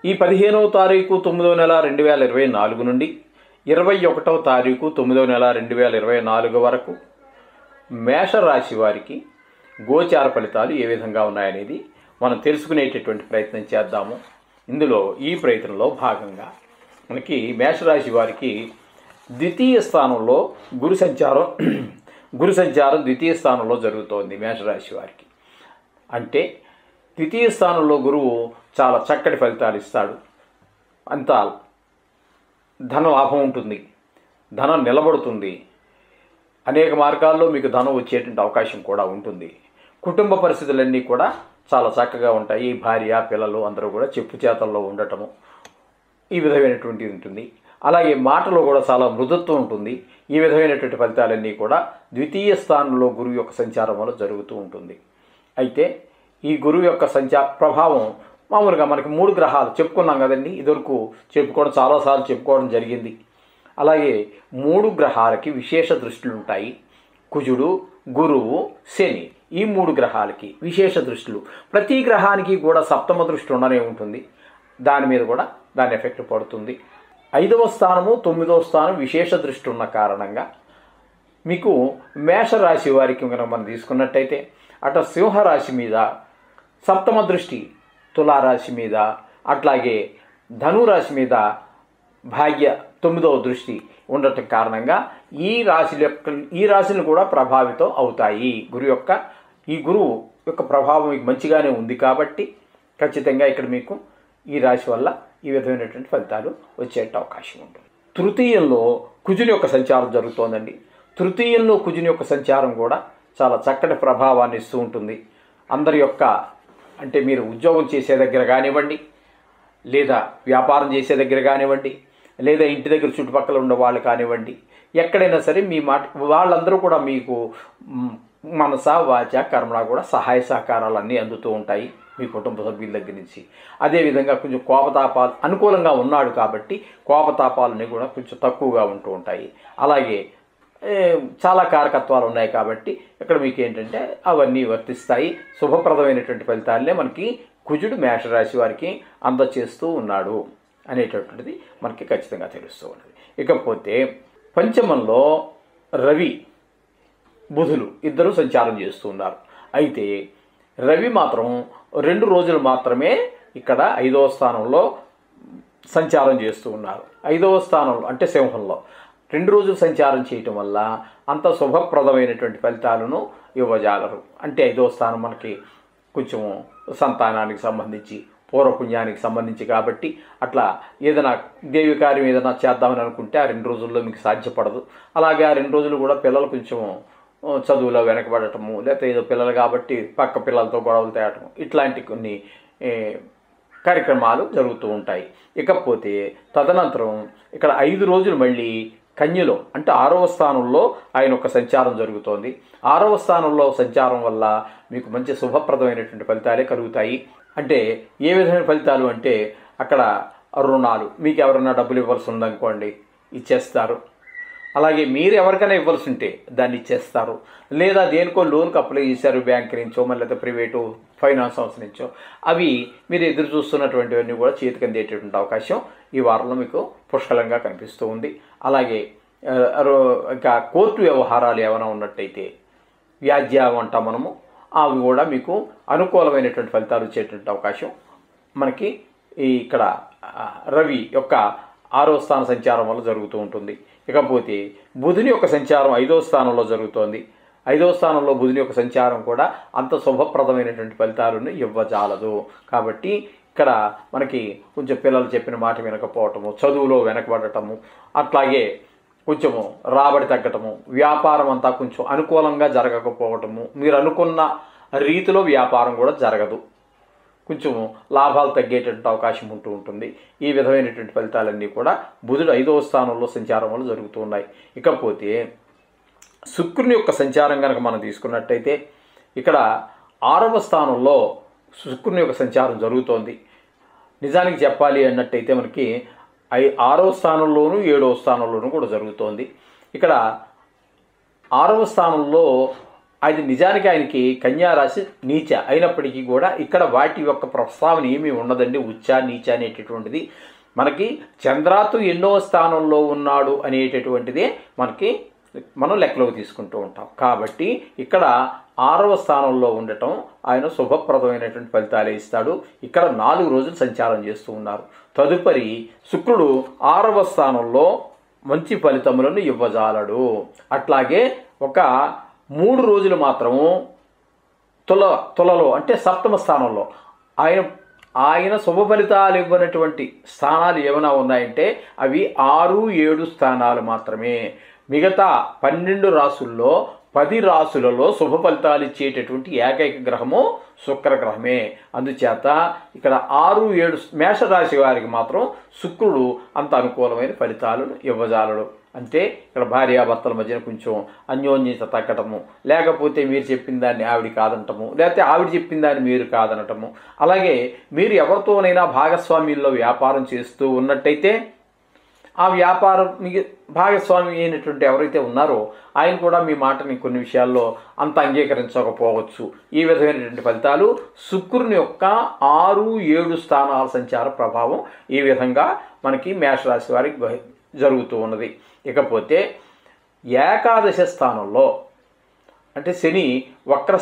ఈ 15వ తారీఖు 9వ నెల 2024 నుండి 21వ తారీఖు 9వ నెల 2024 వరకు మేషరాశి వారికి గోచార ఫలితాలు ఏ విధంగా ఉన్నాయనేది మనం తెలుసుకునేటటువంటి ప్రయత్నం చేద్దాము. ఇందులో ఈ ప్రయత్నంలో భాగంగా మనకి మేషరాశి వారికి ద్వితీయ స్థానంలో గురు సంచారం ద్వితీయ స్థానంలో జరుగుతోంది. మేషరాశి వారికి అంటే ద్వితీయ స్థానంలో గురువు చాలా చక్కటి ఫలితాలు ఇస్తాడు. అంతా ధన లాభం ఉంటుంది, ధనం నిలబడుతుంది, అనేక మార్గాల్లో మీకు ధనం వచ్చేటువంటి అవకాశం కూడా ఉంటుంది. కుటుంబ పరిస్థితులన్నీ కూడా చాలా చక్కగా ఉంటాయి. భార్య పిల్లలు అందరూ కూడా చెప్పు చేతల్లో ఉండటము ఈ విధమైనటువంటిది ఉంటుంది. అలాగే మాటలో కూడా చాలా మృదుత్వం ఉంటుంది. ఈ విధమైనటువంటి ఫలితాలన్నీ కూడా ద్వితీయ స్థానంలో గురువు యొక్క సంచారం వల్ల జరుగుతూ ఉంటుంది. అయితే ఈ గురువు యొక్క ప్రభావం మామూలుగా మనకి 3 గ్రహాలు చెప్పుకున్నాం కదండి. ఇదివరకు చాలాసార్లు చెప్పుకోవడం జరిగింది. అలాగే 3 గ్రహాలకి విశేష దృష్టిలు ఉంటాయి. కుజుడు, గురువు, శని, ఈ 3 గ్రహాలకి విశేష దృష్టిలు. ప్రతి గ్రహానికి కూడా సప్తమ దృష్టి ఉండనే ఉంటుంది. దాని మీద కూడా దాని ఎఫెక్ట్ పడుతుంది. 5వ స్థానము 9వ స్థానం విశేష దృష్టి ఉన్న కారణంగా మీకు మేషరాశి వారికి కనుక మనం తీసుకున్నట్టయితే అటు సింహరాశి మీద సప్తమ దృష్టి, తులారాశి మీద, అట్లాగే ధనురాశి మీద భాగ్య 9వ దృష్టి ఉండటం కారణంగా ఈ రాశులు కూడా ప్రభావితం అవుతాయి. ఈ గురువు యొక్క ప్రభావం మీకు మంచిగానే ఉంది కాబట్టి ఖచ్చితంగా ఇక్కడ మీకు ఈ రాశి వల్ల ఈ విధమైనటువంటి ఫలితాలు వచ్చే అవకాశం ఉంటుంది. తృతీయంలో కుజుని యొక్క సంచారం జరుగుతోందండి. తృతీయంలో కుజుని యొక్క సంచారం కూడా చాలా చక్కటి ప్రభావాన్ని ఇస్తూ ఉంటుంది. అందరి యొక్క అంటే మీరు ఉద్యోగం చేసే దగ్గర కానివ్వండి, లేదా వ్యాపారం చేసే దగ్గర కానివ్వండి, లేదా ఇంటి దగ్గర చుట్టుపక్కల ఉన్న వాళ్ళు కానివ్వండి, ఎక్కడైనా సరే మీ మాట వాళ్ళందరూ కూడా మీకు మనస వాచ కర్మణ కూడా సహాయ సహకారాలన్నీ అందుతూ ఉంటాయి మీ కుటుంబ సభ్యుల దగ్గర నుంచి. అదేవిధంగా కొంచెం కోపతాపాలు అనుకూలంగా ఉన్నాడు కాబట్టి కోపతాపాలన్నీ కూడా కొంచెం తక్కువగా ఉంటూ ఉంటాయి. అలాగే చాలా కారకత్వాలు ఉన్నాయి కాబట్టి ఇక్కడ మీకు ఏంటంటే అవన్నీ వర్తిస్తాయి. శుభప్రదమైనటువంటి ఫలితాలనే మనకి కుజుడు మేషరాశి వారికి అందచేస్తూ ఉన్నాడు అనేటటువంటిది మనకి ఖచ్చితంగా తెలుస్తూ ఉన్నది. ఇకపోతే పంచమంలో రవి, బుధులు ఇద్దరు సంచారం చేస్తూ ఉన్నారు. అయితే రవి మాత్రం 2 రోజులు మాత్రమే ఇక్కడ 5వ స్థానంలో సంచారం చేస్తూ ఉన్నారు. 5వ స్థానంలో అంటే సింహంలో 2 రోజులు సంచారం చేయటం వల్ల అంత శుభప్రదమైనటువంటి ఫలితాలను ఇవ్వజాలరు. అంటే 5వ స్థానం మనకి కొంచెం సంతానానికి సంబంధించి, పూర్వపుణ్యానికి సంబంధించి కాబట్టి అట్లా ఏదైనా దేవి కార్యం ఏదైనా చేద్దామని అనుకుంటే ఆ 2 రోజుల్లో మీకు సాధ్యపడదు. అలాగే ఆ 2 రోజులు కూడా పిల్లలు కొంచెం చదువులో వెనకబడటము, లేకపోతే ఏదో పిల్లలు కాబట్టి పక్క పిల్లలతో గొడవలు తేయటము, ఇట్లాంటి కొన్ని కార్యక్రమాలు జరుగుతూ ఉంటాయి. ఇకపోతే తదనంతరం ఇక్కడ 5 రోజులు మళ్ళీ కన్యలో అంటే 6వ స్థానంలో ఆయన ఒక సంచారం జరుగుతోంది. 6వ స్థానంలో సంచారం వల్ల మీకు మంచి శుభప్రదమైనటువంటి ఫలితాలే కలుగుతాయి. అంటే ఏ విధమైన ఫలితాలు అంటే అక్కడ రుణాలు, మీకు ఎవరైనా డబ్బులు ఇవ్వాల్సి ఉందనుకోండి ఇచ్చేస్తారు. అలాగే మీరు ఎవరికైనా ఇవ్వాల్సి ఉంటే దాన్ని ఇచ్చేస్తారు. లేదా దేనికో లోన్కి అప్లై చేశారు బ్యాంక్ నుంచో, మళ్ళీ ప్రైవేటు ఫైనాన్స్ సంస్థ నుంచో, అవి మీరు ఎదురు చూస్తున్నటువంటివన్నీ కూడా చేతికి అందేటటువంటి అవకాశం ఈ వారంలో మీకు పుష్కలంగా కనిపిస్తూ ఉంది. అలాగే ఇంకా కోర్టు వ్యవహారాలు ఏమైనా ఉన్నట్టయితే వ్యాజ్యం అంటాం మనము, అవి కూడా మీకు అనుకూలమైనటువంటి ఫలితాలు వచ్చేటువంటి అవకాశం మనకి ఇక్కడ రవి యొక్క 6వ స్థాన సంచారం వల్ల జరుగుతూ ఉంటుంది. ఇకపోతే బుధుని యొక్క సంచారం 5వ స్థానంలో జరుగుతోంది. 5వ స్థానంలో బుధుని యొక్క సంచారం కూడా అంత శుభప్రదమైనటువంటి ఫలితాలను ఇవ్వజాలదు. కాబట్టి ఇక్కడ మనకి కొంచెం పిల్లలు చెప్పిన మాట వినకపోవటము, చదువులో వెనకబడటము, అట్లాగే కొంచెము రాబడి తగ్గటము, వ్యాపారం అంతా కొంచెం అనుకూలంగా జరగకపోవటము, మీరు అనుకున్న రీతిలో వ్యాపారం కూడా జరగదు, కొంచెం లాభాలు తగ్గేటటువంటి అవకాశం ఉంటూ ఉంటుంది. ఈ విధమైనటువంటి ఫలితాలన్నీ కూడా బుధుడు 5వ స్థానంలో సంచారం వల్ల జరుగుతూ ఉన్నాయి. ఇకపోతే శుక్రుని యొక్క సంచారం కనుక మనం తీసుకున్నట్టయితే ఇక్కడ 6వ స్థానంలో శుక్రుని యొక్క సంచారం జరుగుతోంది. నిజానికి చెప్పాలి అన్నట్టయితే మనకి 6వ స్థానంలోనూ 7వ స్థానంలోనూ కూడా జరుగుతోంది. ఇక్కడ 6వ స్థానంలో అది నిజానికి ఆయనకి కన్యారాశి నీచ అయినప్పటికీ కూడా ఇక్కడ వాటి యొక్క ప్రస్తావన ఏమీ ఉండదండి. ఉచ్చ నీచ అనేటటువంటిది మనకి చంద్రాతు ఎన్నో స్థానంలో ఉన్నాడు అనేటటువంటిదే మనం లెక్కలోకి తీసుకుంటూ ఉంటాం. కాబట్టి ఇక్కడ 6వ స్థానంలో ఉండటం ఆయన శుభప్రదమైనటువంటి ఫలితాలే ఇస్తాడు. ఇక్కడ 4 రోజులు సంచారం చేస్తూ ఉన్నారు. తదుపరి శుక్రుడు 6వ స్థానంలో మంచి ఫలితములను ఇవ్వజాలడు. అట్లాగే ఒక 3 రోజులు మాత్రము తులలో అంటే 7వ స్థానంలో ఆయన శుభ ఫలితాలు ఇవ్వనటువంటి స్థానాలు ఏమైనా ఉన్నాయంటే అవి 6, 7 స్థానాలు మాత్రమే. మిగతా 12 రాసుల్లో 10 రాసులలో శుభ ఫలితాలు ఇచ్చేటటువంటి ఏకైక గ్రహము శుక్రగ్రహమే. అందుచేత ఇక్కడ 6, 7 మేషరాశి వారికి మాత్రం శుక్రుడు అంత అనుకూలమైన ఫలితాలను ఇవ్వజాలడు. అంటే ఇక్కడ భార్యాభర్తల మధ్యన కొంచెం అన్యోన్యత తగ్గటము, లేకపోతే మీరు చెప్పిన దాన్ని ఆవిడ కాదనటము, లేకపోతే ఆవిడ చెప్పిన దాన్ని మీరు కాదనటము. అలాగే మీరు ఎవరితోనైనా భాగస్వామ్యంలో వ్యాపారం చేస్తూ ఉన్నట్టయితే ఆ వ్యాపారం భాగస్వామి అయినటువంటి ఎవరైతే ఉన్నారో ఆయన కూడా మీ మాటని కొన్ని విషయాల్లో అంత అంగీకరించకపోవచ్చు. ఈ విధమైనటువంటి ఫలితాలు శుక్రుని యొక్క 6, 7 స్థానాల సంచార ప్రభావం ఈ విధంగా మనకి మేషరాశి వారికి జరుగుతూ ఉన్నది. ఇకపోతే ఏకాదశ స్థానంలో అంటే శని వక్ర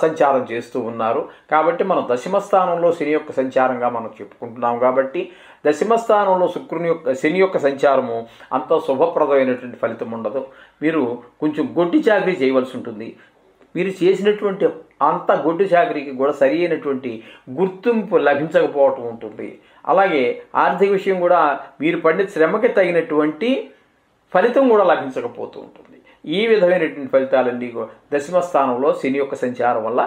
సంచారం చేస్తూ ఉన్నారు. కాబట్టి మనం దశమ స్థానంలో శని యొక్క సంచారంగా మనం చెప్పుకుంటున్నాం. కాబట్టి దశమ స్థానంలో శని యొక్క సంచారము అంత శుభప్రదమైనటువంటి ఫలితం ఉండదు. మీరు కొంచెం గొడ్డి చాకరీ చేయవలసి ఉంటుంది. మీరు చేసినటువంటి అంత గొడ్డు చాకరీకి కూడా సరి అయినటువంటి గుర్తింపు లభించకపోవటం ఉంటుంది. అలాగే ఆర్థిక విషయం కూడా మీరు పడిన శ్రమకి తగినటువంటి ఫలితం కూడా లభించకపోతూ ఉంటుంది. ఈ విధమైనటువంటి ఫలితాలన్నీ దశమ స్థానంలో శని యొక్క సంచారం వల్ల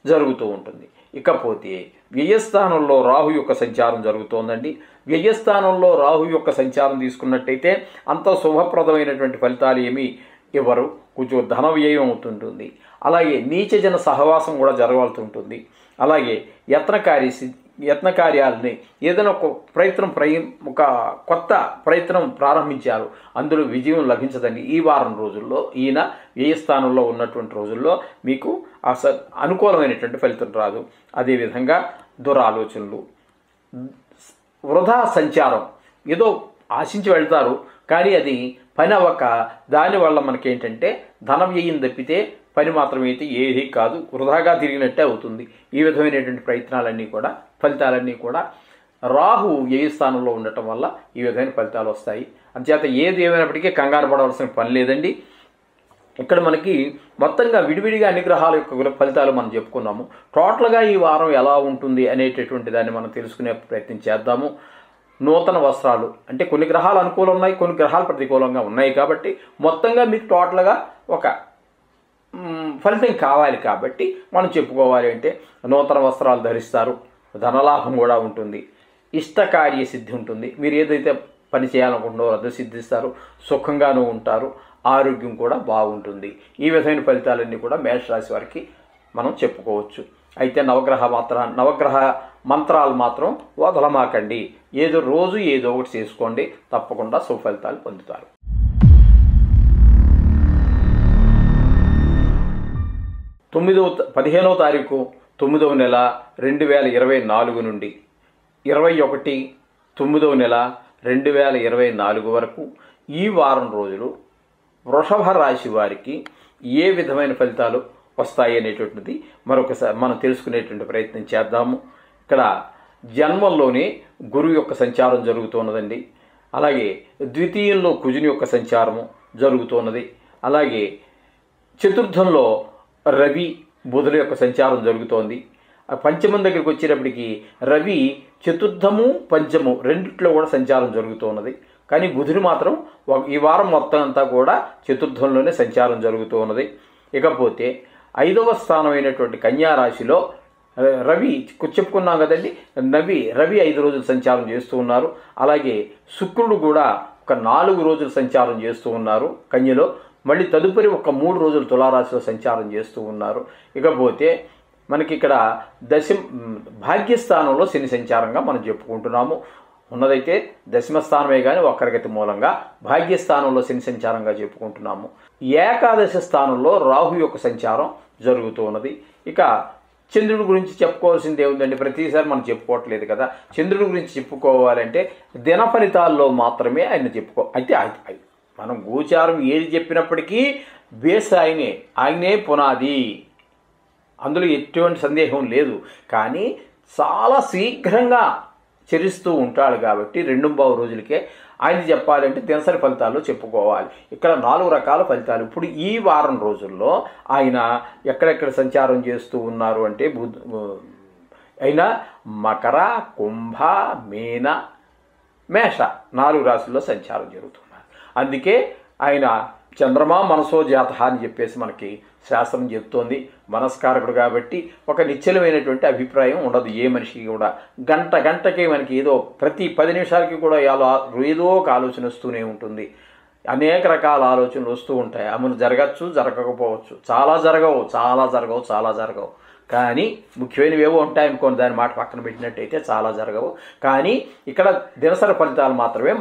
జరుగుతూ ఉంటుంది. ఇకపోతే వ్యయస్థానంలో రాహు యొక్క సంచారం జరుగుతోందండి. వ్యయస్థానంలో రాహు యొక్క సంచారం తీసుకున్నట్టయితే అంత శుభప్రదమైనటువంటి ఫలితాలు ఏమీ ఇవ్వరు. కొంచెం ధన వ్యయం అవుతుంటుంది. అలాగే నీచజన సహవాసం కూడా జరగాల్సి ఉంటుంది. అలాగే యత్నకార్యాలని ఏదైనా ఒక కొత్త ప్రయత్నం ప్రారంభించారు, అందులో విజయం లభించదండి. ఈ వారం రోజుల్లో ఈయన వ్యయస్థానంలో ఉన్నటువంటి రోజుల్లో మీకు అనుకూలమైనటువంటి ఫలితం రాదు. అదేవిధంగా దురాలోచనలు, వృధా సంచారం, ఏదో ఆశించి వెళ్తారు కానీ అది పని అవ్వక దానివల్ల మనకేంటంటే ధన వ్యయం తప్పితే పని మాత్రమైతే ఏదీ కాదు, వృధాగా తిరిగినట్టే అవుతుంది. ఈ విధమైనటువంటి ఫలితాలన్నీ కూడా రాహు వ్యయ స్థానంలో ఉండటం వల్ల ఈ విధమైన ఫలితాలు వస్తాయి. అందుచేత ఏది ఏమైనప్పటికీ కంగారు పడవలసిన పని లేదండి. ఇక్కడ మనకి మొత్తంగా విడివిడిగా అన్ని గ్రహాల యొక్క ఫలితాలు మనం చెప్పుకున్నాము. టోటల్గా ఈ వారం ఎలా ఉంటుంది అనేటటువంటి దాన్ని మనం తెలుసుకునే ప్రయత్నం చేద్దాము. నూతన వస్త్రాలు అంటే కొన్ని గ్రహాలు అనుకూలంగా ఉన్నాయి, కొన్ని గ్రహాలు ప్రతికూలంగా ఉన్నాయి. కాబట్టి మొత్తంగా మీకు టోటల్గా ఒక ఫలితం కావాలి. కాబట్టి మనం చెప్పుకోవాలి అంటే నూతన వస్త్రాలు ధరిస్తారు, ధనలాభం కూడా ఉంటుంది, ఇష్టకార్య సిద్ధి ఉంటుంది. మీరు ఏదైతే పని చేయాలనుకుంటున్నారో అది సిద్ధిస్తారు, సుఖంగానూ ఉంటారు, ఆరోగ్యం కూడా బాగుంటుంది. ఈ విధమైన ఫలితాలన్నీ కూడా మేషరాశి వారికి మనం చెప్పుకోవచ్చు. అయితే నవగ్రహ మంత్రాలు మాత్రం వదలమాకండి. రోజు ఏదో ఒకటి చేసుకోండి, తప్పకుండా సుఫలితాలు పొందుతారు. 15వ తారీఖు 9వ నెల 2024 నుండి 21/9వ నెల 2024 వరకు ఈ వారం రోజులు వృషభ రాశి వారికి ఏ విధమైన ఫలితాలు వస్తాయి అనేటువంటిది మరొకసారి మనం తెలుసుకునేటువంటి ప్రయత్నం చేద్దాము. ఇక్కడ జన్మంలోనే గురువు యొక్క సంచారం జరుగుతున్నదండి. అలాగే ద్వితీయంలో కుజుని యొక్క సంచారము జరుగుతున్నది. అలాగే చతుర్థంలో రవి బుధుల యొక్క సంచారం జరుగుతోంది. పంచమం దగ్గరికి వచ్చేటప్పటికి రవి చతుర్థము పంచము రెండిట్లో కూడా సంచారం జరుగుతున్నది. కానీ బుధుడు మాత్రం ఈ వారం మొత్తం అంతా కూడా చతుర్థంలోనే సంచారం జరుగుతూ ఉన్నది. ఇకపోతే 5వ స్థానమైనటువంటి కన్యారాశిలో రవి చెప్పుకున్నాం కదండి, రవి 5 రోజులు సంచారం చేస్తూ ఉన్నారు. అలాగే శుక్రుడు కూడా ఒక 4 రోజులు సంచారం చేస్తూ ఉన్నారు కన్యలో. మళ్ళీ తదుపరి ఒక 3 రోజులు తులారాశిలో సంచారం చేస్తూ ఉన్నారు. ఇకపోతే మనకి ఇక్కడ భాగ్యస్థానంలో శని సంచారంగా మనం చెప్పుకుంటున్నాము. ఉన్నదైతే దశమ స్థానమే కానీ వక్రగతి మూలంగా భాగ్యస్థానంలో శని సంచారంగా చెప్పుకుంటున్నాము. ఏకాదశి స్థానంలో రాహు యొక్క సంచారం జరుగుతూ ఉన్నది. ఇక చంద్రుడి గురించి చెప్పుకోవాల్సింది ఏముందండి, ప్రతిసారి మనం చెప్పుకోవట్లేదు కదా. చంద్రుడి గురించి చెప్పుకోవాలంటే దిన ఫలితాల్లో మాత్రమే ఆయన అయితే మనం గోచారం ఏది చెప్పినప్పటికీ బేస్ ఆయనే పునాది, అందులో ఎటువంటి సందేహం లేదు. కానీ చాలా శీఘ్రంగా చరిస్తూ ఉంటాడు కాబట్టి 2 రోజులకే ఆయన చెప్పాలంటే దినసరి ఫలితాల్లో చెప్పుకోవాలి. ఇక్కడ 4 రకాల ఫలితాలు. ఇప్పుడు ఈ వారం రోజుల్లో ఆయన ఎక్కడెక్కడ సంచారం చేస్తూ ఉన్నారు అంటే ఆయన మకర, కుంభ, మీన, మేష 4 రాశుల్లో సంచారం జరుగుతున్నారు. అందుకే ఆయన చంద్రమా మనసో జాత అని చెప్పేసి మనకి శాస్త్రం చెప్తోంది. మనస్కారకుడు కాబట్టి ఒక నిశ్చలమైనటువంటి అభిప్రాయం ఉండదు ఏ మనిషికి కూడా. గంటకి మనకి ఏదో ప్రతి 10 నిమిషాలకి కూడా ఏదో ఒక ఆలోచన వస్తూనే ఉంటుంది. అనేక రకాల ఆలోచనలు వస్తూ ఉంటాయి. అమలు జరగచ్చు, జరగకపోవచ్చు, చాలా జరగవు. కానీ ముఖ్యమైనవి ఏవో ఉంటాయనుకోండి, దాని మాట పక్కన పెట్టినట్టయితే చాలా జరగవు. కానీ ఇక్కడ దినసరి ఫలితాలు మాత్రమే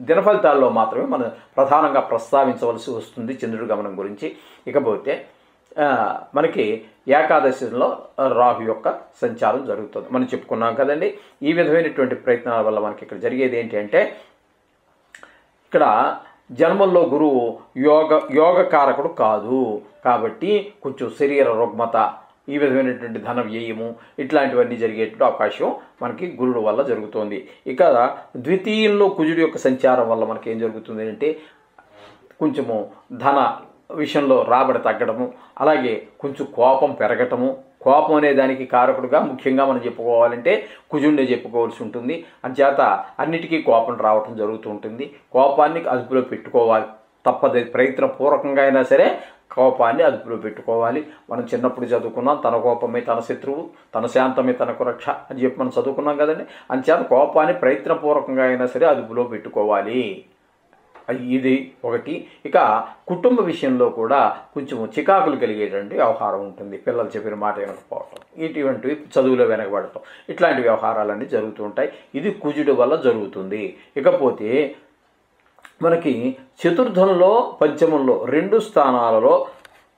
దిన ఫలితాల్లో మాత్రమే మనం ప్రధానంగా ప్రస్తావించవలసి వస్తుంది చంద్రుడి గమనం గురించి. ఇకపోతే మనకి ఏకాదశిలో రాహు యొక్క సంచారం జరుగుతుంది మనం చెప్పుకున్నాం కదండి. ఈ విధమైనటువంటి ప్రయత్నాల వల్ల మనకి ఇక్కడ జరిగేది ఏంటి అంటే, ఇక్కడ జన్మల్లో గురువు యోగకారకుడు కాదు కాబట్టి కొంచెం శరీర రుగ్మత, ఈ విధమైనటువంటి ధన వ్యయము ఇట్లాంటివన్నీ జరిగేటువంటి అవకాశం మనకి గురుడు వల్ల జరుగుతుంది. ఇక ద్వితీయంలో కుజుడి యొక్క సంచారం వల్ల మనకి ఏం జరుగుతుంది అంటే కొంచెము ధన విషయంలో రాబడి తగ్గడము, అలాగే కొంచెం కోపం పెరగటము. కోపం అనే దానికి కారకుడుగా ముఖ్యంగా మనం చెప్పుకోవాలంటే కుజుడినే చెప్పుకోవాల్సి ఉంటుంది. అంచేత అన్నిటికీ కోపం రావటం జరుగుతూ ఉంటుంది. కోపాన్ని అదుపులో పెట్టుకోవాలి, తప్పదు. ప్రయత్నపూర్వకంగా అయినా సరే కోపాన్ని అదుపులో పెట్టుకోవాలి. మనం చిన్నప్పుడు చదువుకున్నాం, తన కోపమే తన శత్రువు, తన శాంతమే తనకు రక్ష అని చెప్పి మనం చదువుకున్నాం కదండి. అంచేత కోపాన్ని ప్రయత్నపూర్వకంగా అయినా సరే అదుపులో పెట్టుకోవాలి. ఇది ఒకటి. ఇక కుటుంబ విషయంలో కూడా కొంచెం చికాకులు కలిగేటువంటి వ్యవహారం ఉంటుంది. పిల్లలు చెప్పిన మాట వినకపోవటం, ఇటువంటివి చదువులో వెనకబడటం, ఇట్లాంటి వ్యవహారాలన్నీ జరుగుతూ ఉంటాయి. ఇది కుజుడి వల్ల జరుగుతుంది. ఇకపోతే మనకి చతుర్థంలో, పంచమంలో 2 స్థానాలలో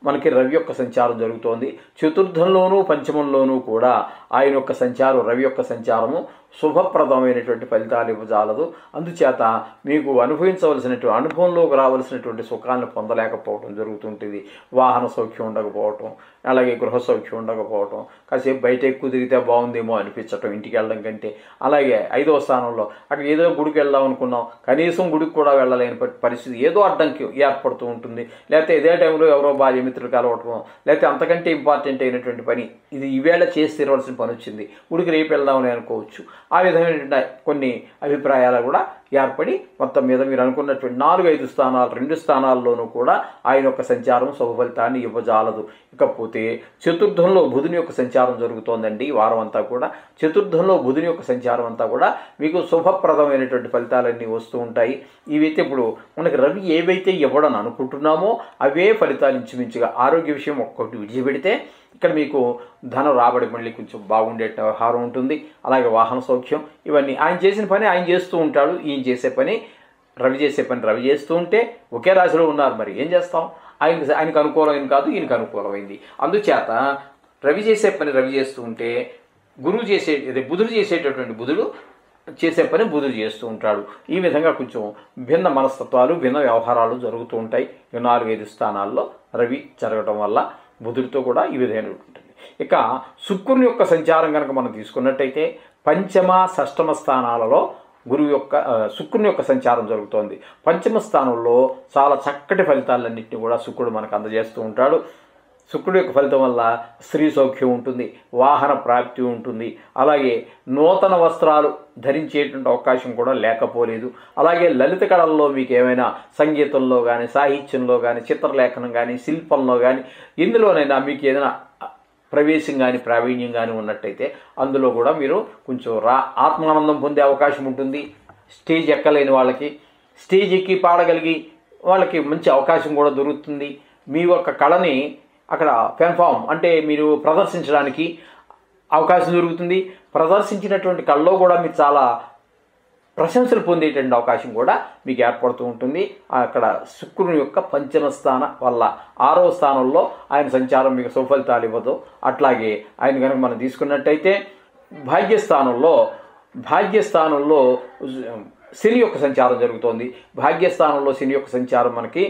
మనకి రవి యొక్క సంచారం జరుగుతోంది. చతుర్థంలోనూ పంచమంలోనూ కూడా ఆయన యొక్క సంచారం, రవి యొక్క సంచారము శుభప్రదమైనటువంటి ఫలితాలు ఇవ్వజాలదు. అందుచేత మీకు అనుభవించవలసినటువంటి, అనుభవంలోకి రావాల్సినటువంటి సుఖాలను పొందలేకపోవటం జరుగుతుంటుంది. వాహన సౌఖ్యం ఉండకపోవటం, అలాగే గృహ సౌఖ్యం ఉండకపోవటం, కాసేపు బయట ఎక్కువ తిరిగితే బాగుందేమో అనిపించటం ఇంటికి వెళ్ళడం కంటే. అలాగే 5వ స్థానంలో అక్కడ ఏదో గుడికి వెళ్దాం అనుకున్నాం, కనీసం గుడికి కూడా వెళ్ళలేని పరిస్థితి, ఏదో అడ్డంకి ఏర్పడుతూ ఉంటుంది. లేకపోతే ఇదే టైంలో ఎవరో భార్యమిత్రులు కలవటం, లేకపోతే అంతకంటే ఇంపార్టెంట్ అయినటువంటి పని, ఇది ఈవేళ చేసి తీరవలసిన పని వచ్చింది, గుడికి రేపు వెళ్దామని అనుకోవచ్చు. ఆ విధమైన కొన్ని అభిప్రాయాలు కూడా ఏర్పడి మొత్తం మీద మీరు అనుకున్నటువంటి 4-5 స్థానాలు, 2 స్థానాల్లోనూ కూడా ఆయన యొక్క సంచారం శుభ ఫలితాన్ని ఇవ్వజాలదు. ఇకపోతే చతుర్థంలో బుధుని యొక్క సంచారం జరుగుతోందండి. వారం అంతా కూడా చతుర్థంలో బుధుని యొక్క సంచారం అంతా కూడా మీకు శుభప్రదమైనటువంటి ఫలితాలన్నీ వస్తూ ఉంటాయి. ఇవైతే ఇప్పుడు మనకి రవి ఏవైతే ఇవ్వడని అనుకుంటున్నామో అవే ఫలితాలు ఇంచుమించుగా. ఆరోగ్య విషయం ఒక్కొక్కటి విడిచిపెడితే ఇక్కడ మీకు ధన రాబడి మళ్ళీ కొంచెం బాగుండే వ్యవహారం ఉంటుంది. అలాగే వాహన సౌఖ్యం, ఇవన్నీ ఆయన చేసిన పని ఆయన చేస్తూ ఉంటాడు. ఈయన చేసే పని రవి చేసే పని రవి చేస్తూ ఉంటే ఒకే రాశిలో ఉన్నారు, మరి ఏం చేస్తాం? ఆయనకు అనుకూలమైంది కాదు, ఈయనకు అనుకూలమైంది. అందుచేత రవి చేసే పని రవి చేస్తూ ఉంటే బుధుడు చేసేటటువంటి బుధుడు చేసే పని బుధుడు చేస్తూ ఉంటాడు. ఈ విధంగా కొంచెం భిన్న మనస్తత్వాలు, భిన్న వ్యవహారాలు జరుగుతూ ఉంటాయి. 4-5 స్థానాల్లో రవి జరగడం వల్ల బుధుడితో కూడా ఈ విధంగా ఉంటుంది. ఇక శుక్రుని యొక్క సంచారం కనుక మనం తీసుకున్నట్టయితే పంచమ, షష్టమ స్థానాలలో శుక్రుని యొక్క సంచారం జరుగుతోంది. పంచమ స్థానంలో చాలా చక్కటి ఫలితాలన్నింటినీ కూడా శుక్రుడు మనకు అందజేస్తూ ఉంటాడు. శుక్రుడి యొక్క ఫలితం వల్ల స్త్రీ సౌఖ్యం ఉంటుంది, వాహన ప్రాప్తి ఉంటుంది, అలాగే నూతన వస్త్రాలు ధరించేటువంటి అవకాశం కూడా లేకపోలేదు. అలాగే లలిత కళల్లో మీకు ఏమైనా సంగీతంలో కానీ, సాహిత్యంలో కానీ, చిత్రలేఖనం కానీ, శిల్పంలో కానీ, ఎందులోనైనా మీకు ఏదైనా ప్రవేశం కానీ, ప్రావీణ్యం కానీ ఉన్నట్టయితే అందులో కూడా మీరు కొంచెం ఆత్మానందం పొందే అవకాశం ఉంటుంది. స్టేజ్ ఎక్కలేని వాళ్ళకి స్టేజ్ ఎక్కి పాడగలిగి వాళ్ళకి మంచి అవకాశం కూడా దొరుకుతుంది. మీ యొక్క కళని అక్కడ పెర్ఫామ్ అంటే మీరు ప్రదర్శించడానికి అవకాశం దొరుకుతుంది. ప్రదర్శించినటువంటి కళలో కూడా మీరు చాలా ప్రశంసలు పొందేటువంటి అవకాశం కూడా మీకు ఏర్పడుతూ ఉంటుంది. అక్కడ శుక్రుని యొక్క పంచమ స్థానం వల్ల 6వ స్థానంలో ఆయన సంచారం మీకు సుఫలితాలు ఇవ్వదు. అట్లాగే ఆయన కనుక మనం తీసుకున్నట్టయితే భాగ్యస్థానంలో శని యొక్క సంచారం జరుగుతోంది. భాగ్యస్థానంలో శని యొక్క సంచారం మనకి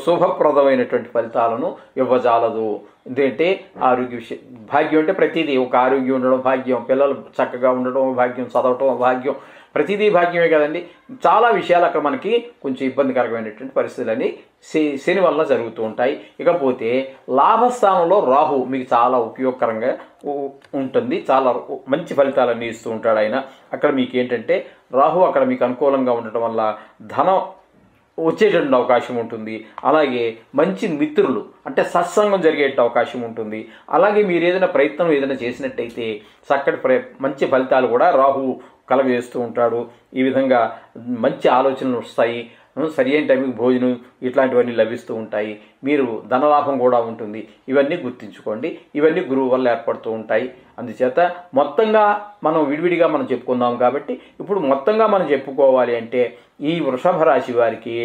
శుభప్రదమైనటువంటి ఫలితాలను ఇవ్వజాలదు. ఎందుకంటే ఆరోగ్య విషయం, భాగ్యం అంటే ప్రతిదీ, ఒక ఆరోగ్యం ఉండడం భాగ్యం, పిల్లలు చక్కగా ఉండడం భాగ్యం, చదవటం భాగ్యం, ప్రతిదీ భాగ్యమే కదండి. చాలా విషయాలు అక్కడ మనకి కొంచెం ఇబ్బందికరమైనటువంటి పరిస్థితులన్నీ శని వల్ల జరుగుతూ ఉంటాయి. ఇకపోతే లాభస్థానంలో రాహు మీకు చాలా ఉపయోగకరంగా ఉంటుంది, చాలా మంచి ఫలితాలన్నీ ఇస్తూ ఉంటాడు ఆయన. అక్కడ మీకు ఏంటంటే రాహు అక్కడ మీకు అనుకూలంగా ఉండటం వల్ల ధనం వచ్చేటువంటి అవకాశం ఉంటుంది. అలాగే మంచి మిత్రులు అంటే సత్సంగం జరిగే అవకాశం ఉంటుంది. అలాగే మీరు ఏదైనా చేసినట్టయితే చక్కటి మంచి ఫలితాలు కూడా రాహు కలగజేస్తూ ఉంటాడు. ఈ విధంగా మంచి ఆలోచనలు వస్తాయి, సరి అయిన టైంకి భోజనం ఇట్లాంటివన్నీ లభిస్తూ ఉంటాయి, మీరు ధనలాభం కూడా ఉంటుంది. ఇవన్నీ గుర్తుంచుకోండి, ఇవన్నీ గురువు వల్ల ఏర్పడుతూ ఉంటాయి. అందుచేత మొత్తంగా మనం విడివిడిగా మనం చెప్పుకుందాం కాబట్టి ఇప్పుడు మొత్తంగా మనం చెప్పుకోవాలి అంటే ఈ వృషభ రాశి వారికి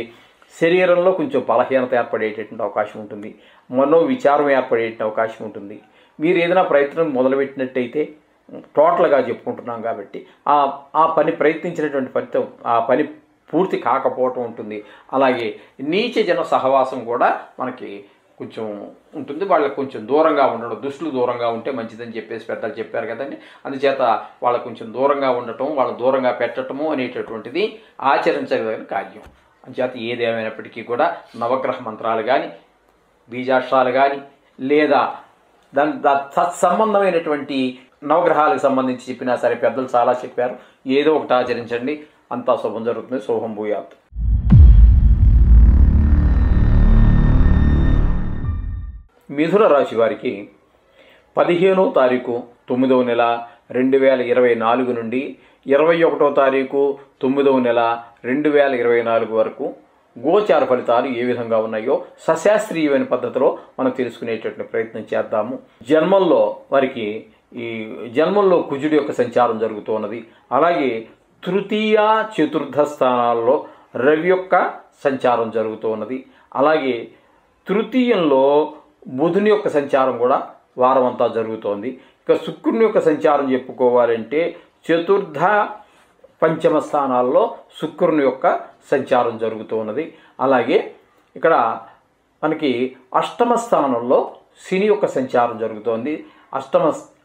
శరీరంలో కొంచెం బలహీనత ఏర్పడేటటువంటి అవకాశం ఉంటుంది, మనో విచారం ఏర్పడేటువంటి అవకాశం ఉంటుంది. మీరు ఏదైనా ప్రయత్నం మొదలుపెట్టినట్టయితే టోటల్గా చెప్పుకుంటున్నాం కాబట్టి ఆ పని ప్రయత్నించినటువంటి ఫలితం ఆ పని పూర్తి కాకపోవటం ఉంటుంది. అలాగే నీచ జన సహవాసం కూడా మనకి కొంచెం ఉంటుంది, వాళ్ళకి కొంచెం దూరంగా ఉండడం, దుష్టులు దూరంగా ఉంటే మంచిదని చెప్పేసి పెద్దలు చెప్పారు కదండి. అందుచేత వాళ్ళకు కొంచెం దూరంగా ఉండటం, వాళ్ళని దూరంగా పెట్టడము అనేటటువంటిది ఆచరించగలిగిన కార్యం. అందుచేత ఏదేమైనప్పటికీ కూడా నవగ్రహ మంత్రాలు కానీ బీజాక్షరాలు కానీ లేదా దాని తత్సంబంధమైనటువంటి నవగ్రహాలకు సంబంధించి చెప్పినా సరే పెద్దలు చాలా చెప్పారు, ఏదో ఒకటి ఆచరించండి, అంతా శుభం జరుగుతుంది. శుభం భూయాత్. మిథున రాశి వారికి 15వ తారీఖు 9వ నెల 2024 నుండి 21వ తారీఖు 9వ నెల 2024 వరకు గోచార ఫలితాలు ఏ విధంగా ఉన్నాయో సశాస్త్రీయమైన పద్ధతిలో మనం తెలుసుకునేటటువంటి ప్రయత్నం చేద్దాము. జన్మంలో కుజుడి యొక్క సంచారం జరుగుతున్నది. అలాగే తృతీయ చతుర్థ స్థానాల్లో రవి యొక్క సంచారం జరుగుతున్నది. అలాగే తృతీయంలో బుధుని యొక్క సంచారం కూడా వారం అంతా జరుగుతోంది. ఇక శుక్రుని యొక్క సంచారం చెప్పుకోవాలంటే చతుర్థ పంచమ స్థానాల్లో శుక్రుని యొక్క సంచారం జరుగుతున్నది. అలాగే ఇక్కడ మనకి అష్టమ స్థానంలో శని యొక్క సంచారం జరుగుతోంది.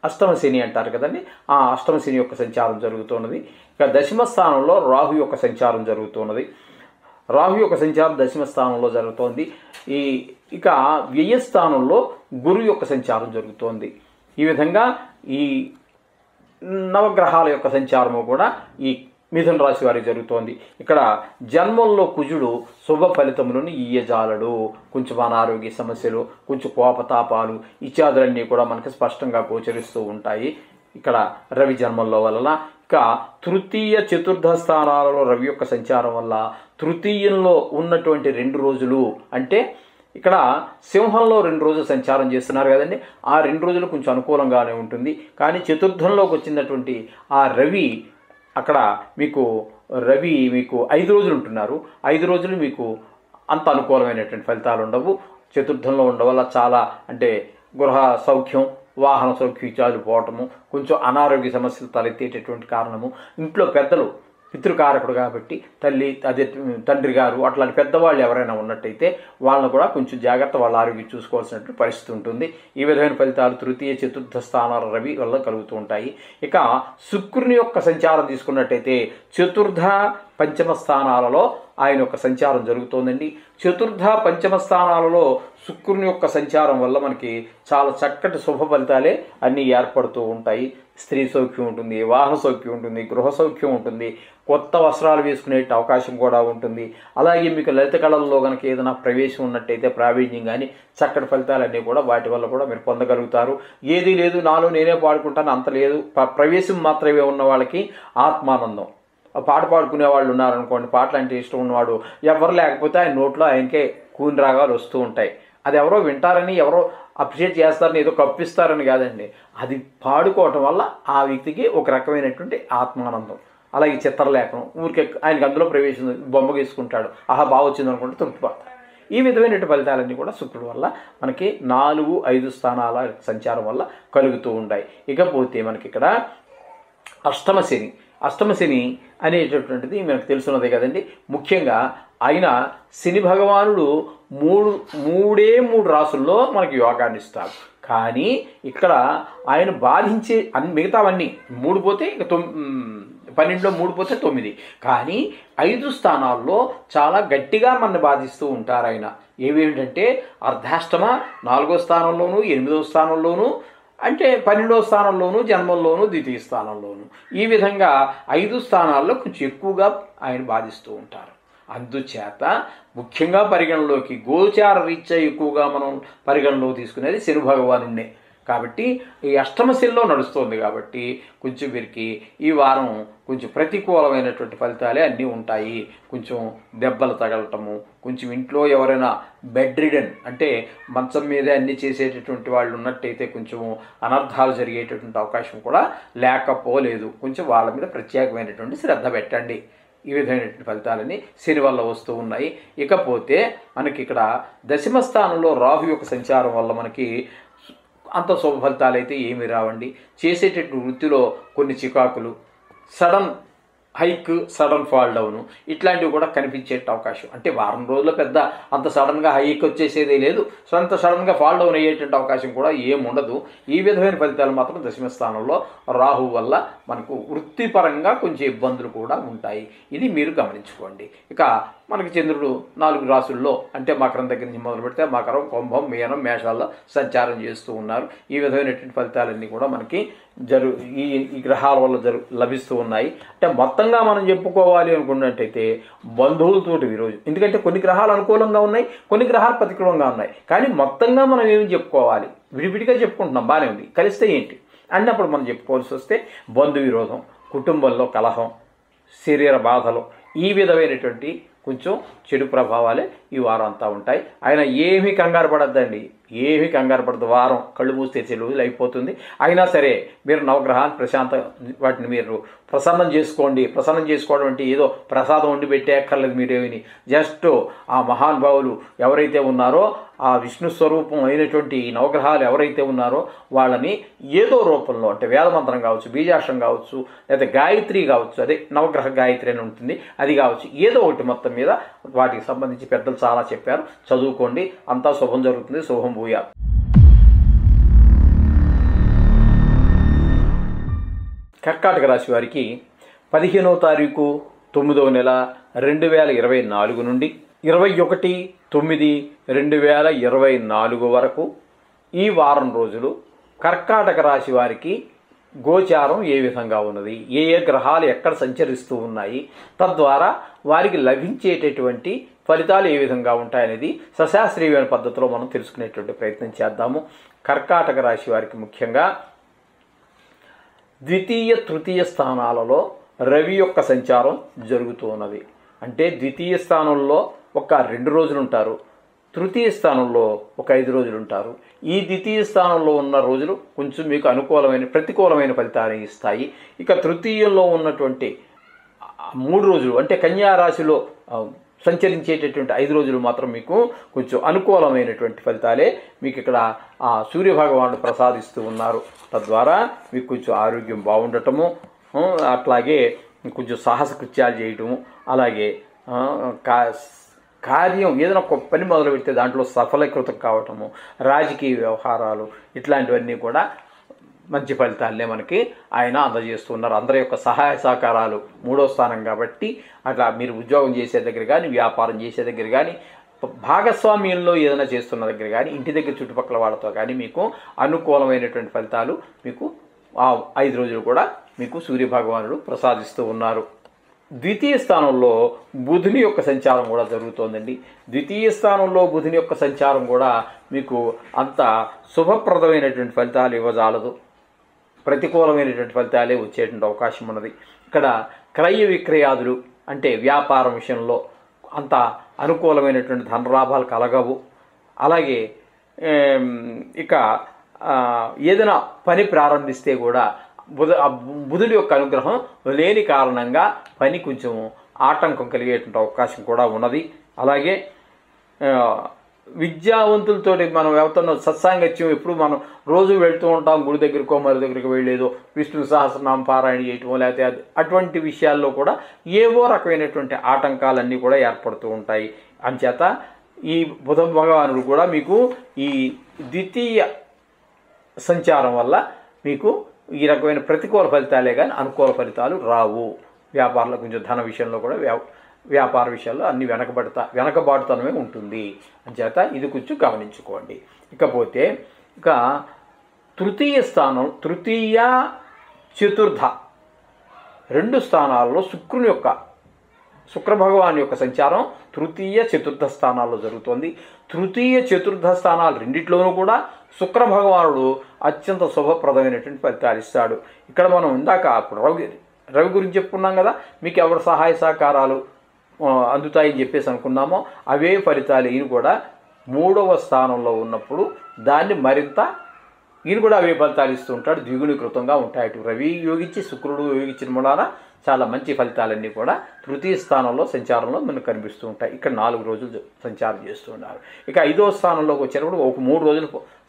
అష్టమ శని అంటారు కదండి, ఆ అష్టమ శని యొక్క సంచారం జరుగుతున్నది. ఇక దశమ స్థానంలో రాహు యొక్క సంచారం జరుగుతున్నది. రాహు యొక్క సంచారం దశమ స్థానంలో జరుగుతోంది. ఇక వ్యయస్థానంలో గురు యొక్క సంచారం జరుగుతోంది. ఈ విధంగా ఈ నవగ్రహాల యొక్క సంచారము కూడా ఈ మిథున రాశి వారికి జరుగుతోంది. ఇక్కడ జన్మంలో కుజుడు శుభ ఫలితములను ఇయ్యజాలడు. కొంచెం అనారోగ్య సమస్యలు, కొంచెం కోపతాపాలు ఇత్యాదులన్నీ కూడా మనకి స్పష్టంగా గోచరిస్తూ ఉంటాయి ఇక్కడ రవి జన్మంలో వలన. ఇక తృతీయ చతుర్థ స్థానాలలో రవి యొక్క సంచారం వల్ల తృతీయంలో ఉన్నటువంటి 2 రోజులు అంటే ఇక్కడ సింహంలో 2 రోజులు సంచారం చేస్తున్నారు కదండి, ఆ 2 రోజులు కొంచెం అనుకూలంగానే ఉంటుంది. కానీ చతుర్థంలోకి వచ్చినటువంటి ఆ రవి అక్కడ మీకు 5 రోజులు ఉంటున్నారు. 5 రోజులు మీకు అంత అనుకూలమైనటువంటి ఫలితాలు ఉండవు. చతుర్థంలో ఉండడం వల్ల చాలా అంటే గృహ సౌఖ్యం, వాహన సౌఖ్యం ఇత్యాదులు పోవటము, కొంచెం అనారోగ్య సమస్యలు తలెత్తేటటువంటి కారణము, ఇంట్లో పెద్దలు పితృకారకుడు కాబట్టి తండ్రి గారు అట్లాంటి పెద్దవాళ్ళు ఎవరైనా ఉన్నట్టయితే వాళ్ళని కూడా కొంచెం జాగ్రత్త, వాళ్ళ ఆరోగ్యం చూసుకోవాల్సినటువంటి పరిస్థితి ఉంటుంది. ఈ విధమైన ఫలితాలు తృతీయ చతుర్థ స్థానాల రవి వల్ల కలుగుతూ ఉంటాయి. ఇక శుక్రుని యొక్క సంచారం తీసుకున్నట్టయితే చతుర్థ పంచమ స్థానాలలో ఆయన యొక్క సంచారం జరుగుతోందండి. చతుర్థ పంచమ స్థానాలలో శుక్రుని యొక్క సంచారం వల్ల మనకి చాలా చక్కటి శుభ ఫలితాలే అన్నీ ఏర్పడుతూ ఉంటాయి. స్త్రీ సౌఖ్యం ఉంటుంది, వాహన సౌఖ్యం ఉంటుంది, గృహ సౌఖ్యం ఉంటుంది, కొత్త వస్త్రాలు వేసుకునే అవకాశం కూడా ఉంటుంది. అలాగే మీకు లలిత కళల్లో కనుక ఏదైనా ప్రవేశం ఉన్నట్టయితే ప్రావీణ్యం కానీ చక్కటి ఫలితాలన్నీ కూడా వాటి వల్ల కూడా మీరు పొందగలుగుతారు. ఏది లేదు నాలో నేనే పాడుకుంటాను అంత లేదు, ప్రవేశం మాత్రమే ఉన్న వాళ్ళకి ఆత్మానందం. పాట పాడుకునే వాళ్ళు ఉన్నారనుకోండి, పాటలు అంటే ఇష్టం ఉన్నవాడు ఎవరు లేకపోతే ఆయన నోట్లో ఆయనకే కూని రాగాలు వస్తూ ఉంటాయి. అది ఎవరో వింటారని, ఎవరో అప్రిషియేట్ చేస్తారని, ఏదో కప్పిస్తారని కాదండి, అది పాడుకోవటం వల్ల ఆ వ్యక్తికి ఒక రకమైనటువంటి ఆత్మానందం అలాగే చిత్రలేఖనం ఊరికే ఆయనకి అందులో ప్రవేశం బొమ్మ గీసుకుంటాడు, ఆహా బాగా వచ్చింది అనుకుంటే తృప్తిపడతాడు. ఈ విధమైనటువంటి ఫలితాలన్నీ కూడా శుక్రుడు వల్ల మనకి 4-5 స్థానాల సంచారం వల్ల కలుగుతూ ఉంటాయి. ఇకపోతే మనకి ఇక్కడ అష్టమ శని అనేటటువంటిది మనకు తెలుసున్నదే కదండి. ముఖ్యంగా ఆయన శని భగవానుడు మూడే 3 రాసుల్లో మనకి యోగాన్ని ఇస్తాడు. కానీ ఇక్కడ ఆయన బాధించే మిగతావన్నీ 3 పోతే ఇక 12లో 3 పోతే 9, కానీ 5 స్థానాల్లో చాలా గట్టిగా మనల్ని బాధిస్తూ ఉంటారు ఆయన. ఏవేంటంటే అర్ధాష్టమ 4వ స్థానంలోను, 8వ స్థానంలోను, అంటే 12వ స్థానంలోను, జన్మంలోను, ద్వితీయ స్థానంలోను, ఈ విధంగా 5 స్థానాల్లో కొంచెం ఎక్కువగా ఆయన బాధిస్తూ ఉంటారు. అందుచేత ముఖ్యంగా పరిగణలోకి గోచార రీత్యా ఎక్కువగా మనం పరిగణలో తీసుకునేది శని భగవానుడే. కాబట్టి ఈ అష్టమ శనిలో నడుస్తుంది కాబట్టి కొంచెం వీరికి ఈ వారం కొంచెం ప్రతికూలమైనటువంటి ఫలితాలే అన్నీ ఉంటాయి. కొంచెం దెబ్బలు తగలటము, కొంచెం ఇంట్లో ఎవరైనా బెడ్ రిడన్ అంటే మంచం మీదే అన్నీ చేసేటటువంటి వాళ్ళు ఉన్నట్టయితే కొంచెం అనర్థాలు జరిగేటటువంటి అవకాశం కూడా లేకపోలేదు. కొంచెం వాళ్ళ మీద ప్రత్యేకమైనటువంటి శ్రద్ధ పెట్టండి. ఈ విధమైనటువంటి ఫలితాలని శని వల్ల వస్తూ ఉన్నాయి. ఇకపోతే మనకి ఇక్కడ దశమ స్థానంలో రాహు యొక్క సంచారం వల్ల మనకి అంత శుభ ఫలితాలు అయితే ఏమీ రావండి. చేసేటటువంటి వృత్తిలో కొన్ని చికాకులు, sudden hike, sudden fall down ఇట్లాంటివి కూడా కనిపించే అవకాశం. అంటే వారం రోజుల్లో పెద్ద అంత సడన్గా హైక్ వచ్చేసేదే లేదు, అంత సడన్గా ఫాల్ డౌన్ అయ్యేటువంటి అవకాశం కూడా ఏముండదు. ఈ విధమైన ఫలితాలు మాత్రం దశమ స్థానంలో రాహు వల్ల మనకు వృత్తిపరంగా కొంచెం ఇబ్బందులు కూడా ఉంటాయి. ఇది మీరు గమనించుకోండి. ఇక మనకి చంద్రుడు 4 రాసుల్లో అంటే మకరం దగ్గర నుంచి మొదలు పెడితే మకరం, కుంభం, మీనం, మేషాల్లో సంచారం చేస్తూ ఉన్నారు. ఈ విధమైనటువంటి ఫలితాలన్నీ కూడా మనకి ఈ గ్రహాల వల్ల లభిస్తూ ఉన్నాయి. అంటే మొత్తంగా మనం చెప్పుకోవాలి అనుకున్నట్టయితే బంధువులతోటి ఈరోజు, ఎందుకంటే కొన్ని గ్రహాలు అనుకూలంగా ఉన్నాయి, కొన్ని గ్రహాలు ప్రతికూలంగా ఉన్నాయి. కానీ మొత్తంగా మనం ఏమి చెప్పుకోవాలి, విడివిడిగా చెప్పుకుంటున్నాం, బాగానే ఉంది, కలిస్తే ఏంటి అన్నప్పుడు మనం చెప్పుకోవాల్సి వస్తే బంధు విరోధం, కుటుంబంలో కలహం, శరీర బాధలు, ఈ విధమైనటువంటి కొంచెం చెడు ప్రభావాలే ఈ వారం అంతా ఉంటాయి. ఆయన ఏమీ కంగారు పడద్దండి, ఏమీ కంగారు పడదు. వారం కళ్ళు మూస్తే చెలువులు అయిపోతుంది. అయినా సరే మీరు నవగ్రహాన్ని వాటిని మీరు ప్రసన్నం చేసుకోండి. ప్రసన్నం చేసుకోవడం అంటే ఏదో ప్రసాదం వండి పెట్టేక్కర్లేదు మీరేమిని. జస్ట్ ఆ మహానుభావులు ఎవరైతే ఉన్నారో, ఆ విష్ణు స్వరూపం అయినటువంటి నవగ్రహాలు ఎవరైతే ఉన్నారో వాళ్ళని ఏదో రూపంలో, అంటే వేదమంత్రం కావచ్చు, బీజాక్షరం కావచ్చు, లేదా గాయత్రి కావచ్చు, అదే నవగ్రహ గాయత్రి అని ఉంటుంది, అది కావచ్చు, ఏదో ఒకటి మొత్తం మీద వాటికి సంబంధించి పెద్దలు చాలా చెప్పారు, చదువుకోండి. అంతా శుభం జరుగుతుంది. శుభం భూయా. కర్కాటక రాశి వారికి 15వ తారీఖు 9వ నెల 2024 నుండి 21/9/2024 వరకు ఈ వారం రోజులు కర్కాటక రాశి వారికి గోచారం ఏ విధంగా ఉన్నది, ఏ గ్రహాలు ఎక్కడ సంచరిస్తూ ఉన్నాయి, తద్వారా వారికి లభించేటటువంటి ఫలితాలు ఏ విధంగా ఉంటాయనేది సశాస్త్రీయమైన పద్ధతిలో మనం తెలుసుకునేటువంటి ప్రయత్నం చేద్దాము. కర్కాటక రాశి వారికి ముఖ్యంగా ద్వితీయ, తృతీయ స్థానాలలో రవి యొక్క సంచారం జరుగుతూ ఉన్నది. అంటే ద్వితీయ స్థానంలో ఒక 2 రోజులు ఉంటారు, తృతీయ స్థానంలో ఒక 5 రోజులు ఉంటారు. ఈ ద్వితీయ స్థానంలో ఉన్న రోజులు కొంచెం మీకు ప్రతికూలమైన ఫలితాన్ని ఇస్తాయి. ఇక తృతీయంలో ఉన్నటువంటి 3 రోజులు అంటే కన్యా రాశిలో సంచరించేటటువంటి 5 రోజులు మాత్రం మీకు కొంచెం అనుకూలమైనటువంటి ఫలితాలే మీకు ఇక్కడ సూర్యభగవానుడు ప్రసాదిస్తూ ఉన్నారు. తద్వారా మీకు కొంచెం ఆరోగ్యం బాగుండటము, అట్లాగే కొంచెం సాహస కృత్యాలు చేయటము, అలాగే కార్యం ఏదైనా ఒక పని మొదలు పెడితే దాంట్లో సఫలీకృతం కావటము, రాజకీయ వ్యవహారాలు ఇట్లాంటివన్నీ కూడా మంచి ఫలితాలనే మనకి ఆయన అందజేస్తున్నారు. అందరి యొక్క సహాయ సహకారాలు 3వ స్థానం కాబట్టి అట్లా మీరు ఉద్యోగం చేసే దగ్గర కానీ, వ్యాపారం చేసే దగ్గర కానీ, భాగస్వామ్యంలో ఏదైనా చేస్తున్న దగ్గర కానీ, ఇంటి దగ్గర చుట్టుపక్కల వాళ్ళతో కానీ మీకు అనుకూలమైనటువంటి ఫలితాలు మీకు 5 రోజులు కూడా మీకు సూర్యభగవానుడు ప్రసాదిస్తూ ఉన్నారు. ద్వితీయ స్థానంలో బుధుని యొక్క సంచారం కూడా జరుగుతోందండి. ద్వితీయ స్థానంలో బుధుని యొక్క సంచారం కూడా మీకు అంత శుభప్రదమైనటువంటి ఫలితాలు ఇవ్వజాలదు, ప్రతికూలమైనటువంటి ఫలితాలే వచ్చేటువంటి అవకాశం ఉన్నది. ఇక్కడ క్రయ విక్రయాదులు అంటే వ్యాపారం విషయంలో అంత అనుకూలమైనటువంటి ధనలాభాలు కలగవు. అలాగే ఇక ఏదైనా పని ప్రారంభిస్తే కూడా బుధుడి యొక్క అనుగ్రహం లేని కారణంగా పని కొంచెం ఆటంకం కలిగేటువంటి అవకాశం కూడా ఉన్నది. అలాగే విద్యావంతులతో మనం వెళ్తున్న సత్సాంగత్యం ఎప్పుడు మనం రోజు వెళ్తూ ఉంటాం, గుడి దగ్గరకో మరో దగ్గరికి వెళ్ళేదో విష్ణు సహస్రనామ పారాయణ చేయటమో లేకపోతే అటువంటి విషయాల్లో కూడా ఏవో రకమైనటువంటి ఆటంకాలన్నీ కూడా ఏర్పడుతూ ఉంటాయి. అంచేత ఈ బుధ భగవానుడు కూడా మీకు ఈ ద్వితీయ సంచారం వల్ల మీకు ఈ రకమైన ప్రతికూల ఫలితాలే కానీ అనుకూల ఫలితాలు రావు. వ్యాపారంలో కొంచెం ధన విషయంలో కూడా వ్యాపార విషయాల్లో అన్ని వెనకబాటుతనమే ఉంటుంది. అంచేత ఇది కొంచెం గమనించుకోండి. ఇకపోతే ఇక తృతీయ స్థానం, తృతీయ చతుర్థ 2 స్థానాల్లో శుక్ర భగవాన్ యొక్క సంచారం తృతీయ చతుర్థ స్థానాల్లో జరుగుతోంది. తృతీయ చతుర్థ స్థానాలు రెండిట్లోనూ కూడా శుక్ర భగవానుడు అత్యంత శుభప్రదమైనటువంటి ఫలితాలు ఇస్తాడు. ఇక్కడ మనం ఇందాక అప్పుడు రవి గురించి చెప్పుకున్నాం కదా, మీకు ఎవరి సహాయ సహకారాలు అందుతాయని చెప్పేసి అనుకున్నామో అవే ఫలితాలు ఈయన కూడా 3వ స్థానంలో ఉన్నప్పుడు దాన్ని మరింత ఈయన కూడా అవే ఫలితాలు ఇస్తూ ఉంటాడు, ద్విగుణీకృతంగా ఉంటాయి. అటు రవి యోగించి శుక్రుడు యోగించిన మూలాన చాలా మంచి ఫలితాలన్నీ కూడా తృతీయ స్థానంలో సంచారంలో మనకు కనిపిస్తూ ఉంటాయి. ఇక్కడ 4 రోజులు సంచారం చేస్తూ ఉన్నారు. ఇక 5వ స్థానంలోకి వచ్చినప్పుడు ఒక 3 రోజులు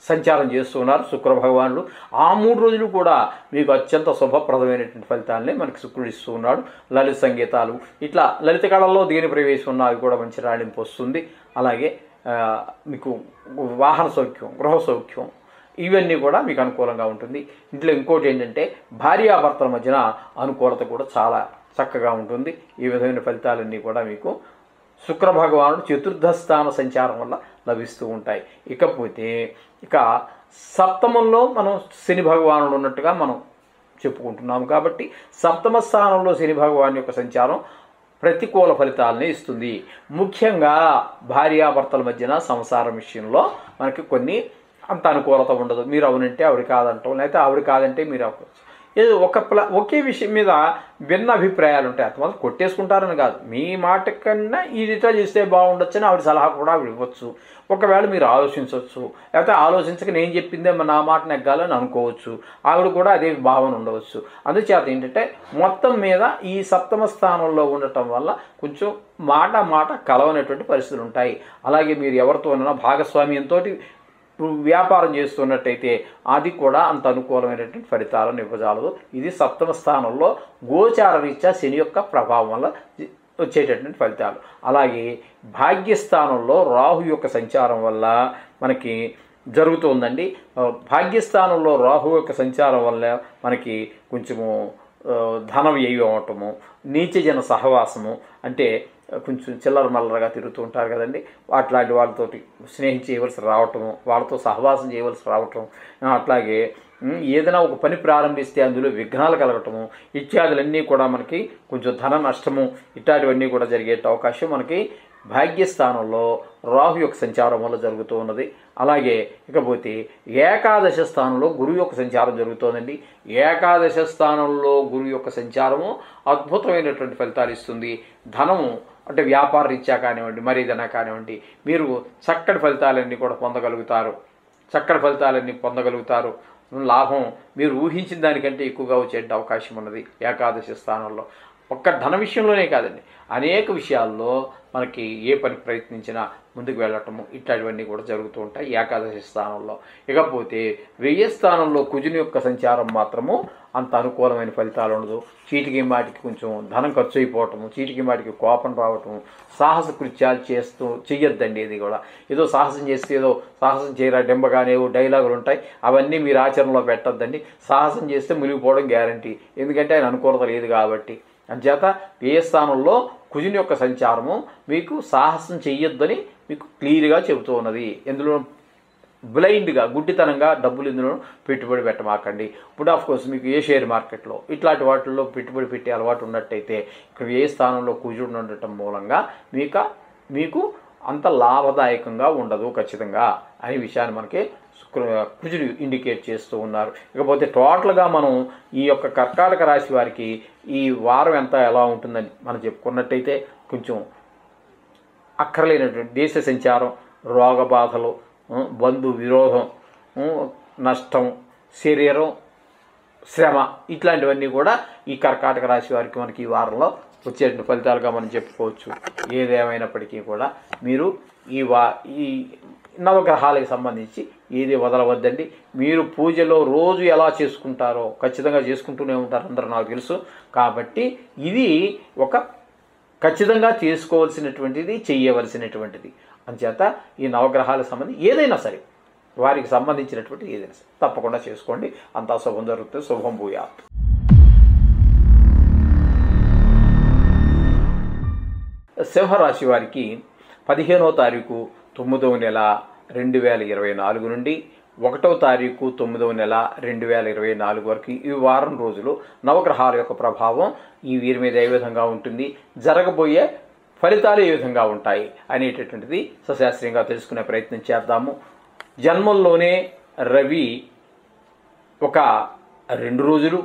సంచారం చేస్తూ ఉన్నారు శుక్ర భగవానుడు. ఆ 3 రోజులు కూడా మీకు అత్యంత శుభప్రదమైనటువంటి ఫలితాలనే మనకి శుక్రుడు ఇస్తూ ఉన్నాడు. లలిత సంగీతాలు ఇట్లా లలిత కళల్లో దేని ప్రవేశం ఉన్నా అవి కూడా మంచి రాణింపు వస్తుంది. అలాగే మీకు వాహన సౌఖ్యం, గృహ సౌఖ్యం ఇవన్నీ కూడా మీకు అనుకూలంగా ఉంటుంది. ఇంట్లో ఇంకోటి ఏంటంటే భార్యాభర్తల మధ్యన అనుకూలత కూడా చాలా చక్కగా ఉంటుంది. ఈ విధమైన ఫలితాలన్నీ కూడా మీకు శుక్ర భగవానుడు చతుర్థ స్థాన సంచారం వల్ల లభిస్తూ ఉంటాయి. ఇకపోతే ఇక సప్తమంలో మనం శని భగవానుడు ఉన్నట్టుగా మనం చెప్పుకుంటున్నాము కాబట్టి సప్తమ స్థానంలో శని భగవాన్ యొక్క సంచారం ప్రతికూల ఫలితాలని ఇస్తుంది. ముఖ్యంగా భార్యాభర్తల మధ్యన సంసారం విషయంలో మనకి కొన్ని అంత అనుకూలత ఉండదు. మీరు అవునంటే ఆవిడ కాదంటాం, లేకపోతే ఆవిడ కాదంటే మీరు అవ్వచ్చు. ఏదో ఒకే విషయం మీద భిన్న అభిప్రాయాలు ఉంటాయి. అంత మాత్రం కొట్టేసుకుంటారని కాదు, మీ మాట కన్నా ఇది ఇట్లా చేస్తే బాగుండొచ్చని ఆవిడ సలహా కూడా ఆవిడ ఇవ్వచ్చు. ఒకవేళ మీరు ఆలోచించవచ్చు, లేకపోతే ఆలోచించక నేను చెప్పిందే నా మాట నెగ్గాలని అనుకోవచ్చు. ఆవిడ కూడా అదే భావన ఉండవచ్చు. అందుచేత ఏంటంటే మొత్తం మీద ఈ సప్తమ స్థానంలో ఉండటం వల్ల కొంచెం మాట కలవనటువంటి పరిస్థితులు ఉంటాయి. అలాగే మీరు ఎవరితోనైనా భాగస్వామ్యంతో వ్యాపారం చేస్తున్నట్టయితే అది కూడా అంత అనుకూలమైనటువంటి ఫలితాలను ఇవ్వజాలదు. ఇది సప్తమ స్థానంలో గోచార రీత్యా శని యొక్క ప్రభావం వల్ల వచ్చేటటువంటి ఫలితాలు. అలాగే భాగ్యస్థానంలో రాహు యొక్క సంచారం వల్ల మనకి జరుగుతుందండి. భాగ్యస్థానంలో రాహు యొక్క సంచారం వల్ల మనకి కొంచెము ధన వ్యయం అవటము, నీచజన సహవాసము, అంటే కొంచెం చిల్లర మల్లరగా తిరుగుతూ ఉంటారు కదండి, అట్లాంటి వాళ్ళతోటి స్నేహం చేయవలసి రావటము, వాళ్ళతో సహవాసం చేయవలసి రావటం, అట్లాగే ఏదైనా ఒక పని ప్రారంభిస్తే అందులో విఘ్నాలు కలగటము ఇత్యాదులన్నీ కూడా మనకి కొంచెం ధన నష్టము ఇట్లాంటివన్నీ కూడా జరిగే అవకాశం మనకి భాగ్యస్థానంలో రాహు యొక్క సంచారం వల్ల జరుగుతూ ఉన్నది. అలాగే ఇకపోతే ఏకాదశ స్థానంలో గురువు యొక్క సంచారం జరుగుతోందండి. ఏకాదశ స్థానంలో గురువు యొక్క సంచారము అద్భుతమైనటువంటి ఫలితాలు ఇస్తుంది. ధనము అంటే వ్యాపార రీత్యా కానివ్వండి, మరేదైనా కానివ్వండి, మీరు చక్కటి ఫలితాలన్నీ కూడా పొందగలుగుతారు. లాభం మీరు ఊహించిన దానికంటే ఎక్కువగా వచ్చే అవకాశం ఉన్నది ఏకాదశి స్థానంలో. ఒక్క ధన విషయంలోనే కాదండి, అనేక విషయాల్లో మనకి ఏ పని ప్రయత్నించినా ముందుకు వెళ్ళటము ఇట్లాంటివన్నీ కూడా జరుగుతూ ఉంటాయి ఏకాదశి స్థానంలో. ఇకపోతే 10వ స్థానంలో కుజుని యొక్క సంచారం మాత్రము అంత అనుకూలమైన ఫలితాలు ఉండదు. చీటికి మాటికి కొంచెం ధనం ఖర్చు అయిపోవటము, చీటికి మాటికి కోపం రావటము, సాహస కృత్యాలు చెయ్యొద్దండి. ఇది కూడా ఏదో సాహసం చేస్తే ఏదో సాహసం చేయరా డెంబగానే ఏవో డైలాగులు ఉంటాయి, అవన్నీ మీరు ఆచరణలో పెట్టొద్దండి. సాహసం చేస్తే మునిగిపోవడం గ్యారంటీ, ఎందుకంటే ఆయన అనుకూలత లేదు కాబట్టి. అంచేత 10వ స్థానంలో కుజుని యొక్క సంచారము మీకు సాహసం చెయ్యొద్దని మీకు క్లియర్గా చెబుతూ ఉన్నది. ఎందులో బ్లైండ్గా గుడ్డితనంగా డబ్బులు ఇందులో పెట్టుబడి పెట్టమాకండి. ఇప్పుడు ఆఫ్కోర్స్ మీకు ఏ షేర్ మార్కెట్లో ఇట్లాంటి వాటిల్లో పెట్టుబడి పెట్టే అలవాటు ఉన్నట్టయితే ఇక్కడ ఏ స్థానంలో కుజుడు ఉండటం మూలంగా మీకు అంత లాభదాయకంగా ఉండదు ఖచ్చితంగా అనే విషయాన్ని మనకి కుజుడు ఇండికేట్ చేస్తూ ఉన్నారు. ఇకపోతే టోటల్గా మనం ఈ యొక్క కర్కాటక రాశి వారికి ఈ వారం ఎలా ఉంటుందని మనం చెప్పుకున్నట్టయితే కొంచెం అక్కర్లేనటువంటి దేశ సంచారం, రోగ బాధలు, బంధు విరోధం, నష్టం, శరీరం శ్రమ, ఇట్లాంటివన్నీ కూడా ఈ కర్కాటక రాశి వారికి మనకి ఈ వారంలో వచ్చే ఫలితాలుగా మనం చెప్పుకోవచ్చు. ఏదేమైనప్పటికీ కూడా మీరు ఈ నవగ్రహాలకు సంబంధించి ఏది వదలవద్దండి. మీరు పూజలో రోజు ఎలా చేసుకుంటారో ఖచ్చితంగా చేసుకుంటూనే ఉంటారు అందరూ, నాకు తెలుసు. కాబట్టి ఇది ఒక ఖచ్చితంగా చేసుకోవాల్సినటువంటిది, చెయ్యవలసినటువంటిది. అంచేత ఈ నవగ్రహాలకు సంబంధించి ఏదైనా సరే, వారికి సంబంధించినటువంటి ఏదైనా సరే తప్పకుండా చేసుకోండి. అంతా శుభం జరుగుతుంది. శుభం భూయాత్. సింహరాశి వారికి 15వ తారీఖు 9వ నెల 2024 నుండి 1వ తారీఖు 9వ నెల 2024 వరకు ఈ వారం రోజులు నవగ్రహాల యొక్క ప్రభావం ఈ వీరి మీద ఏ విధంగా ఉంటుంది, జరగబోయే ఫలితాలు ఏ విధంగా ఉంటాయి అనేటటువంటిది సశాస్త్రీయంగా తెలుసుకునే ప్రయత్నం చేద్దాము. జన్మంలోనే రవి ఒక 2 రోజులు,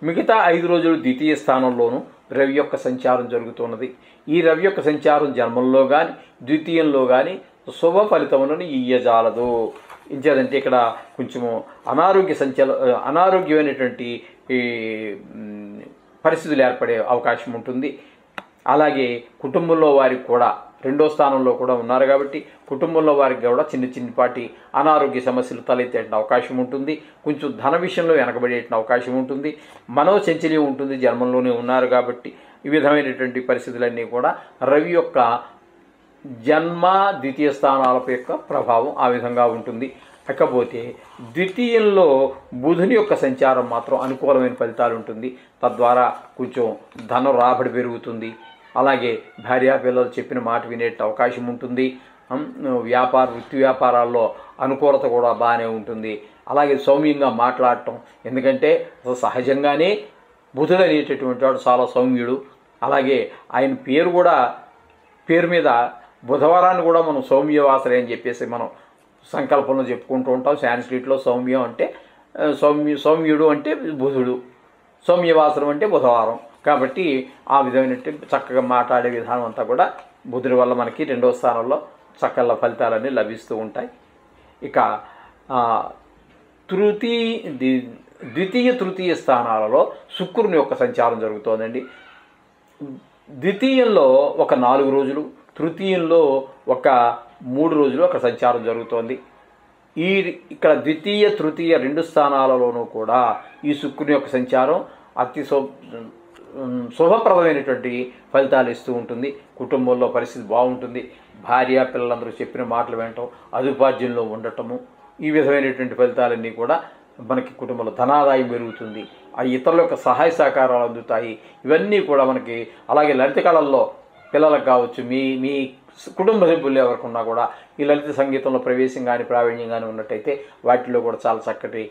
మిగతా 5 రోజులు ద్వితీయ స్థానంలోనూ రవి యొక్క సంచారం జరుగుతున్నది. ఈ రవి యొక్క సంచారం జన్మంలో కానీ ద్వితీయంలో కానీ శుభ ఫలితములను ఇయ్యజాలదు. ఇంచేదంటే ఇక్కడ కొంచెము అనారోగ్యమైనటువంటి పరిస్థితులు ఏర్పడే అవకాశం ఉంటుంది. అలాగే కుటుంబంలో వారికి కూడా 2వ స్థానంలో కూడా ఉన్నారు కాబట్టి కుటుంబంలో వారికి కూడా చిన్నపాటి అనారోగ్య సమస్యలు తలెత్తే అవకాశం ఉంటుంది. కొంచెం ధన విషయంలో వెనకబడే అవకాశం ఉంటుంది. మనోచంచల్యం ఉంటుంది. జన్మంలోనే ఉన్నారు కాబట్టి ఈ విధమైనటువంటి పరిస్థితులన్నీ కూడా రవి యొక్క జన్మ ద్వితీయ స్థానాలపై యొక్క ప్రభావం ఆ విధంగా ఉంటుంది. ఇకపోతే ద్వితీయంలో బుధుని యొక్క సంచారం మాత్రం అనుకూలమైన ఫలితాలు ఉంటుంది. తద్వారా కొంచెం ధన రాబడి పెరుగుతుంది. అలాగే భార్యాపిల్లలు చెప్పిన మాట వినే అవకాశం ఉంటుంది. వృత్తి వ్యాపారాల్లో అనుకూలత కూడా బాగానే ఉంటుంది. అలాగే సౌమ్యంగా మాట్లాడటం, ఎందుకంటే సహజంగానే బుధుడు అనేటటువంటి వాడు చాలా సౌమ్యుడు. అలాగే ఆయన పేరు మీద బుధవారాన్ని కూడా మనం సౌమ్యవాసరే అని చెప్పేసి మనం సంకల్పంలో చెప్పుకుంటూ ఉంటాం. సాంస్క్రిట్లో సౌమ్యం అంటే సౌమ్యుడు అంటే బుధుడు, సౌమ్యవాసరం అంటే బుధవారం. కాబట్టి ఆ విధమైన చక్కగా మాట్లాడే విధానం అంతా కూడా బుధుడి వల్ల మనకి 2వ స్థానంలో చక్కల ఫలితాలన్నీ లభిస్తూ ఉంటాయి. ఇక ద్వితీయ తృతీయ స్థానాలలో శుక్రుని యొక్క సంచారం జరుగుతోందండి. ద్వితీయంలో ఒక 4 రోజులు, తృతీయంలో ఒక 3 రోజులు అక్కడ సంచారం జరుగుతోంది. ఇక్కడ ద్వితీయ తృతీయ 2 స్థానాలలోనూ కూడా ఈ శుక్రుని యొక్క సంచారం అతి శుభప్రదమైనటువంటి ఫలితాలు ఇస్తూ ఉంటుంది. కుటుంబంలో పరిస్థితి బాగుంటుంది. భార్య పిల్లలందరూ చెప్పిన మాటలు వినటం, అదుపార్జనలో ఉండటము, ఈ విధమైనటువంటి ఫలితాలన్నీ కూడా మనకి కుటుంబంలో ధనాదాయం పెరుగుతుంది. ఆ ఇతరుల యొక్క సహాయ సహకారాలు అందుతాయి. ఇవన్నీ కూడా మనకి అలాగే లలిత కళల్లో పిల్లలకు కావచ్చు, మీ కుటుంబ సభ్యులు ఎవరికున్నా కూడా ఈ లలిత సంగీతంలో ప్రవేశం కానీ ప్రావీణ్యం కానీ ఉన్నట్టయితే వాటిలో కూడా చాలా చక్కటి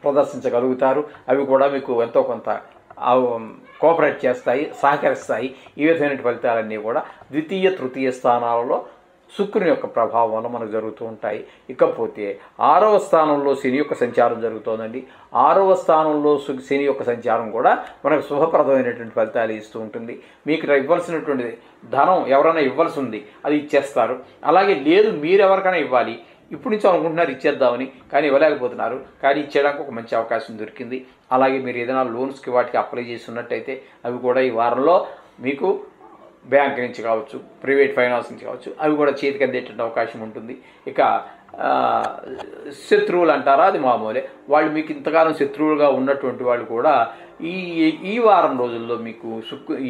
ప్రదర్శించగలుగుతారు. అవి కూడా మీకు ఎంతో కొంత కోఆపరేట్ చేస్తాయి, సహకరిస్తాయి. ఈ విధమైన ఫలితాలన్నీ కూడా ద్వితీయ తృతీయ స్థానాలలో శుక్రుని యొక్క ప్రభావం వల్ల మనకు జరుగుతూ ఉంటాయి. ఇకపోతే 6వ స్థానంలో శని యొక్క సంచారం జరుగుతోందండి. 6వ స్థానంలో శని యొక్క సంచారం కూడా మనకు శుభప్రదమైనటువంటి ఫలితాలు ఇస్తూ ఉంటుంది. మీకు ఇవ్వాల్సినటువంటి ధనం ఎవరైనా ఇవ్వాల్సి ఉంది, అది ఇచ్చేస్తారు. అలాగే లేదు మీరు ఎవరికైనా ఇవ్వాలి, ఇప్పుడు నుంచి అనుకుంటున్నారు ఇచ్చేద్దామని, కానీ ఇవ్వలేకపోతున్నారు. కానీ ఇచ్చేయడానికి ఒక మంచి అవకాశం దొరికింది. అలాగే మీరు ఏదైనా లోన్స్కి వాటికి అప్లై చేస్తున్నట్టయితే అవి కూడా ఈ వారంలో మీకు బ్యాంక్ నుంచి కావచ్చు, ప్రైవేట్ ఫైనాన్స్ నుంచి కావచ్చు, అవి కూడా చేతికి అందేటువంటి అవకాశం ఉంటుంది. ఇక శత్రువులు అంటారా, అది మామూలే. వాళ్ళు మీకు ఇంతకాలం శత్రువులుగా ఉన్నటువంటి వాళ్ళు కూడా ఈ వారం రోజుల్లో మీకు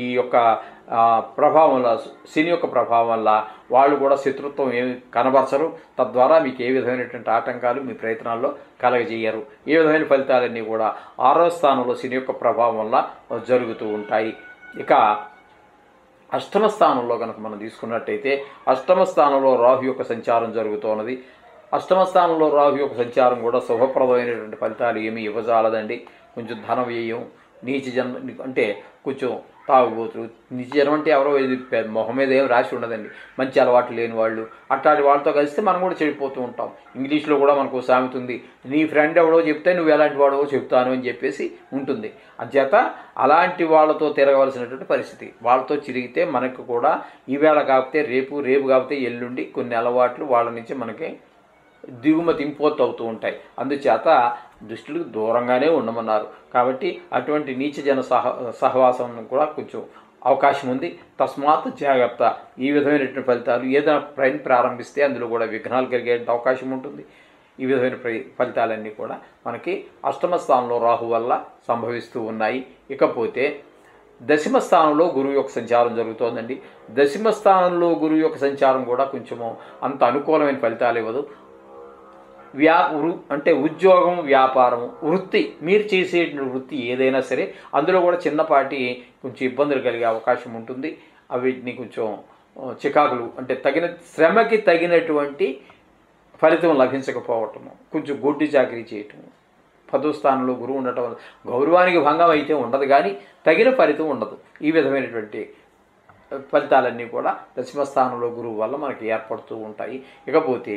ఈ యొక్క ప్రభావం వల్ల, శని యొక్క ప్రభావం వల్ల వాళ్ళు కూడా శత్రుత్వం ఏమి కనబరచరు. తద్వారా మీకు ఏ విధమైనటువంటి ఆటంకాలు మీ ప్రయత్నాల్లో కలగజేయరు. ఏ విధమైన ఫలితాలన్నీ కూడా 6వ స్థానంలో శని యొక్క ప్రభావం వల్ల జరుగుతూ ఉంటాయి. ఇక 8వ స్థానంలో కనుక మనం తీసుకున్నట్టయితే 8వ స్థానంలో రాహు యొక్క సంచారం జరుగుతున్నది. 8వ స్థానంలో రాహు యొక్క సంచారం కూడా శుభప్రదమైనటువంటి ఫలితాలు ఏమీ ఇవ్వజాలదండి. కొంచెం ధన వ్యయం, నీచ జన్మ అంటే కొంచెం తాగుబోతులు, నీచ జన్మ అంటే ఎవరో మొహం మీద ఏం రాసి ఉండదండి, మంచి అలవాట్లు లేని వాళ్ళు. అట్లాంటి వాళ్ళతో కలిస్తే మనం కూడా చెడిపోతూ ఉంటాం. ఇంగ్లీష్లో కూడా మనకు సామెత ఉంది, నీ ఫ్రెండ్ ఎవడో చెప్తే నువ్వు ఎలాంటి వాడో చెప్తాను అని చెప్పేసి ఉంటుంది. అంచేత అలాంటి వాళ్ళతో తిరగవలసినటువంటి పరిస్థితి. వాళ్ళతో చిరిగితే మనకు కూడా ఈవేళ కాకపోతే రేపు, రేపు కాకపోతే ఎల్లుండి కొన్ని అలవాట్లు వాళ్ళ నుంచి మనకి దిగుమతి ఇంపోర్ట్ అవుతూ ఉంటాయి. అందుచేత దుష్టులకు దూరంగానే ఉండమన్నారు. కాబట్టి అటువంటి నీచజన సహవాసం కూడా కొంచెం అవకాశం ఉంది. తస్మాత్ జాగ్రత్త. ఈ విధమైనటువంటి ఫలితాలు ఏదైనా పని ప్రారంభిస్తే అందులో కూడా విఘ్నాలు కలిగే అవకాశం ఉంటుంది. ఈ విధమైన ఫలితాలన్నీ కూడా మనకి అష్టమ స్థానంలో రాహు వల్ల సంభవిస్తూ ఉన్నాయి. ఇకపోతే దశమ స్థానంలో గురువు యొక్క సంచారం జరుగుతోందండి. దశమ స్థానంలో గురువు యొక్క సంచారం కూడా కొంచెము అంత అనుకూలమైన ఫలితాలు ఇవ్వదు. అంటే ఉద్యోగం, వ్యాపారం, వృత్తి, మీరు చేసే వృత్తి ఏదైనా సరే అందులో కూడా చిన్నపాటి కొంచెం ఇబ్బందులు కలిగే అవకాశం ఉంటుంది. వీటిని కొంచెం చికాకులు అంటే తగిన శ్రమకి తగినటువంటి ఫలితం లభించకపోవటము, కొంచెం గొడ్డు చాకరీ చేయటము. 10వ స్థానంలో గురువు ఉండటం వల్ల గౌరవానికి భంగం అయితే ఉండదు, కానీ తగిన ఫలితం ఉండదు. ఈ విధమైనటువంటి ఫలితాలన్నీ కూడా దశమ స్థానంలో గురువు వల్ల మనకి ఏర్పడుతూ ఉంటాయి. ఇకపోతే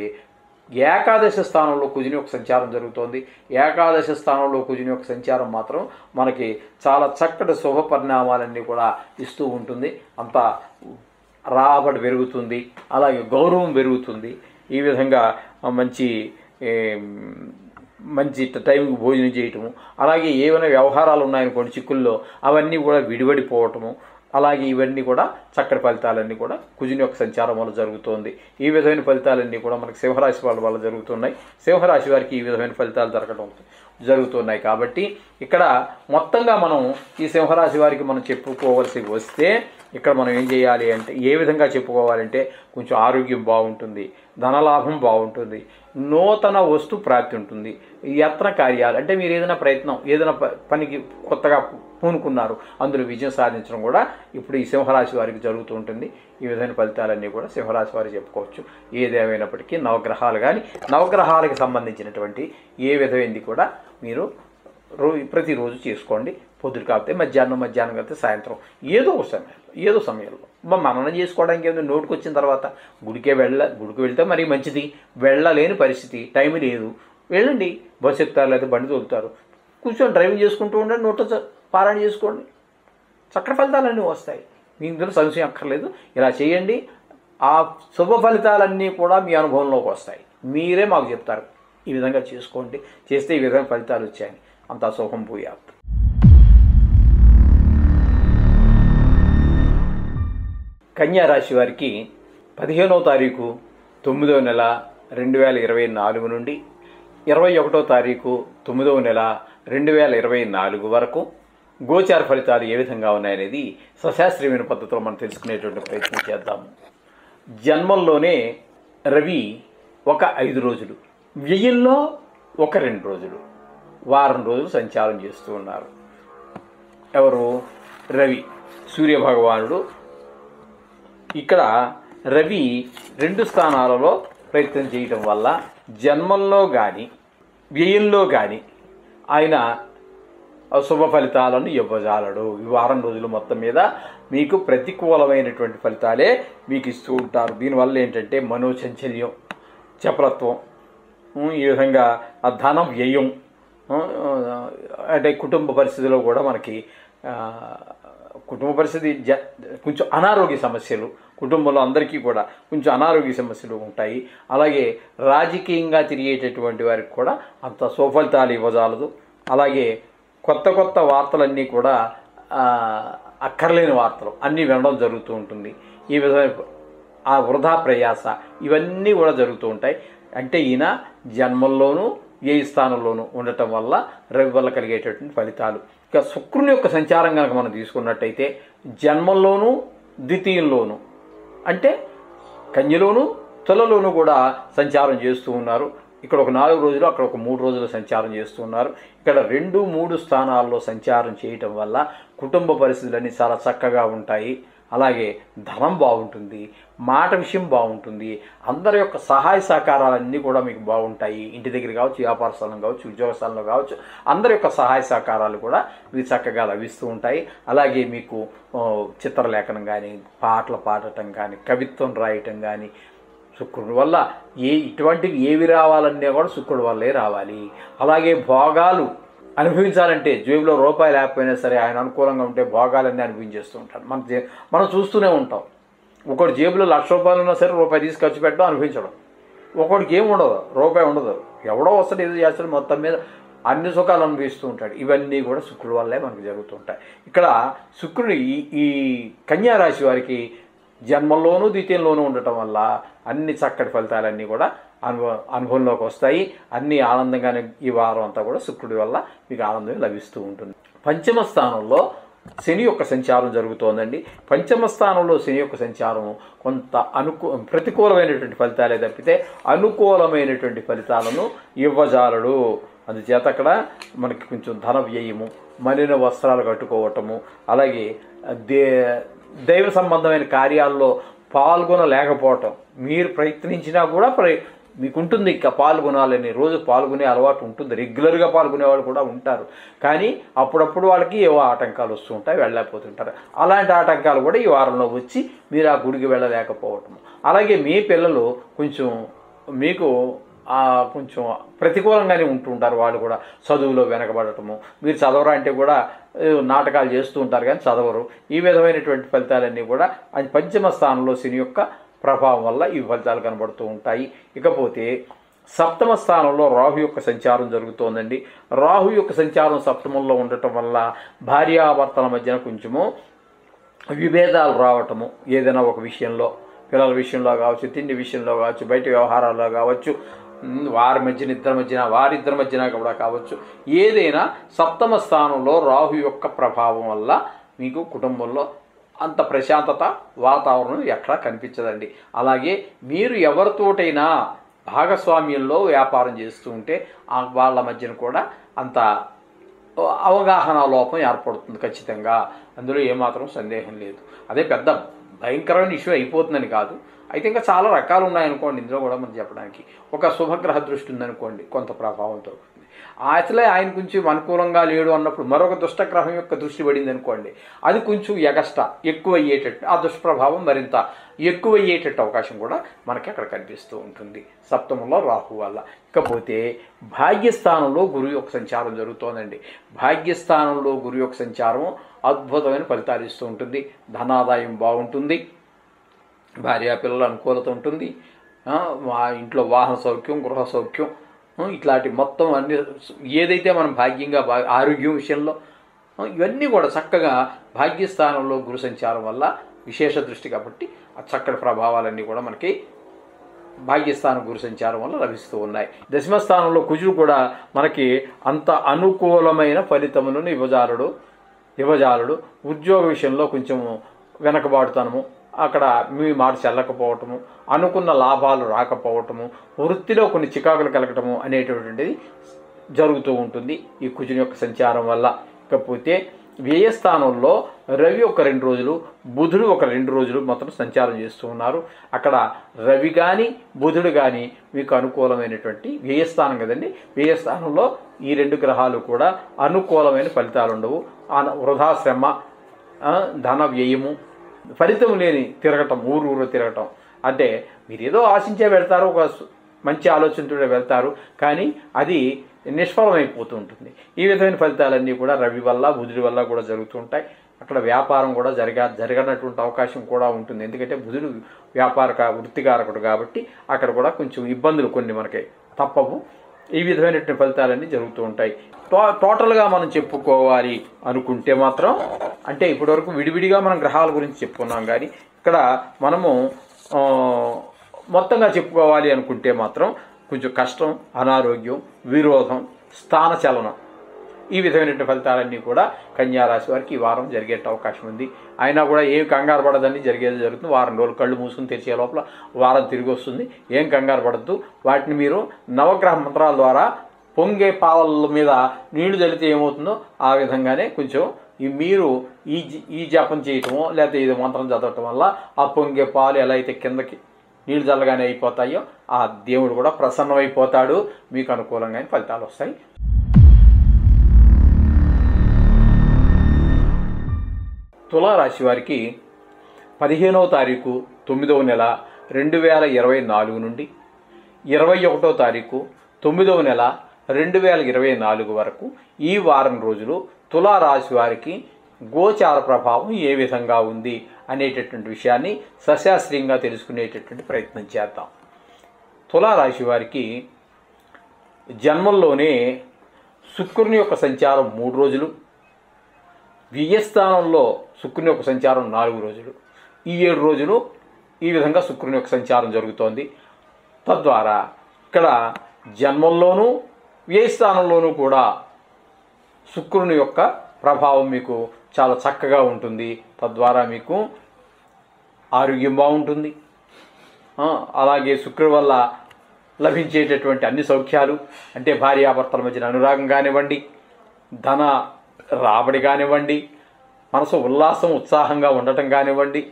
ఏకాదశ స్థానంలో కుజుని యొక్క సంచారం జరుగుతోంది. ఏకాదశ స్థానంలో కుజుని యొక్క సంచారం మాత్రం మనకి చాలా చక్కటి శుభ పరిణామాలన్నీ కూడా ఇస్తూ ఉంటుంది. అంత రాబడి పెరుగుతుంది, అలాగే గౌరవం పెరుగుతుంది. ఈ విధంగా మంచి టైంకి భోజనం చేయటము, అలాగే ఏమైనా వ్యవహారాలు ఉన్నాయనుకోండి చిక్కుల్లో, అవన్నీ కూడా విడివడిపోవటము, అలాగే ఇవన్నీ కూడా చక్కటి ఫలితాలన్నీ కూడా కుజుని యొక్క సంచారం వల్ల జరుగుతోంది. ఈ విధమైన ఫలితాలన్నీ కూడా మనకి సింహరాశి వాళ్ళ వల్ల జరుగుతున్నాయి. సింహరాశి వారికి ఈ విధమైన ఫలితాలు జరుగుతున్నాయి. కాబట్టి ఇక్కడ మొత్తంగా మనం ఈ సింహరాశి వారికి మనం చెప్పుకోవాల్సి వస్తే ఇక్కడ మనం ఏం చేయాలి అంటే, ఏ విధంగా చెప్పుకోవాలంటే, కొంచెం ఆరోగ్యం బాగుంటుంది, ధనలాభం బాగుంటుంది, నూతన వస్తు ప్రాప్తి ఉంటుంది, యత్న కార్యాలు అంటే మీరు ఏదైనా పనికి కొత్తగా పూనుకున్నారు, అందులో విజయం సాధించడం కూడా ఇప్పుడు ఈ సింహరాశి వారికి జరుగుతూ ఉంటుంది. ఈ విధమైన ఫలితాలన్నీ కూడా సింహరాశి వారికి చెప్పుకోవచ్చు. ఏదేమైనప్పటికీ నవగ్రహాలకు సంబంధించినటువంటి ఏ విధమైంది కూడా మీరు ప్రతిరోజు చేసుకోండి. పొద్దురు కాకపోతే మధ్యాహ్నం కాకపోతే సాయంత్రం ఏదో సమయంలో మననం చేసుకోవడానికి ఏదో నోటుకు వచ్చిన తర్వాత గుడికి వెళ్తే మరీ మంచిది. వెళ్ళలేని పరిస్థితి, టైం లేదు, వెళ్ళండి. బస్సు ఎక్కుతారు లేదా బండి తోలుతారు, కూర్చొని డ్రైవింగ్ చేసుకుంటూ ఉండండి, నోట్లో పారాయణ చేసుకోండి, చక్కటి ఫలితాలన్నీ వస్తాయి. మీ ఇందులో సంశయం అక్కర్లేదు. ఇలా చేయండి, ఆ శుభ ఫలితాలన్నీ కూడా మీ అనుభవంలోకి వస్తాయి. మీరే మాకు చెప్తారు ఈ విధంగా చేసుకోండి, చేస్తే ఈ విధంగా ఫలితాలు వచ్చాయని. అంతా శుభం భూయాత్. కన్యారాశి వారికి 15వ తారీఖు 9వ నెల 2024 నుండి 21వ తారీఖు 9వ నెల 2024 వరకు గోచార ఫలితాలు ఏ విధంగా ఉన్నాయనేది సశాస్త్రీయమైన పద్ధతిలో మనం తెలుసుకునేటువంటి ప్రయత్నం చేద్దాము. జన్మంలోనే రవి ఒక 5 రోజులు, వ్యయంలో ఒక 2 రోజులు, వారం రోజులు సంచారం చేస్తూ ఉన్నారు. ఎవరు? రవి, సూర్యభగవానుడు. ఇక్కడ రవి 2 స్థానాలలో ప్రయత్నం చేయటం వల్ల జన్మంలో కానీ వ్యయంలో కానీ ఆయన శుభ ఫలితాలను ఇవ్వజాలడు. ఈ వారం రోజులు మొత్తం మీద మీకు ప్రతికూలమైనటువంటి ఫలితాలే మీకు ఇస్తూ ఉంటారు. దీనివల్ల ఏంటంటే మనోచంచల్యం, చపలత్వం, ఈ విధంగా ధనం వ్యయం, అంటే కుటుంబ పరిస్థితిలో కూడా మనకి కుటుంబ పరిస్థితి కొంచెం అనారోగ్య సమస్యలు, కుటుంబంలో అందరికీ కూడా కొంచెం అనారోగ్య సమస్యలు ఉంటాయి. అలాగే రాజకీయంగా తిరిగేటటువంటి వారికి కూడా అంత సుఫలితాలు ఇవ్వజాలదు. అలాగే కొత్త వార్తలన్నీ కూడా అక్కర్లేని వార్తలు అన్నీ వినడం జరుగుతూ ఉంటుంది. ఈ విధమైన ఆ వృధా ప్రయాస ఇవన్నీ కూడా జరుగుతూ ఉంటాయి. అంటే ఈయన జన్మంలోనూ ఏ స్థానంలోనూ ఉండటం వల్ల రవి వల్ల కలిగేటటువంటి ఫలితాలు. ఇక శుక్రుని యొక్క సంచారం కనుక మనం తీసుకున్నట్టయితే జన్మంలోనూ ద్వితీయంలోనూ అంటే కన్యలోను తులలోనూ కూడా సంచారం చేస్తూ ఉన్నారు. ఇక్కడ ఒక 4 రోజులు, అక్కడ ఒక 3 రోజులు సంచారం చేస్తూ ఉన్నారు. ఇక్కడ 2, 3 స్థానాల్లో సంచారం చేయటం వల్ల కుటుంబ పరిస్థితులన్నీ చాలా చక్కగా ఉంటాయి. అలాగే ధనం బాగుంటుంది, మాట విషయం బాగుంటుంది, అందరి యొక్క సహాయ సహకారాలన్నీ కూడా మీకు బాగుంటాయి. ఇంటి దగ్గర కావచ్చు, వ్యాపార స్థలం కావచ్చు, ఉద్యోగ స్థలంలో కావచ్చు, అందరి యొక్క సహాయ సహకారాలు కూడా మీకు చక్కగా లభిస్తూ ఉంటాయి. అలాగే మీకు చిత్రలేఖనం కానీ, పాటలు పాడటం కానీ, కవిత్వం రాయటం కానీ శుక్రుడి వల్ల ఇటువంటివి ఏవి రావాలన్నా కూడా శుక్రుడి వల్లే రావాలి. అలాగే భోగాలు అనుభవించాలంటే జేబులో రూపాయి లేకపోయినా సరే ఆయన అనుకూలంగా ఉంటే భోగాలన్నీ అనుభవించేస్తూ ఉంటాడు. మనం చూస్తూనే ఉంటాం. ఒకటి జేబులో 1,00,000 రూపాయలు ఉన్నా సరే రూపాయి తీసి ఖర్చు పెట్టడం, అనుభవించడం. ఒకడికి ఏమి ఉండదు, రూపాయి ఉండదు, ఎవడో వస్తాడు ఏదో చేస్తాడు, మొత్తం మీద అన్ని సుఖాలు అనుభవిస్తూ ఉంటాడు. ఇవన్నీ కూడా శుక్రుడి వల్లే మనకు జరుగుతుంటాయి. ఇక్కడ శుక్రుడు ఈ కన్యా రాశి వారికి జన్మల్లోనూ ద్వితీయంలోనూ ఉండటం వల్ల అన్ని చక్కటి ఫలితాలన్నీ కూడా అనుభవంలోకి వస్తాయి. అన్నీ ఆనందంగానే ఈ వారం అంతా కూడా శుక్రుడి వల్ల మీకు ఆనందం లభిస్తూ ఉంటుంది. పంచమ స్థానంలో శని యొక్క సంచారం జరుగుతోందండి. పంచమ స్థానంలో శని యొక్క సంచారం కొంత ప్రతికూలమైనటువంటి ఫలితాలే తప్పితే అనుకూలమైనటువంటి ఫలితాలను ఇవ్వజాలడు. అందుచేత అక్కడ మనకి కొంచెం ధన వ్యయము, మలిన వస్త్రాలు కట్టుకోవటము, అలాగే దైవ సంబంధమైన కార్యాల్లో పాల్గొనలేకపోవటం, మీరు ప్రయత్నించినా కూడా మీకు ఉంటుంది ఇక పాల్గొనాలని, రోజు పాల్గొనే అలవాటు ఉంటుంది, రెగ్యులర్గా పాల్గొనే వాళ్ళు కూడా ఉంటారు. కానీ అప్పుడప్పుడు వాళ్ళకి ఏవో ఆటంకాలు వస్తూ ఉంటాయి, వెళ్ళలేకపోతుంటారు. అలాంటి ఆటంకాలు కూడా ఈ వారంలో వచ్చి మీరు ఆ గుడికి వెళ్ళలేకపోవటం, అలాగే మీ పిల్లలు కొంచెం మీకు కొంచెం ప్రతికూలంగానే ఉంటూ ఉంటారు. వాళ్ళు కూడా చదువులో వెనకబడటము, మీరు చదవరా అంటే కూడా నాటకాలు చేస్తూ ఉంటారు కానీ చదవరు. ఈ విధమైనటువంటి ఫలితాలన్నీ కూడా పంచమ స్థానంలో శని యొక్క ప్రభావం వల్ల ఈ ఫలితాలు కనబడుతూ ఉంటాయి. ఇకపోతే సప్తమ స్థానంలో రాహు యొక్క సంచారం జరుగుతోందండి. రాహు యొక్క సంచారం సప్తమంలో ఉండటం వల్ల భార్యాభర్తల మధ్యన కొంచెము విభేదాలు రావటము, ఏదైనా ఒక విషయంలో, పిల్లల విషయంలో కావచ్చు, తిండి విషయంలో కావచ్చు, బయట వ్యవహారాల్లో కావచ్చు, వారిద్దరి మధ్యన కూడా కావచ్చు, ఏదైనా సప్తమ స్థానంలో రాహు యొక్క ప్రభావం వల్ల మీకు కుటుంబంలో అంత ప్రశాంతత వాతావరణం ఎక్కడా కనిపించదండి. అలాగే మీరు ఎవరితోటైనా భాగస్వామ్యంలో వ్యాపారం చేస్తూ ఉంటే వాళ్ళ మధ్యన కూడా అంత అవగాహన లోపం ఏర్పడుతుంది ఖచ్చితంగా, అందులో ఏమాత్రం సందేహం లేదు. అదే పెద్ద భయంకరమైన ఇష్యూ అయిపోతుందని కాదు, అయితే ఇంకా చాలా రకాలు ఉన్నాయనుకోండి. ఇందులో కూడా మనం చెప్పడానికి ఒక శుభగ్రహ దృష్టి ఉందనుకోండి, కొంత ప్రభావం దొరుకుతుంది. అసలే ఆయన కొంచెం అనుకూలంగా లేడు అన్నప్పుడు మరొక దుష్టగ్రహం యొక్క దృష్టి పడింది అనుకోండి, అది కొంచెం ఎక్కువ అయ్యేటట్టు, ఆ దుష్ప్రభావం మరింత ఎక్కువ అయ్యేటట్టు అవకాశం కూడా మనకి అక్కడ కనిపిస్తూ ఉంటుంది సప్తమంలో రాహు వల్ల. ఇకపోతే భాగ్యస్థానంలో గురువు యొక్క సంచారం జరుగుతోందండి. భాగ్యస్థానంలో గురువు యొక్క సంచారం అద్భుతమైన ఫలితాలు ఇస్తూ ఉంటుంది. ధనాదాయం బాగుంటుంది, భార్యా పిల్లల అనుకూలత ఉంటుంది, మా ఇంట్లో వాహన సౌఖ్యం, గృహ సౌఖ్యం, ఇట్లాంటి మొత్తం అన్ని ఏదైతే మనం భాగ్యంగా ఆరోగ్యం విషయంలో ఇవన్నీ కూడా చక్కగా భాగ్యస్థానంలో గురు సంచారం వల్ల విశేష దృష్టి కాబట్టి ఆ చక్కటి ప్రభావాలన్నీ కూడా మనకి భాగ్యస్థానం గురు సంచారం వల్ల లభిస్తూ ఉన్నాయి. దశమస్థానంలో కుజుడు కూడా మనకి అంత అనుకూలమైన ఫలితములను ఇవ్వజాలడు. ఉద్యోగ విషయంలో కొంచెం వెనకబాటుతనము, అక్కడ మీ మాట చెల్లకపోవటము, అనుకున్న లాభాలు రాకపోవటము, వృత్తిలో కొన్ని చికాకులు కలగటము అనేటువంటిది జరుగుతూ ఉంటుంది ఈ కుజుని యొక్క సంచారం వల్ల. ఇకపోతే వ్యయస్థానంలో రవి ఒక 2 రోజులు, బుధుడు ఒక 2 రోజులు మొత్తం సంచారం చేస్తూ ఉన్నారు. అక్కడ రవి కానీ బుధుడు కానీ మీకు అనుకూలమైనటువంటి వ్యయస్థానం కదండి. వ్యయస్థానంలో ఈ 2 గ్రహాలు కూడా అనుకూలమైన ఫలితాలు ఉండవు. వృధా శ్రమ, ధన వ్యయము, ఫలితం లేని తిరగటం, ఊరు తిరగటం, అంటే మీరు ఏదో ఆశించే వెళ్తారు, ఒక మంచి ఆలోచనతో వెళ్తారు, కానీ అది నిష్ఫలమైపోతూ ఉంటుంది. ఈ విధమైన ఫలితాలన్నీ కూడా రవి వల్ల బుధుడి వల్ల కూడా జరుగుతూ ఉంటాయి. అక్కడ వ్యాపారం కూడా జరగనటువంటి అవకాశం కూడా ఉంటుంది. ఎందుకంటే బుధుడు వృత్తికారకుడు కాబట్టి అక్కడ కూడా కొంచెం ఇబ్బందులు కొన్ని మనకి తప్పవు. ఈ విధమైనటువంటి ఫలితాలన్నీ జరుగుతూ ఉంటాయి. టోటల్గా మనం చెప్పుకోవాలి అనుకుంటే మాత్రం, అంటే ఇప్పటివరకు విడివిడిగా మనం గ్రహాల గురించి చెప్పుకున్నాం, కానీ ఇక్కడ మనము మొత్తంగా చెప్పుకోవాలి అనుకుంటే మాత్రం కొంచెం కష్టం, అనారోగ్యం, విరోధం, స్థానచలనం, ఈ విధమైనటువంటి ఫలితాలన్నీ కూడా కన్యారాశి వారికి ఈ వారం జరిగే అవకాశం ఉంది. అయినా కూడా ఏం కంగారు పడదని జరుగుతుంది. వారం రోజులు కళ్ళు మూసుకుని తెరిచే లోపల వారం తిరిగి వస్తుంది. ఏం కంగారు పడద్దు. వాటిని మీరు నవగ్రహ మంత్రాల ద్వారా పొంగే పాలల మీద నీళ్లు చల్లితే ఏమవుతుందో ఆ విధంగానే కొంచెం మీరు ఈ జపం చేయటమో లేకపోతే ఇది మంత్రం చదవటం వల్ల ఆ పొంగే పాలు ఎలా అయితే కిందకి నీళ్ళు చల్లగానే అయిపోతాయో ఆ దేవుడు కూడా ప్రసన్నమైపోతాడు, మీకు అనుకూలంగానే ఫలితాలు వస్తాయి. తులారాశి వారికి 15వ తారీఖు 9వ నెల 2024 నుండి 21వ తారీఖు 9వ నెల 2024 వరకు ఈ వారం రోజులు తులారాశి వారికి గోచార ప్రభావం ఏ విధంగా ఉంది అనేటటువంటి విషయాన్ని సశాస్త్రీయంగా తెలుసుకునేటటువంటి ప్రయత్నం చేద్దాం. తులారాశి వారికి జన్మంలోనే శుక్రుని యొక్క సంచారం 3 రోజులు, వ్యయస్థానంలో శుక్రుని యొక్క సంచారం 4 రోజులు, ఈ 7 రోజులు ఈ విధంగా శుక్రుని యొక్క సంచారం జరుగుతోంది. తద్వారా ఇక్కడ జన్మంలోనూ వ్యయస్థానంలోనూ కూడా శుక్రుని యొక్క ప్రభావం మీకు చాలా చక్కగా ఉంటుంది. తద్వారా మీకు ఆరోగ్యం బాగుంటుంది. అలాగే శుక్రుడి వల్ల లభించేటటువంటి అన్ని సౌఖ్యాలు అంటే భార్యాభర్తల మధ్యన అనురాగం కానివ్వండి, ధన రాబడి కానివ్వండి, మనసు ఉల్లాసం ఉత్సాహంగా ఉండటం కానివ్వండి,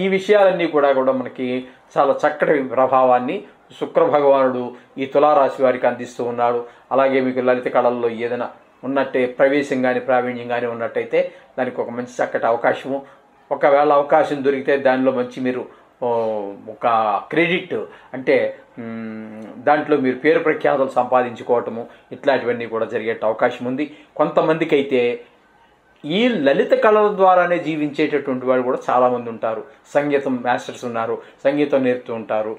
ఈ విషయాలన్నీ కూడా మనకి చాలా చక్కటి ప్రభావాన్ని శుక్ర భగవానుడు ఈ తులారాశి వారికి అందిస్తూ ఉన్నాడు. అలాగే మీకు లలిత కళల్లో ఏదైనా ఉన్నట్టే ప్రవేశం కానీ ప్రావీణ్యం కానీ ఉన్నట్టయితే దానికి ఒక మంచి చక్కటి అవకాశము, ఒకవేళ అవకాశం దొరికితే దానిలో మంచి మీరు ఒక క్రెడిట్ అంటే దాంట్లో మీరు పేరు ప్రఖ్యాతులు సంపాదించుకోవటము ఇట్లాంటివన్నీ కూడా జరిగే అవకాశం ఉంది. కొంతమందికి అయితే ఈ లలిత కళల ద్వారానే జీవించేటటువంటి వాళ్ళు కూడా చాలామంది ఉంటారు. సంగీతం మాస్టర్స్ ఉన్నారు, సంగీతం నేర్పుతూ ఉంటారు.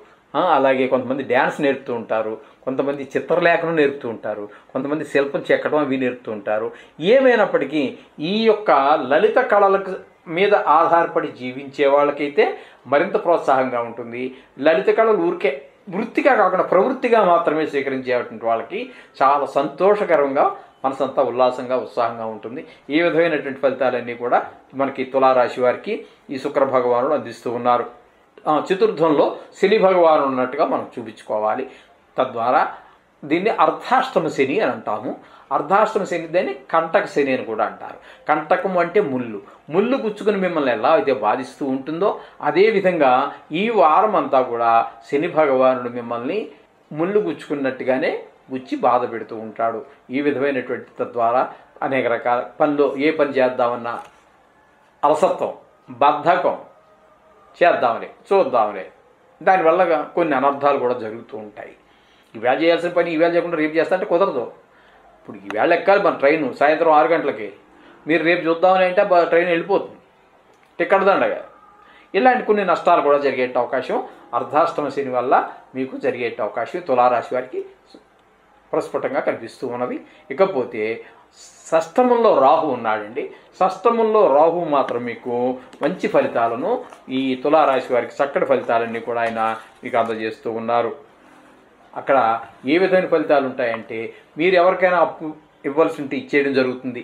అలాగే కొంతమంది డ్యాన్స్ నేర్పుతూ ఉంటారు, కొంతమంది చిత్రలేఖనం నేర్పుతూ ఉంటారు, కొంతమంది శిల్పం చెక్కడం అవి నేర్పుతూ ఉంటారు. ఏమైనప్పటికీ ఈ యొక్క లలిత కళలకు మీద ఆధారపడి జీవించే వాళ్ళకైతే మరింత ప్రోత్సాహంగా ఉంటుంది. లలిత కళలు ఊరికే వృత్తిగా కాకుండా ప్రవృత్తిగా మాత్రమే స్వీకరించేటువంటి వాళ్ళకి చాలా సంతోషకరంగా మనసంతా ఉల్లాసంగా ఉత్సాహంగా ఉంటుంది. ఈ విధమైనటువంటి ఫలితాలన్నీ కూడా మనకి తులారాశి వారికి ఈ శుక్ర భగవానుడు అందిస్తూ ఉన్నారు. చతుర్థంలో శని భగవానుడు ఉన్నట్టుగా మనం చూపించుకోవాలి. తద్వారా దీన్ని అర్ధాష్టమ శని అని అంటాము. అర్ధాష్టమ శని దాన్ని కంటక శని అని కూడా అంటారు. కంటకం అంటే ముళ్ళు గుచ్చుకుని మిమ్మల్ని ఎలా అయితే బాధిస్తూ ఉంటుందో అదేవిధంగా ఈ వారం అంతా కూడా శని భగవానుడు మిమ్మల్ని ముళ్ళు గుచ్చుకున్నట్టుగానే గుచ్చి బాధ పెడుతూ ఉంటాడు. ఈ విధమైనటువంటి తద్వారా అనేక రకాల పనులు ఏ పని చేద్దామన్నా అలసత్వం, బద్ధకం, చేద్దామని చూద్దామని దానివల్ల కొన్ని అనర్థాలు కూడా జరుగుతూ ఉంటాయి. ఈవేళ చేయాల్సిన పని ఈవేళ చేయకుండా రేపు చేస్తా అంటే కుదరదు. ఇప్పుడు ఈవేళ ఎక్కాలి మన ట్రైన్ సాయంత్రం 6 గంటలకి, మీరు రేపు చూద్దామని అంటే ట్రైన్ వెళ్ళిపోతుంది, టికెట్ దండగా. ఇలాంటి కొన్ని నష్టాలు కూడా జరిగే అవకాశం అర్ధాష్టమ శని వల్ల మీకు జరిగే అవకాశం తులారాశి వారికి ప్రస్ఫుటంగా కనిపిస్తూ ఉన్నది. ఇకపోతే షష్టమంలో రాహు ఉన్నాడండి. షష్టమంలో రాహు మాత్రం మీకు మంచి ఫలితాలను ఈ తులారాశి వారికి చక్కటి ఫలితాలన్నీ కూడా ఆయన మీకు అందజేస్తూ ఉన్నారు. అక్కడ ఏ విధమైన ఫలితాలు ఉంటాయంటే మీరు ఎవరికైనా అప్పు ఇవ్వాల్సి ఉంటే ఇచ్చేయడం జరుగుతుంది.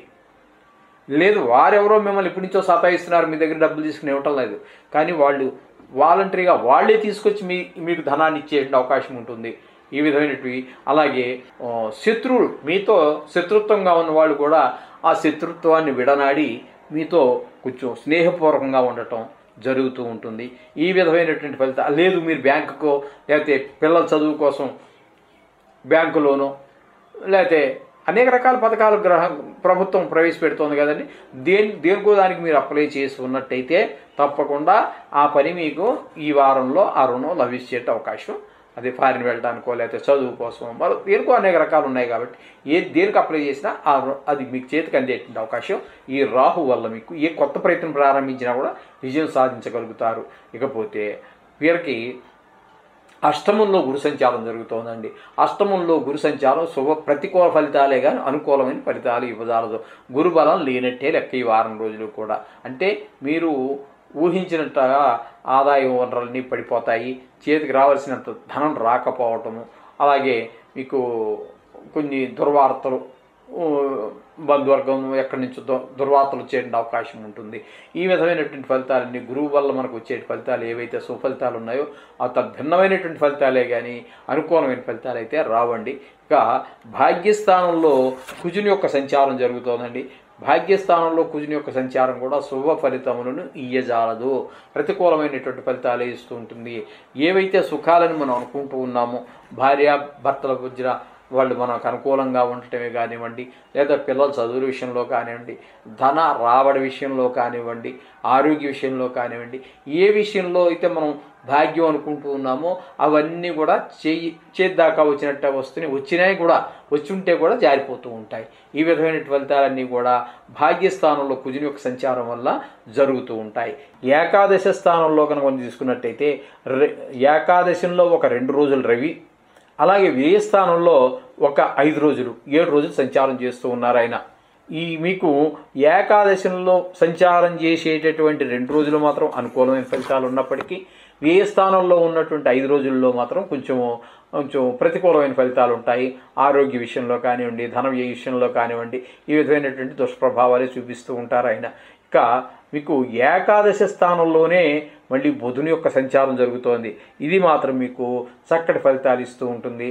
లేదు వారెవరో మిమ్మల్ని ఇప్పటి నుంచో సతాయిస్తున్నారు, మీ దగ్గర డబ్బులు తీసుకుని ఇవ్వటం లేదు, కానీ వాళ్ళు వాలంటరీగా వాళ్ళే తీసుకొచ్చి మీకు ధనాన్ని ఇచ్చే అవకాశం ఉంటుంది. ఈ విధమైనవి. అలాగే శత్రువులు మీతో శత్రుత్వంగా ఉన్న వాళ్ళు కూడా ఆ శత్రుత్వాన్ని విడనాడి మీతో కొంచెం స్నేహపూర్వకంగా ఉండటం జరుగుతూ ఉంటుంది. ఈ విధమైనటువంటి ఫలితాలు. లేదు మీరు బ్యాంకుకో లేకపోతే పిల్లల చదువు కోసం బ్యాంకులోనో లేకపోతే అనేక రకాల పథకాలు ప్రభుత్వం ప్రవేశపెడుతోంది కదండి, దేనికో దానికి మీరు అప్లై చేసి ఉన్నట్టయితే తప్పకుండా ఆ పని మీకు ఈ వారంలో ఆ రుణం లభించే అవకాశం, అది ఫారిన్ వెళ్ళడానికో లేకపోతే చదువు కోసం మరో దేనికో అనేక రకాలు ఉన్నాయి కాబట్టి దేనికి అప్లై చేసినా అది మీకు చేతికి అందేటువంటి అవకాశం ఈ రాహు వల్ల మీకు ఏ కొత్త ప్రయత్నం ప్రారంభించినా కూడా విజయం సాధించగలుగుతారు. ఇకపోతే వీరికి అష్టమంలో గురు సంచారం జరుగుతోందండి. అష్టమంలో గురు సంచారం ప్రతికూల ఫలితాలే కానీ అనుకూలమైన ఫలితాలు ఇవ్వజాలదు. గురుబలం లేనట్టే లెక్క ఈ వారం రోజులు కూడా. అంటే మీరు ఊహించినట్టుగా ఆదాయ వనరులన్నీ పడిపోతాయి, చేతికి రావాల్సినంత ధనం రాకపోవటము, అలాగే మీకు కొన్ని దుర్వార్తలు బంధువర్గం ఎక్కడి నుంచో దుర్వార్తలు వచ్చే అవకాశం ఉంటుంది. ఈ విధమైనటువంటి ఫలితాలన్నీ గురువు వల్ల మనకు వచ్చే ఫలితాలు ఏవైతే సుఫలితాలు ఉన్నాయో ఆ తద్భిన్నమైనటువంటి ఫలితాలే కానీ అనుకూలమైన ఫలితాలు అయితే రావండి. ఇక భాగ్యస్థానంలో కుజుని యొక్క సంచారం జరుగుతోందండి. భాగ్యస్థానంలో కుజుని యొక్క సంచారం కూడా శుభ ఫలితములను ఇయ్యజాలదు, ప్రతికూలమైనటువంటి ఫలితాలే ఇస్తూ ఉంటుంది. ఏవైతే సుఖాలను మనం అనుకుంటూ ఉన్నామో భార్యాభర్తల మధ్య వాళ్ళు మనకు అనుకూలంగా ఉండటమే కానివ్వండి, లేదా పిల్లల చదువుల విషయంలో కానివ్వండి, ధన రాబడి విషయంలో కానివ్వండి, ఆరోగ్య విషయంలో కానివ్వండి, ఏ విషయంలో అయితే మనం భాగ్యం అనుకుంటూ ఉన్నామో అవన్నీ కూడా చేద్దాకా వచ్చినట్టే వస్తున్నాయి, వచ్చి ఉంటే కూడా జారిపోతూ ఉంటాయి. ఈ విధమైన ఫలితాలన్నీ కూడా భాగ్యస్థానంలో కుజుని యొక్క సంచారం వల్ల జరుగుతూ ఉంటాయి. ఏకాదశ స్థానంలో కనుక మనం తీసుకున్నట్టయితే ఏకాదశంలో ఒక 2 రోజులు రవి, అలాగే వ్యయ స్థానంలో ఒక 5 రోజులు 7 రోజులు సంచారం చేస్తూ ఉన్నారు ఆయన. మీకు ఏకాదశంలో సంచారం చేసేటటువంటి 2 రోజులు మాత్రం అనుకూలమైన ఫలితాలు ఉన్నప్పటికీ వ్యయ స్థానంలో ఉన్నటువంటి 5 రోజుల్లో మాత్రం కొంచెం ప్రతికూలమైన ఫలితాలు ఉంటాయి. ఆరోగ్య విషయంలో కానివ్వండి, ధన వ్యయ విషయంలో కానివ్వండి, ఈ విధమైనటువంటి దుష్ప్రభావాలే చూపిస్తూ ఉంటారు ఆయన. ఇక మీకు ఏకాదశ స్థానంలోనే మళ్ళీ బుధుని యొక్క సంచారం జరుగుతోంది. ఇది మాత్రం మీకు చక్కటి ఫలితాలు ఇస్తూ ఉంటుంది.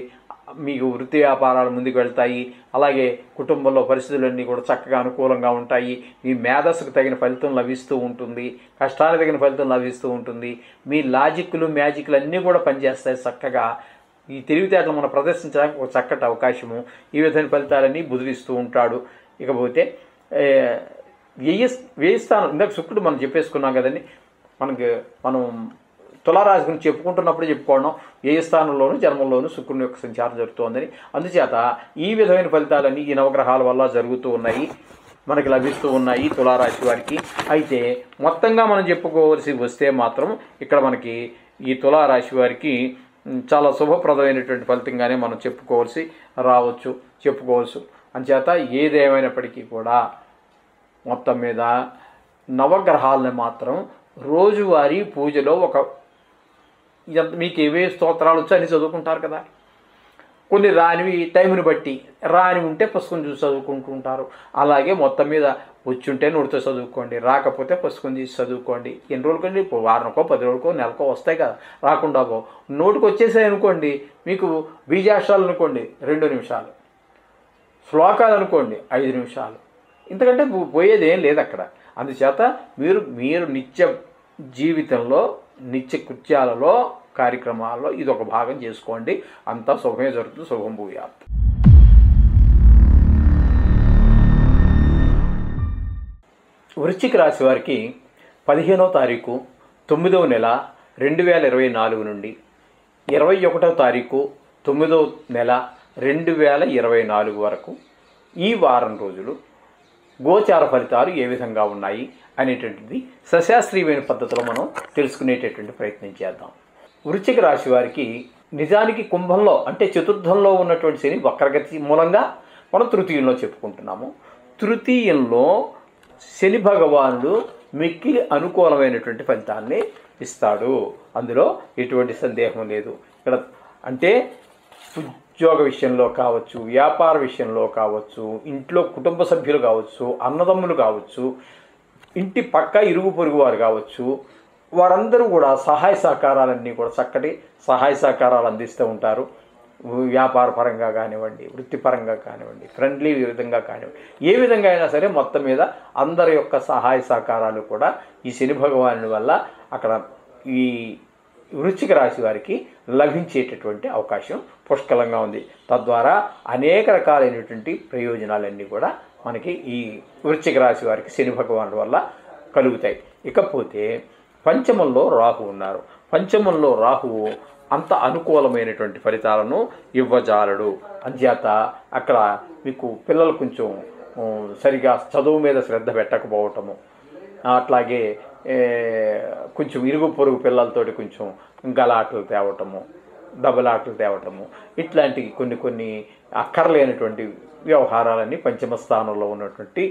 మీకు వృత్తి వ్యాపారాలు ముందుకు వెళ్తాయి. అలాగే కుటుంబంలో పరిస్థితులన్నీ కూడా చక్కగా అనుకూలంగా ఉంటాయి. మీ మేధస్సుకు తగిన ఫలితం లభిస్తూ ఉంటుంది, కష్టానికి తగిన ఫలితం లభిస్తూ ఉంటుంది. మీ లాజిక్లు మ్యాజిక్లు అన్నీ కూడా పనిచేస్తాయి చక్కగా. ఈ తెలివితేటలు మనం ప్రదర్శించడానికి ఒక చక్కటి అవకాశము. ఈ విధమైన ఫలితాలన్నీ బుధుడిస్తూ ఉంటాడు. ఇకపోతే వ్యయస్థానం, ఇందాక శుక్రుడు మనం చెప్పేసుకున్నాం కదండి. మనం తులారాశి గురించి చెప్పుకుంటున్నప్పుడు చెప్పుకోవడం వ్యయస్థానంలోనూ జన్మంలోనూ శుక్రుని యొక్క సంచారం జరుగుతోందని. అందుచేత ఈ విధమైన ఫలితాలన్నీ ఈ నవగ్రహాల వల్ల జరుగుతూ ఉన్నాయి, మనకి లభిస్తూ ఉన్నాయి తులారాశి వారికి. అయితే మొత్తంగా మనం చెప్పుకోవాల్సి వస్తే మాత్రం ఇక్కడ మనకి ఈ తులారాశి వారికి చాలా శుభప్రదమైనటువంటి ఫలితంగానే మనం చెప్పుకోవచ్చు. అందుచేత ఏదేమైనప్పటికీ కూడా మొత్తం మీద నవగ్రహాలని మాత్రం రోజువారీ పూజలో మీకు ఏవే స్తోత్రాలు వచ్చో అని చదువుకుంటారు కదా. కొన్ని రానివి టైంని బట్టి, రాని ఉంటే పుస్తకం చూసి చదువుకుంటూ ఉంటారు. అలాగే మొత్తం మీద వచ్చి ఉంటే నోటితో చదువుకోండి, రాకపోతే పుస్తకం తీసి చదువుకోండి. ఎన్ని రోజులకండి? వారానికో 10 రోజులకో నెలకో వస్తాయి కదా. రాకుండా నోటికి వచ్చేసాయి అనుకోండి, మీకు బీజాక్షరాలు అనుకోండి 2 నిమిషాలు, శ్లోకాలు అనుకోండి 5 నిమిషాలు, ఇంతకంటే పోయేది ఏం లేదు అక్కడ. అందుచేత మీరు నిత్య జీవితంలో, నిత్య కృత్యాలలో, కార్యక్రమాల్లో ఇది ఒక భాగం చేసుకోండి. అంతా శుభమే జరుగుతుంది. శుభం భూయాత్. వృశ్చిక రాశి వారికి 15వ తారీఖు 9వ నెల 2024 నుండి 21వ తారీఖు 9వ నెల 2024 వరకు ఈ వారం రోజులు గోచార ఫలితాలు ఏ విధంగా ఉన్నాయి అనేటువంటిది సశాస్త్రీయమైన పద్ధతిలో మనం తెలుసుకునేటటువంటి ప్రయత్నం చేద్దాం. వృశ్చిక రాశి వారికి నిజానికి కుంభంలో అంటే చతుర్థంలో ఉన్నటువంటి శని వక్రగతి మూలంగా మనం తృతీయంలో చెప్పుకుంటున్నాము. తృతీయంలో శని భగవానుడు మిక్కిలి అనుకూలమైనటువంటి ఫలితాన్ని ఇస్తాడు, అందులో ఎటువంటి సందేహం లేదు. ఇక్కడ అంటే ఉద్యోగ విషయంలో కావచ్చు, వ్యాపార విషయంలో కావచ్చు, ఇంట్లో కుటుంబ సభ్యులు కావచ్చు, అన్నదమ్ములు కావచ్చు, ఇంటి పక్క ఇరుగు పొరుగు వారు కావచ్చు, వారందరూ కూడా సహాయ సహకారాలన్నీ కూడా చక్కటి సహాయ సహకారాలు అందిస్తూ ఉంటారు. వ్యాపార పరంగా కానివ్వండి, వృత్తిపరంగా కానివ్వండి, ఫ్రెండ్లీ విధంగా కానివ్వండి, ఏ విధంగా అయినా సరే మొత్తం మీద అందరి యొక్క సహాయ సహకారాలు కూడా ఈ శని భగవానుడి వల్ల అక్కడ ఈ వృశ్చిక రాశి వారికి లభించేటటువంటి అవకాశం పుష్కలంగా ఉంది. తద్వారా అనేక రకాలైనటువంటి ప్రయోజనాలన్నీ కూడా మనకి ఈ వృశ్చిక రాశి వారికి శని భగవానుడి వల్ల కలుగుతాయి. ఇకపోతే పంచమంలో రాహు ఉన్నారు. పంచమంలో రాహువు అంత అనుకూలమైనటువంటి ఫలితాలను ఇవ్వజాలడు. అంచేత అక్కడ మీకు పిల్లలు కొంచెం సరిగా చదువు మీద శ్రద్ధ పెట్టకపోవటము, అట్లాగే కొంచెం ఇరుగు పొరుగు పిల్లలతోటి కొంచెం గలాటలు తేవటము, దెబ్బలాటలు తేవటము, ఇట్లాంటి కొన్ని అక్కర్లేనటువంటి వ్యవహారాలన్నీ పంచమ స్థానంలో ఉన్నటువంటి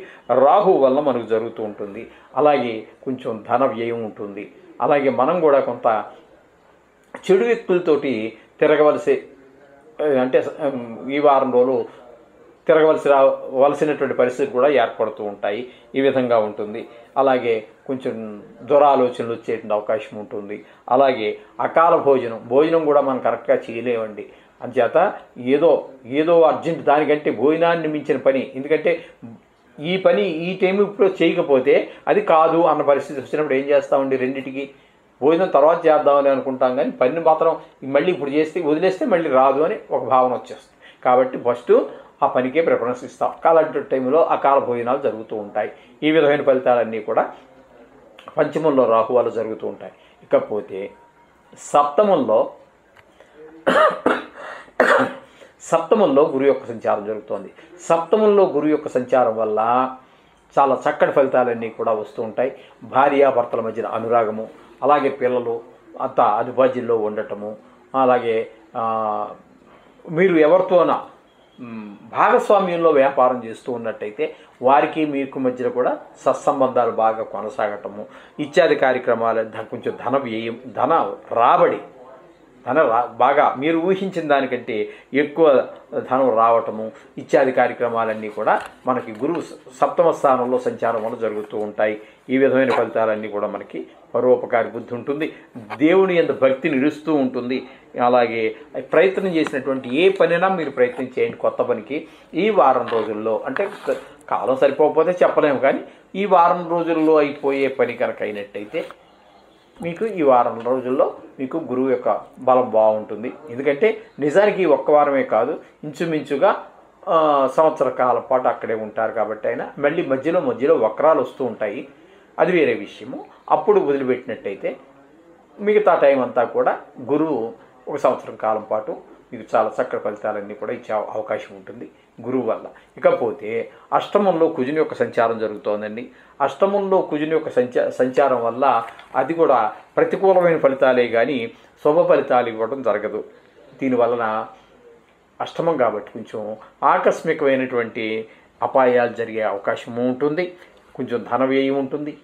రాహు వల్ల మనకు జరుగుతూ ఉంటుంది. అలాగే కొంచెం ధన వ్యయం ఉంటుంది. అలాగే మనం కూడా కొంత చెడు వ్యక్తులతోటి అంటే ఈ వారం రోజులు తిరగవలసినటువంటి పరిస్థితి కూడా ఏర్పడుతూ ఉంటాయి. ఈ విధంగా ఉంటుంది. అలాగే కొంచెం దురాలోచనలు వచ్చేటువంటి అవకాశం ఉంటుంది. అలాగే అకాల భోజనం కూడా మనం కరెక్ట్గా చేయలేమండి. అంచేత ఏదో అర్జెంట్ దానికంటే భోజనాన్ని మించిన పని, ఎందుకంటే ఈ పని ఈ టైం ఇప్పుడు చేయకపోతే అది కాదు అన్న పరిస్థితి వచ్చినప్పుడు ఏం చేస్తామండి, రెండింటికి భోజనం తర్వాత చేద్దామని అనుకుంటాం, కానీ పని మాత్రం మళ్ళీ ఇప్పుడు చేస్తే వదిలేస్తే మళ్ళీ రాదు అని ఒక భావన వచ్చేస్తుంది. కాబట్టి ఫస్ట్ ఆ పనికే ప్రిఫరెన్స్ ఇస్తాం. అలాంటి టైంలో అకాల భోజనాలు జరుగుతూ ఉంటాయి. ఈ విధమైన ఫలితాలన్నీ కూడా పంచమంలో రాహు వల్ల జరుగుతూ ఉంటాయి. ఇకపోతే సప్తమంలో గురు యొక్క సంచారం జరుగుతోంది. సప్తమంలో గురు యొక్క సంచారం వల్ల చాలా చక్కటి ఫలితాలన్నీ కూడా వస్తూ ఉంటాయి. భార్యాభర్తల మధ్యన అనురాగము, అలాగే పిల్లలు అంత అదుబాజ్యంలో ఉండటము, అలాగే మీరు ఎవరితోనా భాగస్వామ్యంలో వ్యాపారం చేస్తూ ఉన్నట్టయితే వారికి మీకు మధ్యన కూడా సత్సంబంధాలు బాగా కొనసాగటము ఇత్యాది కార్యక్రమాలు, కొంచెం ధన వ్యయం, రాబడి బాగా మీరు ఊహించిన దానికంటే ఎక్కువ ధనం రావటము ఇత్యాది కార్యక్రమాలన్నీ కూడా మనకి గురువు సప్తమ స్థానంలో సంచారం వల్ల జరుగుతూ ఉంటాయి. ఈ విధమైన ఫలితాలన్నీ కూడా మనకి పరోపకారి బుద్ధి ఉంటుంది, దేవుని యందు భక్తి నిలుస్తూ ఉంటుంది. అలాగే ప్రయత్నం చేసినటువంటి ఏ పనైనా మీరు ప్రయత్నం చేయండి కొత్త పనికి. ఈ వారం రోజుల్లో, అంటే కాలం సరిపోకపోతే చెప్పలేము, కానీ ఈ వారం రోజుల్లో అయిపోయే పని కనుక అయినట్టయితే మీకు ఈ వారం రోజుల్లో మీకు గురువు యొక్క బలం బాగుంటుంది. ఎందుకంటే నిజానికి ఈ ఒక్క వారమే కాదు, ఇంచుమించుగా సంవత్సర కాలం పాటు అక్కడే ఉంటారు కాబట్టి అయినా మళ్ళీ మధ్యలో వక్రాలు వస్తూ ఉంటాయి, అది వేరే విషయము. అప్పుడు వదిలిపెట్టినట్టయితే మిగతా టైం అంతా కూడా గురువు ఒక సంవత్సరం కాలం పాటు మీకు చాలా చక్కటి ఫలితాలన్నీ కూడా ఇచ్చే అవకాశం ఉంటుంది గురువు వల్ల. ఇకపోతే అష్టమంలో కుజుని యొక్క సంచారం జరుగుతోందండి. అష్టమంలో కుజుని యొక్క సంచారం వల్ల అది కూడా ప్రతికూలమైన ఫలితాలే కానీ శుభ ఫలితాలు ఇవ్వడం జరగదు. దీనివలన అష్టమం కాబట్టి కొంచెం ఆకస్మికమైనటువంటి అపాయాలు జరిగే అవకాశం ఉంటుంది, కొంచెం ధన వ్యయం ఉంటుంది,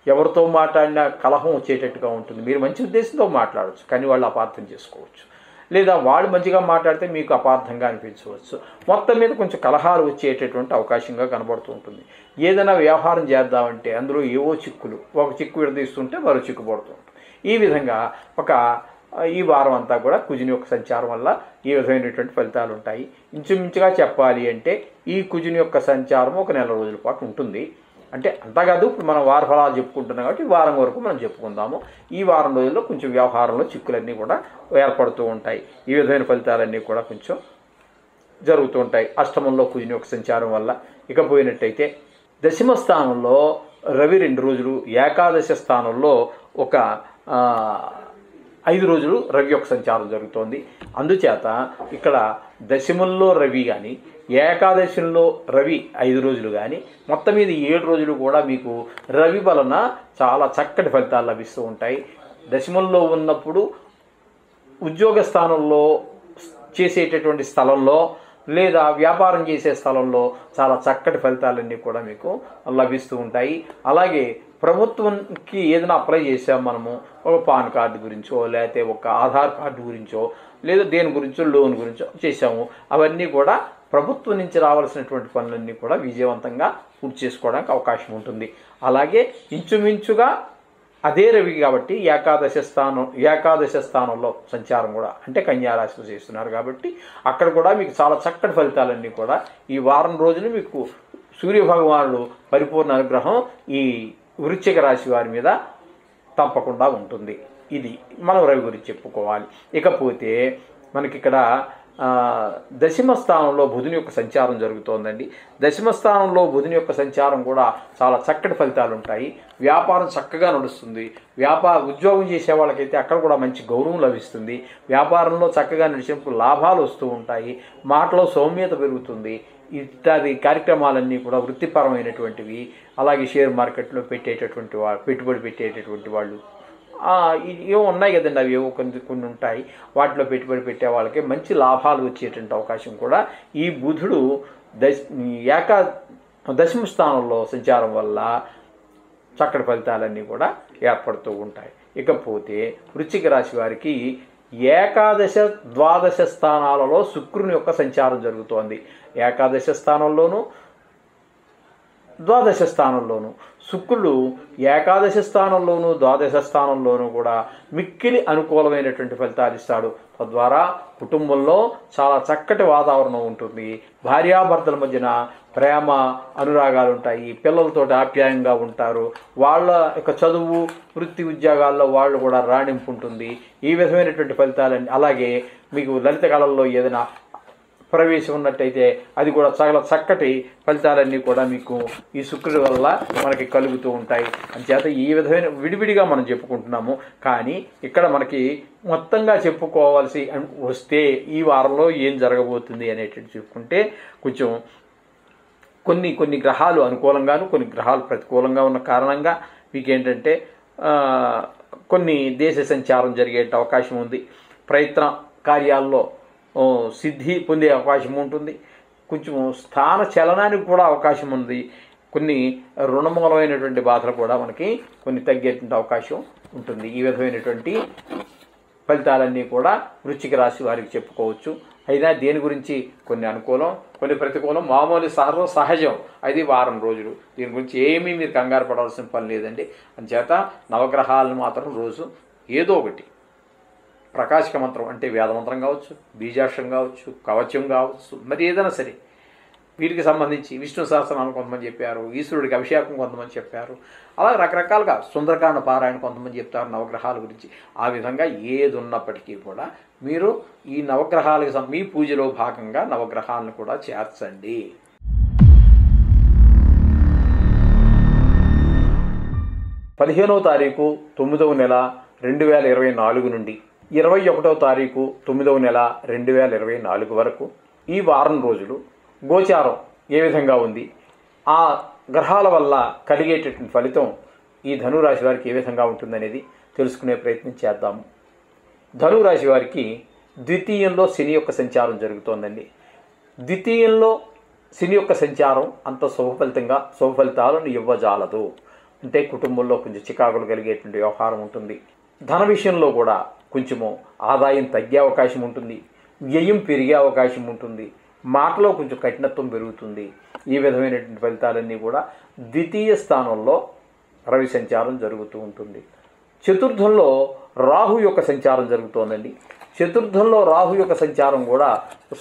ఎవరితో మాట్లాడినా కలహం వచ్చేటట్టుగా ఉంటుంది. మీరు మంచి ఉద్దేశంతో మాట్లాడవచ్చు, కానీ వాళ్ళు అపార్థం చేసుకోవచ్చు, లేదా వాళ్ళు మంచిగా మాట్లాడితే మీకు అపార్థంగా అనిపించవచ్చు. మొత్తం మీద కొంచెం కలహాలు వచ్చేటటువంటి అవకాశంగా కనబడుతూ ఉంటుంది. ఏదైనా వ్యవహారం చేద్దామంటే అందులో ఏవో చిక్కులు, ఒక చిక్కు విడదీస్తుంటే మరో చిక్కు పడుతూ ఉంటుంది. ఈ విధంగా ఈ వారం అంతా కూడా కుజుని యొక్క సంచారం వల్ల ఈ విధమైనటువంటి ఫలితాలు ఉంటాయి. ఇంచుమించుగా చెప్పాలి అంటే ఈ కుజుని యొక్క సంచారం ఒక నెల రోజుల పాటు ఉంటుంది. అంటే అంతా కాదు, ఇప్పుడు మనం వార ఫలాలు చెప్పుకుంటున్నాం కాబట్టి వారం వరకు మనం చెప్పుకుందాము. ఈ వారం రోజుల్లో కొంచెం వ్యవహారంలో చిక్కులన్నీ కూడా ఏర్పడుతూ ఉంటాయి. ఈ విధమైన ఫలితాలన్నీ కూడా కొంచెం జరుగుతూ ఉంటాయి అష్టమంలో కుజుని యొక్క సంచారం వల్ల. ఇకపోయినట్టయితే దశమ స్థానంలో రవి 2 రోజులు, ఏకాదశ స్థానంలో ఒక 5 రోజులు రవి యొక్క సంచారం జరుగుతోంది. అందుచేత ఇక్కడ దశమంలో రవి కానీ ఏకాదశంలో రవి 5 రోజులు కానీ మొత్తం మీద 7 రోజులు కూడా మీకు రవి వలన చాలా చక్కటి ఫలితాలు లభిస్తూ ఉంటాయి. దశమంలో ఉన్నప్పుడు ఉద్యోగ స్థానంలో చేసేటటువంటి స్థలంలో లేదా వ్యాపారం చేసే స్థలంలో చాలా చక్కటి ఫలితాలన్నీ కూడా మీకు లభిస్తూ ఉంటాయి. అలాగే ప్రభుత్వంకి ఏదైనా అప్లై చేసాం మనము, ఒక పాన్ కార్డు గురించో లేకపోతే ఒక ఆధార్ కార్డు గురించో లేదా దేని గురించో లోన్ గురించో చేసాము, అవన్నీ కూడా ప్రభుత్వం నుంచి రావాల్సినటువంటి పనులన్నీ కూడా విజయవంతంగా పూర్తి చేసుకోవడానికి అవకాశం ఉంటుంది. అలాగే ఇంచుమించుగా అదే రవి కాబట్టి ఏకాదశ స్థానంలో సంచారం కూడా, అంటే కన్యారాశిలో చేస్తున్నారు కాబట్టి అక్కడ కూడా మీకు చాలా చక్కటి ఫలితాలన్నీ కూడా ఈ వారం రోజులు మీకు సూర్యభగవానుడు పరిపూర్ణ అనుగ్రహం ఈ వృశ్చిక రాశి వారి మీద తప్పకుండా ఉంటుంది. ఇది మనం రవి గురించి చెప్పుకోవాలి. ఇకపోతే మనకి ఇక్కడ దశమ స్థానంలో బుధుని యొక్క సంచారం జరుగుతోందండి. దశమ స్థానంలో బుధుని యొక్క సంచారం కూడా చాలా చక్కటి ఫలితాలు ఉంటాయి. వ్యాపారం చక్కగా నడుస్తుంది. ఉద్యోగం చేసే వాళ్ళకైతే అక్కడ కూడా మంచి గౌరవం లభిస్తుంది. వ్యాపారంలో చక్కగా నడిచినప్పుడు లాభాలు వస్తూ ఉంటాయి. మాటలో సౌమ్యత పెరుగుతుంది. ఇత్యాది కార్యక్రమాలన్నీ కూడా వృత్తిపరమైనటువంటివి. అలాగే షేర్ మార్కెట్లో పెట్టుబడి పెట్టేటటువంటి వాళ్ళు ఏమో ఉన్నాయి కదండి, అవి ఏవో కొన్ని ఉంటాయి. వాటిలో పెట్టుబడి పెట్టే వాళ్ళకి మంచి లాభాలు వచ్చేటువంటి అవకాశం కూడా ఈ బుధుడు దశమ స్థానంలో సంచారం వల్ల చక్కటి ఫలితాలన్నీ కూడా ఏర్పడుతూ ఉంటాయి. ఇకపోతే వృశ్చిక రాశి వారికి ఏకాదశ ద్వాదశ స్థానాలలో శుక్రుని యొక్క సంచారం జరుగుతోంది. ఏకాదశ స్థానంలోనూ ద్వాదశ స్థానంలోనూ శుక్రుడు ఏకాదశ స్థానంలోనూ ద్వాదశ స్థానంలోనూ కూడా మిక్కిలి అనుకూలమైనటువంటి ఫలితాలు ఇస్తాడు. తద్వారా కుటుంబంలో చాలా చక్కటి వాతావరణం ఉంటుంది. భార్యాభర్తల మధ్యన ప్రేమ అనురాగాలు ఉంటాయి. పిల్లలతో ఆప్యాయంగా ఉంటారు. వాళ్ళ యొక్క చదువు వృత్తి ఉద్యోగాల్లో వాళ్ళు కూడా రాణింపు ఉంటుంది. ఈ విధమైనటువంటి ఫలితాలన్నీ. అలాగే మీకు లలిత కళల్లో ఏదైనా ప్రవేశం ఉన్నట్టయితే అది కూడా చాలా చక్కటి ఫలితాలన్నీ కూడా మీకు ఈ శుక్రుడి వల్ల మనకి కలుగుతూ ఉంటాయి. అంచేత ఈ విధమైన విడివిడిగా మనం చెప్పుకుంటున్నాము. కానీ ఇక్కడ మనకి మొత్తంగా చెప్పుకోవాల్సి వస్తే ఈ వారంలో ఏం జరగబోతుంది అనేటట్టు చెప్పుకుంటే కొంచెం కొన్ని గ్రహాలు అనుకూలంగాను కొన్ని గ్రహాలు ప్రతికూలంగా ఉన్న కారణంగా మీకు ఏంటంటే కొన్ని దేశ సంచారం జరిగే అవకాశం ఉంది. ప్రయత్న కార్యాల్లో సిద్ధి పొందే అవకాశం ఉంటుంది. కొంచెం స్థాన చలనానికి కూడా అవకాశం ఉంది. కొన్ని రుణమూలమైనటువంటి బాధలు కూడా మనకి కొన్ని తగ్గేటువంటి అవకాశం ఉంటుంది. ఈ విధమైనటువంటి ఫలితాలన్నీ కూడా వృశ్చిక రాశి వారికి చెప్పుకోవచ్చు. అయినా దేని గురించి కొన్ని అనుకూలం కొన్ని ప్రతికూలం మామూలు సహజం. అది వారం రోజులు. దీని గురించి ఏమీ మీరు కంగారు పడాల్సిన పని లేదండి. అందుచేత నవగ్రహాలను మాత్రం రోజు ఏదో ఒకటి ప్రకాశక మంత్రం అంటే వేదమంత్రం కావచ్చు, బీజాక్షరం కావచ్చు, కవచం కావచ్చు, మరి ఏదైనా సరే వీటికి సంబంధించి విష్ణు సహస్రనామం కొంతమంది చెప్పారు, ఈశ్వరుడికి అభిషేకం కొంతమంది చెప్పారు, అలా రకరకాలుగా సుందరకాండ పారాయణ కొంతమంది చెప్తారు నవగ్రహాల గురించి. ఆ విధంగా ఏది ఉన్నప్పటికీ కూడా మీరు ఈ నవగ్రహాలకు మీ పూజలో భాగంగా నవగ్రహాలను కూడా చేర్చండి. 15వ తారీఖు 9వ నెల 2024 నుండి 21వ తారీఖు 9వ నెల 2024 వరకు ఈ వారం రోజులు గోచారం ఏ విధంగా ఉంది, ఆ గ్రహాల వల్ల కలిగేటటువంటి ఫలితం ఈ ధనురాశి వారికి ఏ విధంగా ఉంటుందనేది తెలుసుకునే ప్రయత్నం చేద్దాము. ధనురాశి వారికి ద్వితీయంలో శని యొక్క సంచారం జరుగుతోందండి. ద్వితీయంలో శని యొక్క సంచారం అంత శుభ ఫలితాలను ఇవ్వజాలదు. అంటే కుటుంబంలో కొంచెం చికాకులు కలిగేటువంటి వ్యవహారం ఉంటుంది. ధన విషయంలో కూడా కొంచెము ఆదాయం తగ్గే అవకాశం ఉంటుంది, వ్యయం పెరిగే అవకాశం ఉంటుంది, మాటలో కొంచెం కఠినత్వం పెరుగుతుంది. ఈ విధమైనటువంటి ఫలితాలన్నీ కూడా ద్వితీయ స్థానంలో రవి సంచారం జరుగుతూ ఉంటుంది. చతుర్థంలో రాహు యొక్క సంచారం జరుగుతోందండి. చతుర్థంలో రాహు యొక్క సంచారం కూడా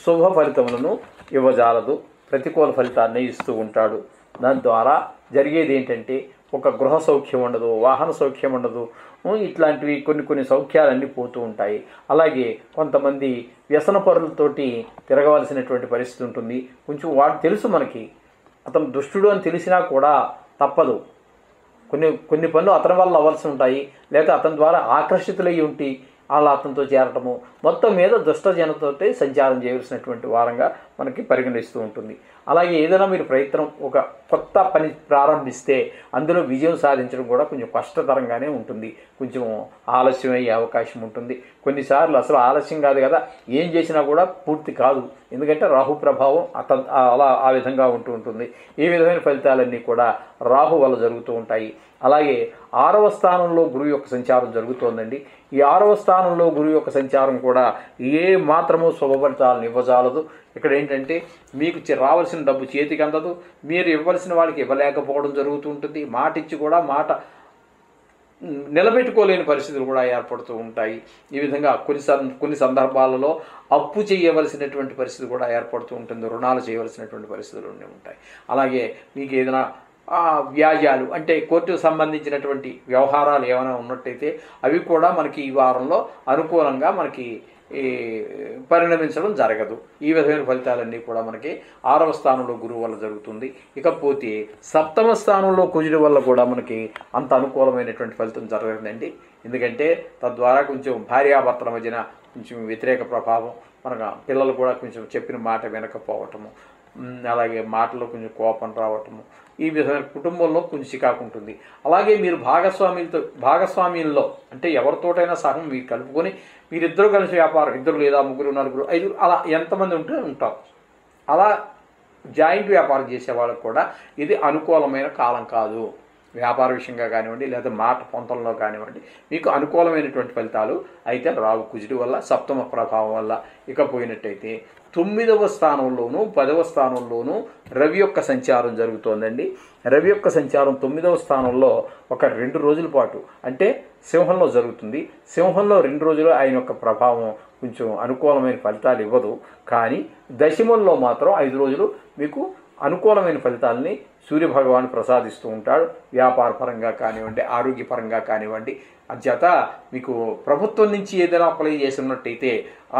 శుభ ఫలితములను ఇవ్వజాలదు, ప్రతికూల ఫలితాన్ని ఇస్తూ ఉంటాడు. దాని ద్వారా జరిగేది ఏంటంటే ఒక గృహ సౌఖ్యం ఉండదు, వాహన సౌఖ్యం ఉండదు, ఇట్లాంటివి కొన్ని సౌఖ్యాలన్నీ పోతూ ఉంటాయి. అలాగే కొంతమంది వ్యసన పరులతోటి తిరగవలసినటువంటి పరిస్థితి ఉంటుంది. కొంచెం వాడు తెలుసు మనకి అతను దుష్టుడు అని తెలిసినా కూడా తప్పదు. కొన్ని పనులు అతని వల్ల అవ్వాల్సి ఉంటాయి, లేదా అతని ద్వారా ఆకర్షితులై ఉండి అలా అతనితో చేరటము, మొత్తం మీద దుష్టజనతో సంచారం చేయవలసినటువంటి వారంగా మనకి పరిగణిస్తూ ఉంటుంది. అలాగే ఏదైనా మీరు ప్రయత్నం ఒక కొత్త పని ప్రారంభిస్తే అందులో విజయం సాధించడం కూడా కొంచెం కష్టతరంగానే ఉంటుంది. కొంచెం ఆలస్యం అయ్యే అవకాశం ఉంటుంది. కొన్నిసార్లు అసలు ఆలస్యం కాదు కదా, ఏం చేసినా కూడా పూర్తి కాదు. ఎందుకంటే రాహు ప్రభావం ఆ విధంగా ఉంటూ ఉంటుంది. ఈ విధమైన ఫలితాలన్నీ కూడా రాహు వల్ల జరుగుతూ ఉంటాయి. అలాగే 6వ స్థానంలో గురువు యొక్క సంచారం జరుగుతోందండి. ఈ 6వ స్థానంలో గురువు యొక్క సంచారం కూడా ఏ మాత్రమూ శుభ ఫలితాలను ఇవ్వజాలదు. ఇక్కడ ఏంటంటే మీకు రావాల్సిన డబ్బు చేతికి అందదు, మీరు ఇవ్వాల్సిన వాళ్ళకి ఇవ్వలేకపోవడం జరుగుతూ ఉంటుంది. మాట ఇచ్చి కూడా మాట నిలబెట్టుకోలేని పరిస్థితులు కూడా ఏర్పడుతూ ఉంటాయి. ఈ విధంగా కొన్ని సందర్భాలలో అప్పు చేయవలసినటువంటి పరిస్థితి కూడా ఏర్పడుతూ ఉంటుంది, రుణాలు చేయవలసినటువంటి పరిస్థితులు ఉంటాయి. అలాగే మీకు ఏదైనా వ్యాజ్యాలు అంటే కోర్టుకు సంబంధించినటువంటి వ్యవహారాలు ఏమైనా ఉన్నట్టయితే అవి కూడా మనకి ఈ వారంలో అనుకూలంగా మనకి పరిణమించడం జరగదు. ఈ విధమైన ఫలితాలన్నీ కూడా మనకి 6వ స్థానంలో గురువు వల్ల జరుగుతుంది. ఇకపోతే 7వ స్థానంలో కుజుడి వల్ల కూడా మనకి అంత అనుకూలమైనటువంటి ఫలితం జరగదండి. ఎందుకంటే తద్వారా కొంచెం భార్యాభర్తల మధ్యన కొంచెం వ్యతిరేక ప్రభావం, మనకు పిల్లలు కూడా కొంచెం చెప్పిన మాట వినకపోవటము, అలాగే మాటలో కొంచెం కోపం రావటము, ఈ విధమైన కుటుంబంలో కొంచెం చికాకు ఉంటుంది. అలాగే మీరు భాగస్వామ్యంలో అంటే ఎవరితోటైనా సహం మీరు కలుపుకొని మీరిద్దరు కలిసి వ్యాపారం, 2 లేదా 3, 4, 5 అలా ఎంతమంది ఉంటారు. అలా జాయింట్ వ్యాపారం చేసే వాళ్ళకు కూడా ఇది అనుకూలమైన కాలం కాదు. వ్యాపార విషయంగా కానివ్వండి, లేదా మాట పొంతంలో కానివ్వండి, మీకు అనుకూలమైనటువంటి ఫలితాలు అయితే రావు కుజుడి వల్ల, 7వ ప్రభావం వల్ల. ఇకపోయినట్టయితే 9వ స్థానంలోనూ 10వ స్థానంలోనూ రవి యొక్క సంచారం జరుగుతోందండి. రవి యొక్క సంచారం 9వ స్థానంలో ఒక 2 రోజుల పాటు అంటే సింహంలో జరుగుతుంది. సింహంలో 2 రోజులు ఆయన యొక్క ప్రభావం కొంచెం అనుకూలమైన ఫలితాలు ఇవ్వదు. కానీ దశమంలో మాత్రం 5 రోజులు మీకు అనుకూలమైన ఫలితాలని సూర్యభగవాను ప్రసాదిస్తూ ఉంటాడు. వ్యాపార పరంగా కానివ్వండి, ఆరోగ్యపరంగా కానివ్వండి. అంచేత మీకు ప్రభుత్వం నుంచి ఏదైనా అప్లై చేసినట్టయితే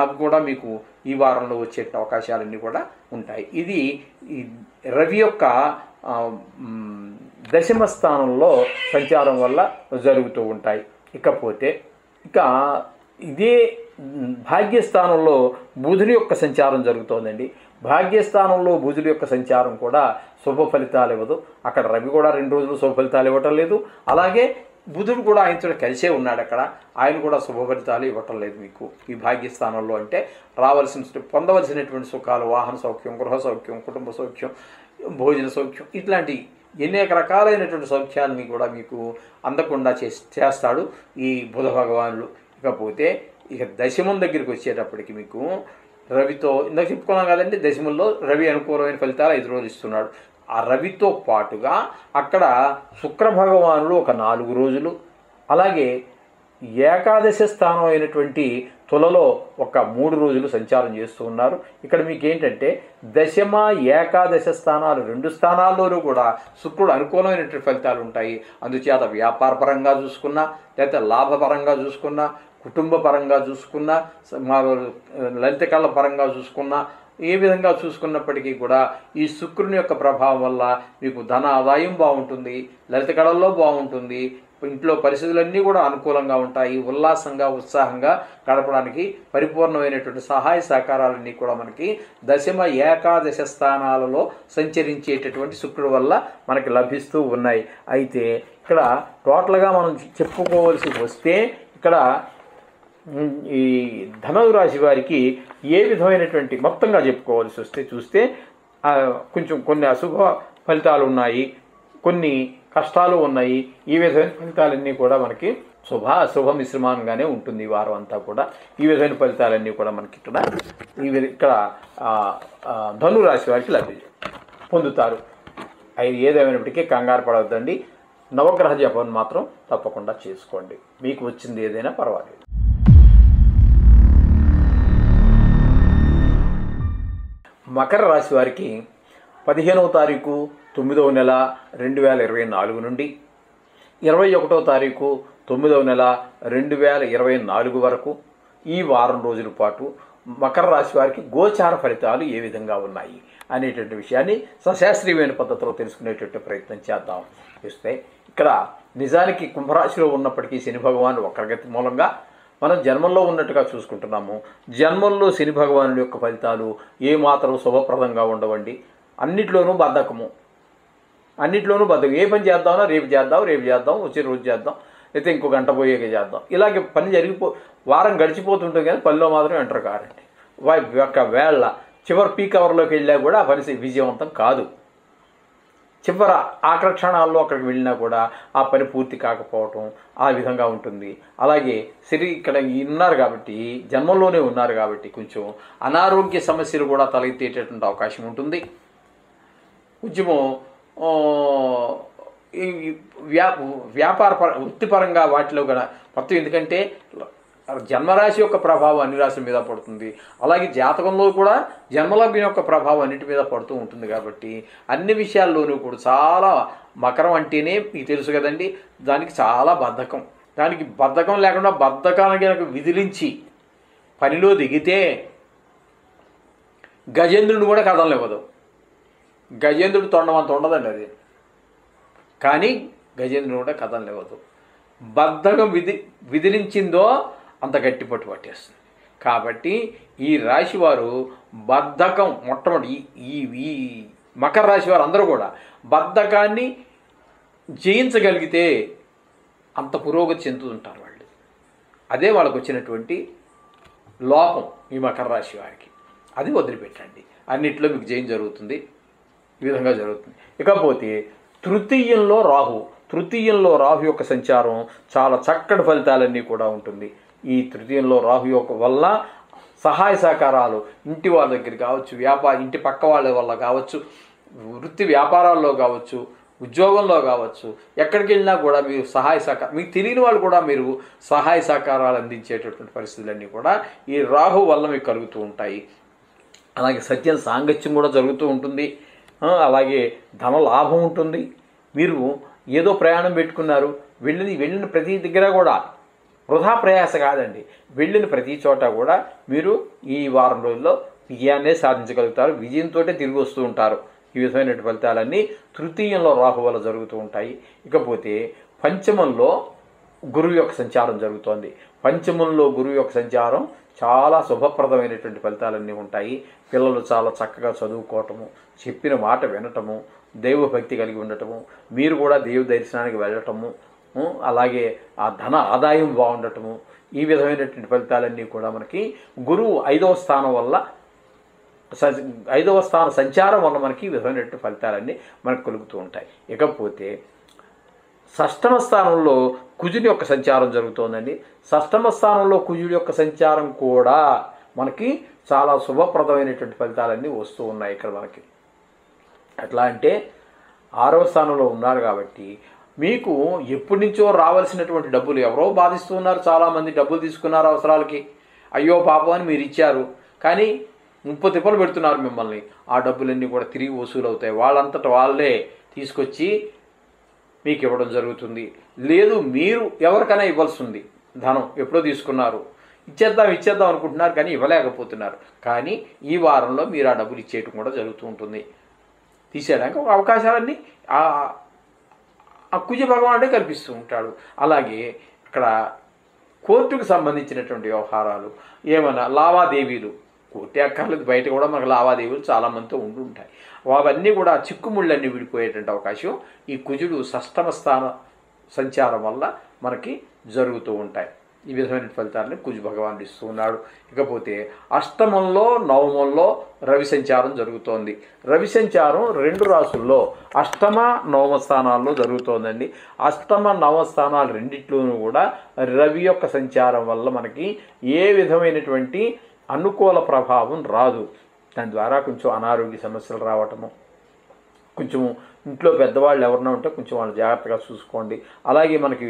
అది కూడా మీకు ఈ వారంలో వచ్చే అవకాశాలన్నీ కూడా ఉంటాయి. ఇది ఈ రవి యొక్క దశమ స్థానంలో సంచారం వల్ల జరుగుతూ ఉంటాయి. ఇకపోతే ఇదే భాగ్యస్థానంలో బుధుడి యొక్క సంచారం జరుగుతోందండి. భాగ్యస్థానంలో బుధుడి యొక్క సంచారం కూడా శుభ ఫలితాలు ఇవ్వదు. అక్కడ రవి కూడా 2 రోజులు శుభ ఫలితాలు ఇవ్వటం లేదు. అలాగే బుధుడు కూడా ఆయనతో కలిసే ఉన్నాడు. అక్కడ ఆయన కూడా శుభ ఫలితాలు ఇవ్వటం లేదు మీకు ఈ భాగ్యస్థానంలో. అంటే పొందవలసినటువంటి సుఖాలు, వాహన సౌఖ్యం, గృహ సౌఖ్యం, కుటుంబ సౌఖ్యం, భోజన సౌఖ్యం, ఇట్లాంటి అనేక రకాలైనటువంటి సౌఖ్యాలని కూడా మీకు అందకుండా చేస్తాడు ఈ బుధ భగవానుడు. ఇకపోతే దశమం దగ్గరికి వచ్చేటప్పటికి మీకు రవితో ఇందాక చెప్పుకున్నాం కదండి, దశమంలో రవి అనుకూలమైన ఫలితాలు 5 రోజులు ఇస్తున్నాడు. ఆ రవితో పాటుగా అక్కడ శుక్ర భగవానుడు ఒక 4 రోజులు, అలాగే ఏకాదశ స్థానం అయినటువంటి తులలో ఒక 3 రోజులు సంచారం చేస్తూ ఉన్నారు. ఇక్కడ మీకు ఏంటంటే దశమ ఏకాదశ స్థానాలు 2 స్థానాల్లోనూ కూడా శుక్రుడు అనుకూలమైనటువంటి ఫలితాలు ఉంటాయి. అందుచేత వ్యాపారపరంగా చూసుకున్నా, లేకపోతే లాభపరంగా చూసుకున్నా, కుటుంబ పరంగా చూసుకున్నా, లలిత కళ పరంగా చూసుకున్నా, ఏ విధంగా చూసుకున్నప్పటికీ కూడా ఈ శుక్రుని యొక్క ప్రభావం వల్ల మీకు ధన ఆదాయం బాగుంటుంది, లలిత కళల్లో బాగుంటుంది, ఇంట్లో పరిస్థితులన్నీ కూడా అనుకూలంగా ఉంటాయి. ఉల్లాసంగా, ఉత్సాహంగా గడపడానికి పరిపూర్ణమైనటువంటి సహాయ సహకారాలన్నీ కూడా మనకి దశమ ఏకాదశ స్థానాలలో సంచరించేటటువంటి శుక్రుడు వల్ల మనకి లభిస్తూ ఉన్నాయి. అయితే ఇక్కడ టోటల్గా మనం చెప్పుకోవలసి వస్తే ఇక్కడ ఈ ధనుసు రాశి వారికి ఏ విధమైనటువంటి మొత్తంగా చెప్పుకోవాల్సి వస్తే చూస్తే కొన్ని అశుభ ఫలితాలు ఉన్నాయి, కొన్ని కష్టాలు ఉన్నాయి. ఈ విధమైన ఫలితాలన్నీ కూడా మనకి అశుభ మిశ్రమంగానే ఉంటుంది ఈ వారం అంతా కూడా. ఈ విధమైన ఫలితాలన్నీ కూడా మనకి ఇక్కడ ధను రాశి వారికి పొందుతారు. అవి ఏదేమైనప్పటికీ కంగారు పడవద్దండి. నవగ్రహ జపం మాత్రం తప్పకుండా చేసుకోండి. మీకు వచ్చింది ఏదైనా పర్వాలేదు. మకర రాశి వారికి 15వ తారీఖు 9వ నెల 2024 నుండి 21వ తారీఖు 9వ నెల 2024 వరకు ఈ వారం రోజుల పాటు మకర రాశి వారికి గోచార ఫలితాలు ఏ విధంగా ఉన్నాయి అనేటువంటి విషయాన్ని సశాస్త్రీయమైన పద్ధతిలో తెలుసుకునేటువంటి ప్రయత్నం చేద్దాం. చూస్తే ఇక్కడ నిజానికి కుంభరాశిలో ఉన్నప్పటికీ శని భగవానుడు వక్రగతి మూలంగా మనం జన్మంలో ఉన్నట్టుగా చూసుకుంటున్నాము. జన్మంలో శని భగవానుడి యొక్క ఫలితాలు ఏమాత్రం శుభప్రదంగా ఉండవండి. అన్నిట్లోనూ బద్ధకము. ఏ పని చేద్దామో రేపు చేద్దాం, వచ్చే రోజు చేద్దాం, అయితే ఇంకో గంట పోయేక చేద్దాం, ఇలాగే పని వారం గడిచిపోతుంటుంది కానీ పనిలో మాత్రం ఎంటర్ కారండి. ఒకవేళ చివరి పీక్ అవర్లోకి వెళ్ళా కూడా ఆ పని విజయవంతం కాదు. చివర ఆఖరి క్షణాల్లో అక్కడికి వెళ్ళినా కూడా ఆ పని పూర్తి కాకపోవటం ఆ విధంగా ఉంటుంది. అలాగే ఇక్కడ ఉన్నారు కాబట్టి, జన్మంలోనే ఉన్నారు కాబట్టి కొంచెం అనారోగ్య సమస్యలు కూడా తలెత్తేటటువంటి అవకాశం ఉంటుంది. కొంచెము వ్యాపార వృత్తిపరంగా వాటిలో కూడా మొత్తం, ఎందుకంటే జన్మరాశి యొక్క ప్రభావం అన్ని రాశుల మీద పడుతుంది. అలాగే జాతకంలో కూడా జన్మలగ్నం యొక్క ప్రభావం అన్నిటి మీద పడుతూ ఉంటుంది. కాబట్టి అన్ని విషయాల్లోనూ కూడా చాలా మకరం అంటేనే మీకు తెలుసు కదండి, దానికి చాలా బద్ధకం. దానికి బద్ధకం లేకుండా బద్ధకానికి విదిలించి పనిలో దిగితే గజేంద్రుడు కూడా కదలనివ్వదు. గజేంద్రుడు తొండమంత ఉండదండి అది, కానీ గజేంద్రుడు కూడా కదలనివ్వదు. బద్ధకం విదిలించిందో అంత గట్టి పట్టు పట్టేస్తుంది. కాబట్టి ఈ రాశి వారు బద్ధకం మొట్టమొదటి ఈ మకర రాశి వారు అందరూ కూడా బద్ధకాన్ని జయించగలిగితే అంత పురోగతి చెందుతుంటారు వాళ్ళు. అదే వాళ్ళకు వచ్చినటువంటి లోపం ఈ మకర రాశి వారికి. అది వదిలిపెట్టండి, అన్నిట్లో మీకు జయం జరుగుతుంది. ఈ విధంగా జరుగుతుంది. ఇకపోతే తృతీయంలో రాహు యొక్క సంచారం చాలా చక్కటి ఫలితాలన్నీ కూడా ఉంటుంది. ఈ తృతీయంలో రాహు యొక్క వల్ల సహాయ సహకారాలు ఇంటి వాళ్ళ దగ్గర కావచ్చు, ఇంటి పక్క వాళ్ళ వల్ల కావచ్చు, వృత్తి వ్యాపారాల్లో కావచ్చు, ఉద్యోగంలో కావచ్చు, ఎక్కడికి వెళ్ళినా కూడా మీరు మీకు తెలియని వాళ్ళు కూడా మీరు సహాయ సహకారాలు అందించేటటువంటి పరిస్థితులన్నీ కూడా ఈ రాహు వల్ల మీకు కలుగుతూ ఉంటాయి. అలాగే సజ్జన సాంగత్యం కూడా జరుగుతూ ఉంటుంది. అలాగే ధన లాభం ఉంటుంది. మీరు ఏదో ప్రయాణం పెట్టుకున్నారు, వెళ్ళిన ప్రతి దగ్గర కూడా వృధా ప్రయాస కాదండి, వెళ్ళిన ప్రతి చోట కూడా మీరు ఈ వారం రోజుల్లో విజయాన్నే సాధించగలుగుతారు, విజయంతో తిరిగి వస్తూ ఉంటారు. ఈ విధమైన ఫలితాలన్నీ తృతీయంలో రాహు వల్ల జరుగుతూ ఉంటాయి. ఇకపోతే పంచమంలో గురువు యొక్క సంచారం జరుగుతోంది. పంచమంలో గురువు యొక్క సంచారం చాలా శుభప్రదమైనటువంటి ఫలితాలన్నీ ఉంటాయి. పిల్లలు చాలా చక్కగా చదువుకోవటము, చెప్పిన మాట వినటము, దైవభక్తి కలిగి ఉండటము, మీరు కూడా దైవ దర్శనానికి వెళ్ళటము, అలాగే ఆ ధన ఆదాయం బాగుండటము, ఈ విధమైనటువంటి ఫలితాలన్నీ కూడా మనకి గురువు 5వ స్థానం వల్ల 5వ స్థాన సంచారం వల్ల మనకి ఈ విధమైనటువంటి ఫలితాలన్నీ మనకు కలుగుతూ ఉంటాయి. ఇకపోతే షష్టమ స్థానంలో కుజుని యొక్క సంచారం జరుగుతోందండి. షష్టమ స్థానంలో కుజుడి యొక్క సంచారం కూడా మనకి చాలా శుభప్రదమైనటువంటి ఫలితాలన్నీ వస్తూ ఉన్నాయి. ఇక్కడ మనకి ఎట్లా అంటే 6వ స్థానంలో ఉన్నారు కాబట్టి మీకు ఎప్పటి నుంచో రావాల్సినటువంటి డబ్బులు ఎవరో బాధిస్తూ ఉన్నారు. చాలామంది డబ్బులు తీసుకున్నారు అవసరాలకి, అయ్యో పాపం అని మీరు ఇచ్చారు, కానీ 30 తిప్పలు పెడుతున్నారు మిమ్మల్ని. ఆ డబ్బులన్నీ కూడా తిరిగి వసూలు అవుతాయి. వాళ్ళంతట వాళ్ళే తీసుకొచ్చి మీకు ఇవ్వడం జరుగుతుంది. లేదు మీరు ఎవరికైనా ఇవ్వాల్సి ఉంది, ధనం ఎప్పుడో తీసుకున్నారు, ఇచ్చేద్దాం అనుకుంటున్నారు కానీ ఇవ్వలేకపోతున్నారు. కానీ ఈ వారంలో మీరు ఆ డబ్బులు ఇచ్చేయటం కూడా జరుగుతూ ఉంటుంది. తీసేయడానికి అవకాశాలన్నీ ఆ కుజ భగవానుడే కల్పిస్తూ ఉంటాడు. అలాగే ఇక్కడ కోర్టుకు సంబంధించినటువంటి వ్యవహారాలు, ఏమైనా లావాదేవీలు, కోర్టు అక్కర్లేదు, బయట కూడా మనకు లావాదేవీలు చాలామందితో ఉంటుంటాయి. అవన్నీ కూడా చిక్కుముళ్ళన్నీ విడిపోయేటువంటి అవకాశం ఈ కుజుడు షష్టమ స్థాన సంచారం వల్ల మనకి జరుగుతూ ఉంటాయి. ఈ విధమైన ఫలితాలని కుజ భగవానుడు ఇస్తూ ఉన్నాడు. ఇకపోతే అష్టమంలో నవమంలో రవి సంచారం జరుగుతోంది. రవి సంచారం 2 రాసుల్లో అష్టమ నవమ స్థానాల్లో జరుగుతోందండి. అష్టమ నవమ స్థానాలు రెండిట్లోనూ కూడా రవి యొక్క సంచారం వల్ల మనకి ఏ విధమైనటువంటి అనుకూల ప్రభావం రాదు. దాని ద్వారా కొంచెం అనారోగ్య సమస్యలు రావటము, కొంచెం ఇంట్లో పెద్దవాళ్ళు ఎవరైనా ఉంటే కొంచెం వాళ్ళు జాగ్రత్తగా చూసుకోండి. అలాగే మనకి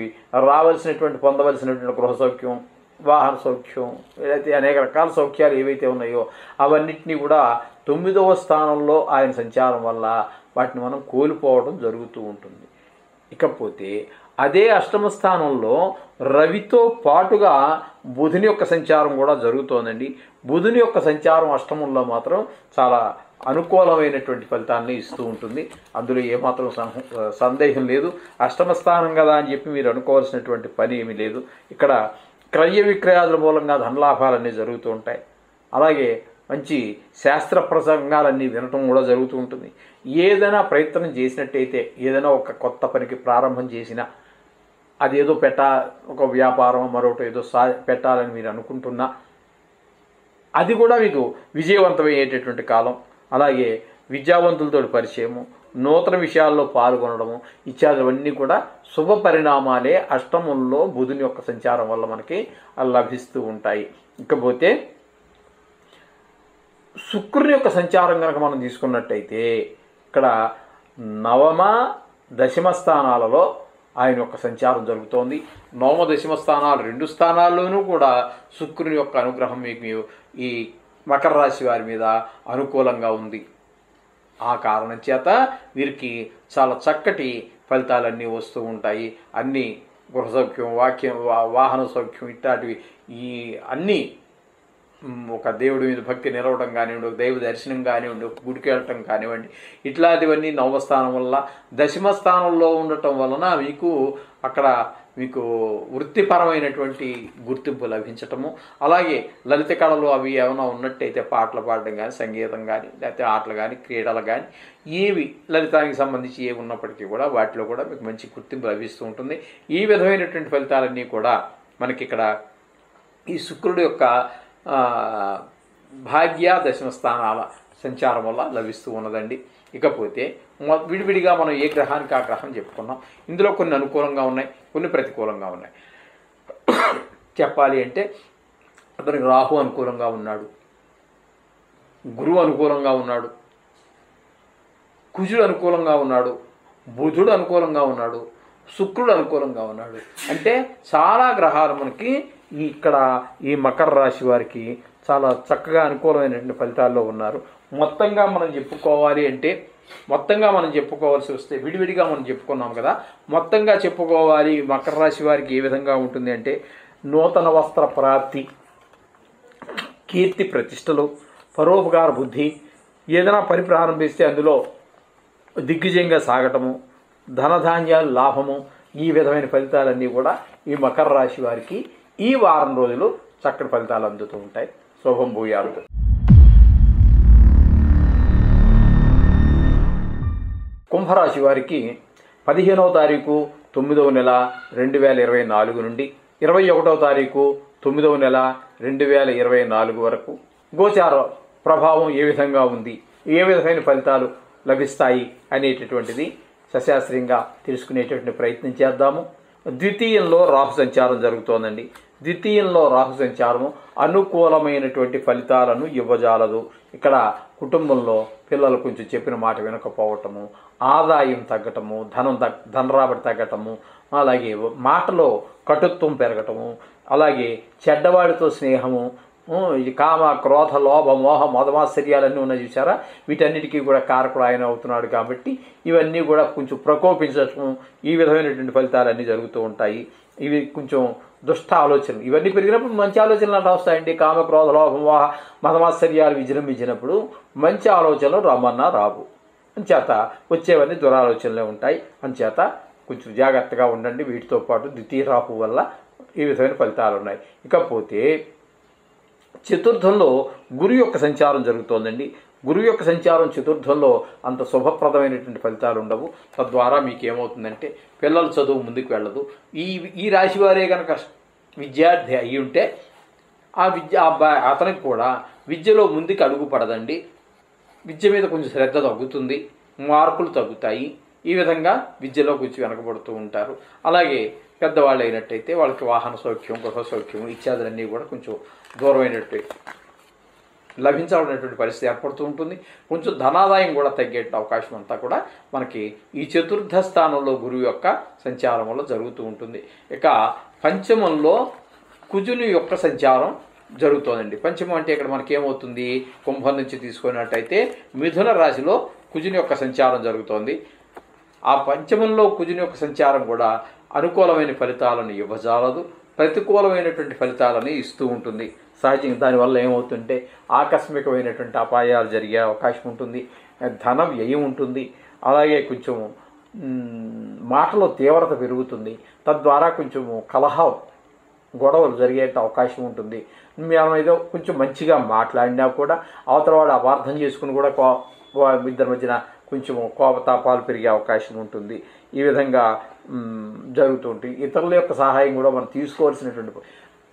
పొందవలసినటువంటి గృహ సౌఖ్యం, వాహన సౌఖ్యం, ఏదైతే అనేక రకాల సౌఖ్యాలు ఏవైతే ఉన్నాయో అవన్నిటినీ కూడా 9వ స్థానంలో ఆయన సంచారం వల్ల వాటిని మనం కోల్పోవడం జరుగుతూ ఉంటుంది. ఇకపోతే అదే అష్టమ స్థానంలో రవితో పాటుగా బుధుని యొక్క సంచారం కూడా జరుగుతోందండి. బుధుని యొక్క సంచారం అష్టమంలో మాత్రం చాలా అనుకూలమైనటువంటి ఫలితాన్ని ఇస్తూ ఉంటుంది. అందులో ఏమాత్రం సందేహం లేదు. అష్టమ స్థానం కదా అని చెప్పి మీరు అనుకోవాల్సినటువంటి పని ఏమీ లేదు. ఇక్కడ క్రయ విక్రయాల మూలంగా ధనలాభాలన్నీ జరుగుతూ ఉంటాయి. అలాగే మంచి శాస్త్ర ప్రసంగాలన్నీ వినటం కూడా జరుగుతూ ఉంటుంది. ఏదైనా ప్రయత్నం చేసినట్టయితే, ఏదైనా ఒక కొత్త పనికి ప్రారంభం చేసినా, అదేదో ఒక వ్యాపారం మరొకటి ఏదో పెట్టాలని మీరు అనుకుంటున్నా అది కూడా మీకు విజయవంతమయ్యేటటువంటి కాలం. అలాగే విద్యావంతులతో పరిచయము, నూతన విషయాల్లో పాల్గొనడము ఇత్యాదివన్నీ కూడా శుభ పరిణామాలే అష్టమంలో బుధుని యొక్క సంచారం వల్ల మనకి లభిస్తూ ఉంటాయి. ఇకపోతే శుక్రుని యొక్క సంచారం కనుక మనం తీసుకున్నట్టయితే ఇక్కడ నవమ దశమ స్థానాలలో ఆయన యొక్క సంచారం జరుగుతోంది. నవమ దశమ స్థానాలు 2 స్థానాల్లోనూ కూడా శుక్రుని యొక్క అనుగ్రహం మీకు ఈ మకర రాశి వారి మీద అనుకూలంగా ఉంది. ఆ కారణం చేత వీరికి చాలా చక్కటి ఫలితాలన్నీ వస్తూ ఉంటాయి. అన్నీ గృహ సౌఖ్యం, వాహన సౌఖ్యం ఇట్లాంటివి ఈ అన్నీ ఒక దేవుడి మీద భక్తి నిలవడం కానివ్వండి, ఒక దైవ దర్శనం కానివ్వండి, ఒక గుడికి వెళ్ళటం కానివ్వండి, ఇట్లాంటివన్నీ నవమ స్థానం వల్ల, దశమ స్థానంలో ఉండటం వలన మీకు వృత్తిపరమైనటువంటి గుర్తింపు లభించటము, అలాగే లలిత కళలు అవి ఏమైనా ఉన్నట్టయితే పాటలు పాడడం కానీ, సంగీతం కానీ, లేకపోతే ఆటలు కానీ, క్రీడలు కానీ, ఏవి లలితానికి సంబంధించి ఏవి ఉన్నప్పటికీ కూడా వాటిలో కూడా మీకు మంచి గుర్తింపు లభిస్తూ ఉంటుంది. ఈ విధమైనటువంటి ఫలితాలన్నీ కూడా మనకి ఇక్కడ ఈ శుక్రుడు యొక్క భాగ్య దశమ స్థానాల సంచారం వల్ల లభిస్తూ ఉన్నదండి. ఇకపోతే విడివిడిగా మనం ఏ గ్రహానికి ఆ గ్రహం చెప్పుకున్నాం. ఇందులో కొన్ని అనుకూలంగా ఉన్నాయి, కొన్ని ప్రతికూలంగా ఉన్నాయి. చెప్పాలి అంటే అతనికి రాహు అనుకూలంగా ఉన్నాడు, గురువు అనుకూలంగా ఉన్నాడు, కుజుడు అనుకూలంగా ఉన్నాడు, బుధుడు అనుకూలంగా ఉన్నాడు, శుక్రుడు అనుకూలంగా ఉన్నాడు. అంటే చాలా గ్రహాలు మనకి ఇక్కడ ఈ మకర రాశి వారికి చాలా చక్కగా అనుకూలమైనటువంటి ఫలితాల్లో ఉన్నారు. మొత్తంగా మనం చెప్పుకోవాలి అంటే మొత్తంగా మనం చెప్పుకోవాల్సి వస్తే విడివిడిగా మనం చెప్పుకున్నాం కదా, మొత్తంగా చెప్పుకోవాలి మకర రాశి వారికి ఏ విధంగా ఉంటుంది అంటే నూతన వస్త్ర ప్రాప్తి, కీర్తి ప్రతిష్టలు, పరోపకార బుద్ధి, ఏదైనా పని ప్రారంభిస్తే అందులో దిగ్విజయంగా సాగటము, ధనధాన్యాలు లాభము, ఈ విధమైన ఫలితాలన్నీ కూడా ఈ మకర రాశి వారికి ఈ వారం రోజులు చక్కటి ఫలితాలు అందుతూ ఉంటాయి. శుభం భూయాలు. కుంభరాశి వారికి 15వ తారీఖు 9వ నెల 2024 నుండి 21వ తారీఖు 9వ నెల 2024 వరకు గోచార ప్రభావం ఏ విధంగా ఉంది, ఏ విధమైన ఫలితాలు లభిస్తాయి అనేటటువంటిది సశాస్త్రీయంగా తెలుసుకునేటటువంటి ప్రయత్నం చేద్దాము. ద్వితీయంలో రాహు సంచారం జరుగుతోందండి. ద్వితీయంలో రాహు సంచారము అనుకూలమైనటువంటి ఫలితాలను ఇవ్వజాలదు. ఇక్కడ కుటుంబంలో పిల్లలు కొంచెం చెప్పిన మాట వినకపోవటము, ఆదాయం తగ్గటము, ధన రాబడి తగ్గటము, అలాగే మాటలో కటుత్వం పెరగటము, అలాగే చెడ్డవాడితో స్నేహము, ఇది కామ క్రోధ లోభ మోహ మదమాశ్చర్యాలన్నీ ఉన్నాయి చూసారా, వీటన్నిటికీ కూడా కారకుడు ఆయన అవుతున్నాడు. కాబట్టి ఇవన్నీ కూడా కొంచెం ప్రకోపించటం, ఈ విధమైనటువంటి ఫలితాలన్నీ జరుగుతూ ఉంటాయి. ఇవి కొంచెం దుష్ట ఆలోచనలు, ఇవన్నీ పెరిగినప్పుడు మంచి ఆలోచనలు అంటే వస్తాయండి. కామ క్రోధ లోభ మోహ మదమాశ్చర్యాలు విజృంభించినప్పుడు మంచి ఆలోచనలు రమ్మన్నా రావు. అంచేత వచ్చేవన్నీ దురాలోచనలే ఉంటాయి. అంచేత కొంచెం జాగ్రత్తగా ఉండండి. వీటితో పాటు ద్వితీయ రాహు వల్ల ఈ విధమైన ఫలితాలు ఉన్నాయి. ఇకపోతే చతుర్థంలో గురు యొక్క సంచారం జరుగుతోందండి. గురువు యొక్క సంచారం చతుర్థంలో అంత శుభప్రదమైనటువంటి ఫలితాలు ఉండవు. తద్వారా మీకు ఏమవుతుందంటే పిల్లల చదువు ముందుకు వెళ్ళదు. ఈ రాశి వారే కనుక విద్యార్థి అయి ఉంటే అతనికి కూడా విద్యలో ముందుకు అడుగు పడదండి. విద్య మీద కొంచెం శ్రద్ధ తగ్గుతుంది, మార్కులు తగ్గుతాయి. ఈ విధంగా విద్యలో కొంచెం వెనకబడుతూ ఉంటారు. అలాగే పెద్దవాళ్ళు అయినట్టయితే వాళ్ళకి వాహన సౌఖ్యం, గృహ సౌఖ్యం ఇత్యాదులన్నీ కూడా కొంచెం దూరమైనట్టు లభించాలనేటువంటి పరిస్థితి ఏర్పడుతూ ఉంటుంది. కొంచెం ధనాదాయం కూడా తగ్గే అవకాశం అంతా కూడా మనకి ఈ చతుర్థ స్థానంలో గురువు యొక్క సంచారం వల్ల జరుగుతూ ఉంటుంది. ఇక పంచమంలో కుజుని యొక్క సంచారం జరుగుతోందండి. పంచమం అంటే ఇక్కడ మనకి ఏమవుతుంది, కుంభం నుంచి తీసుకున్నట్టయితే మిథున రాశిలో కుజుని యొక్క సంచారం జరుగుతోంది. ఆ పంచమంలో కుజుని యొక్క సంచారం కూడా అనుకూలమైన ఫలితాలను ఇవ్వజాలదు, ప్రతికూలమైనటువంటి ఫలితాలని ఇస్తూ ఉంటుంది. సహజంగా దానివల్ల ఏమవుతుంటే ఆకస్మికమైనటువంటి అపాయాలు జరిగే అవకాశం ఉంటుంది, ధన వ్యయం ఉంటుంది, అలాగే కొంచెం మాటలో తీవ్రత పెరుగుతుంది. తద్వారా కొంచెము గొడవలు జరిగే అవకాశం ఉంటుంది. మేము ఏదో కొంచెం మంచిగా మాట్లాడినా కూడా అవతల వాడు అపార్థం చేసుకుని కూడా ఇద్దరి మధ్యన కొంచెం కోపతాపాలు పెరిగే అవకాశం ఉంటుంది. ఈ విధంగా జరుగుతూ ఉంటుంది. ఇతరుల యొక్క సహాయం కూడా మనం తీసుకోవాల్సినటువంటి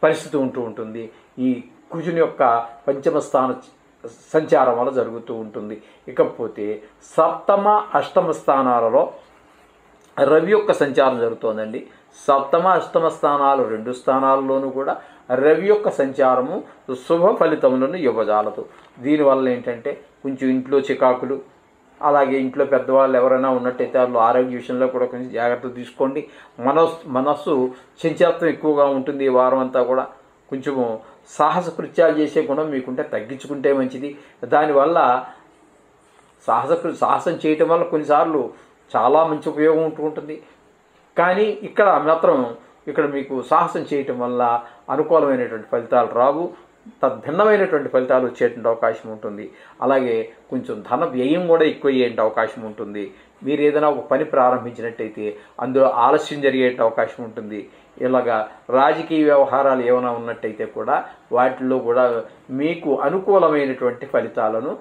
పరిస్థితి ఉంటూ ఉంటుంది. ఈ కుజుని యొక్క పంచమ స్థాన సంచారం వల్ల జరుగుతూ ఉంటుంది. ఇకపోతే సప్తమ అష్టమ స్థానాలలో రవి యొక్క సంచారం జరుగుతోందండి. సప్తమ అష్టమ స్థానాలు రెండు స్థానాల్లోనూ కూడా రవి యొక్క సంచారము శుభ ఫలితములను ఇవ్వజాలదు. దీనివల్ల ఏంటంటే కొంచెం ఇంట్లో చికాకులు, అలాగే ఇంట్లో పెద్దవాళ్ళు ఎవరైనా ఉన్నట్టయితే వాళ్ళు ఆరోగ్య విషయంలో కూడా కొంచెం జాగ్రత్తలు తీసుకోండి. మనస్సు చంచలత్వం ఎక్కువగా ఉంటుంది. ఈ వారం అంతా కూడా కొంచెము సాహస కృత్యాలు చేసే గుణం మీకుంటే తగ్గించుకుంటే మంచిది. దానివల్ల సాహసం చేయటం వల్ల కొన్నిసార్లు చాలా మంచి ఉపయోగం ఉంటూ ఉంటుంది. కానీ ఇక్కడ మీకు సాహసం చేయటం వల్ల అనుకూలమైనటువంటి ఫలితాలు రావు, తద్భిన్నమైనటువంటి ఫలితాలు వచ్చేటువంటి అవకాశం ఉంటుంది. అలాగే కొంచెం ధన వ్యయం కూడా ఎక్కువ అయ్యే అవకాశం ఉంటుంది. మీరు ఏదైనా ఒక పని ప్రారంభించినట్టయితే అందులో ఆలస్యం జరిగే అవకాశం ఉంటుంది. ఇలాగా రాజకీయ వ్యవహారాలు ఏమైనా ఉన్నట్టయితే కూడా వాటిల్లో కూడా మీకు అనుకూలమైనటువంటి ఫలితాలను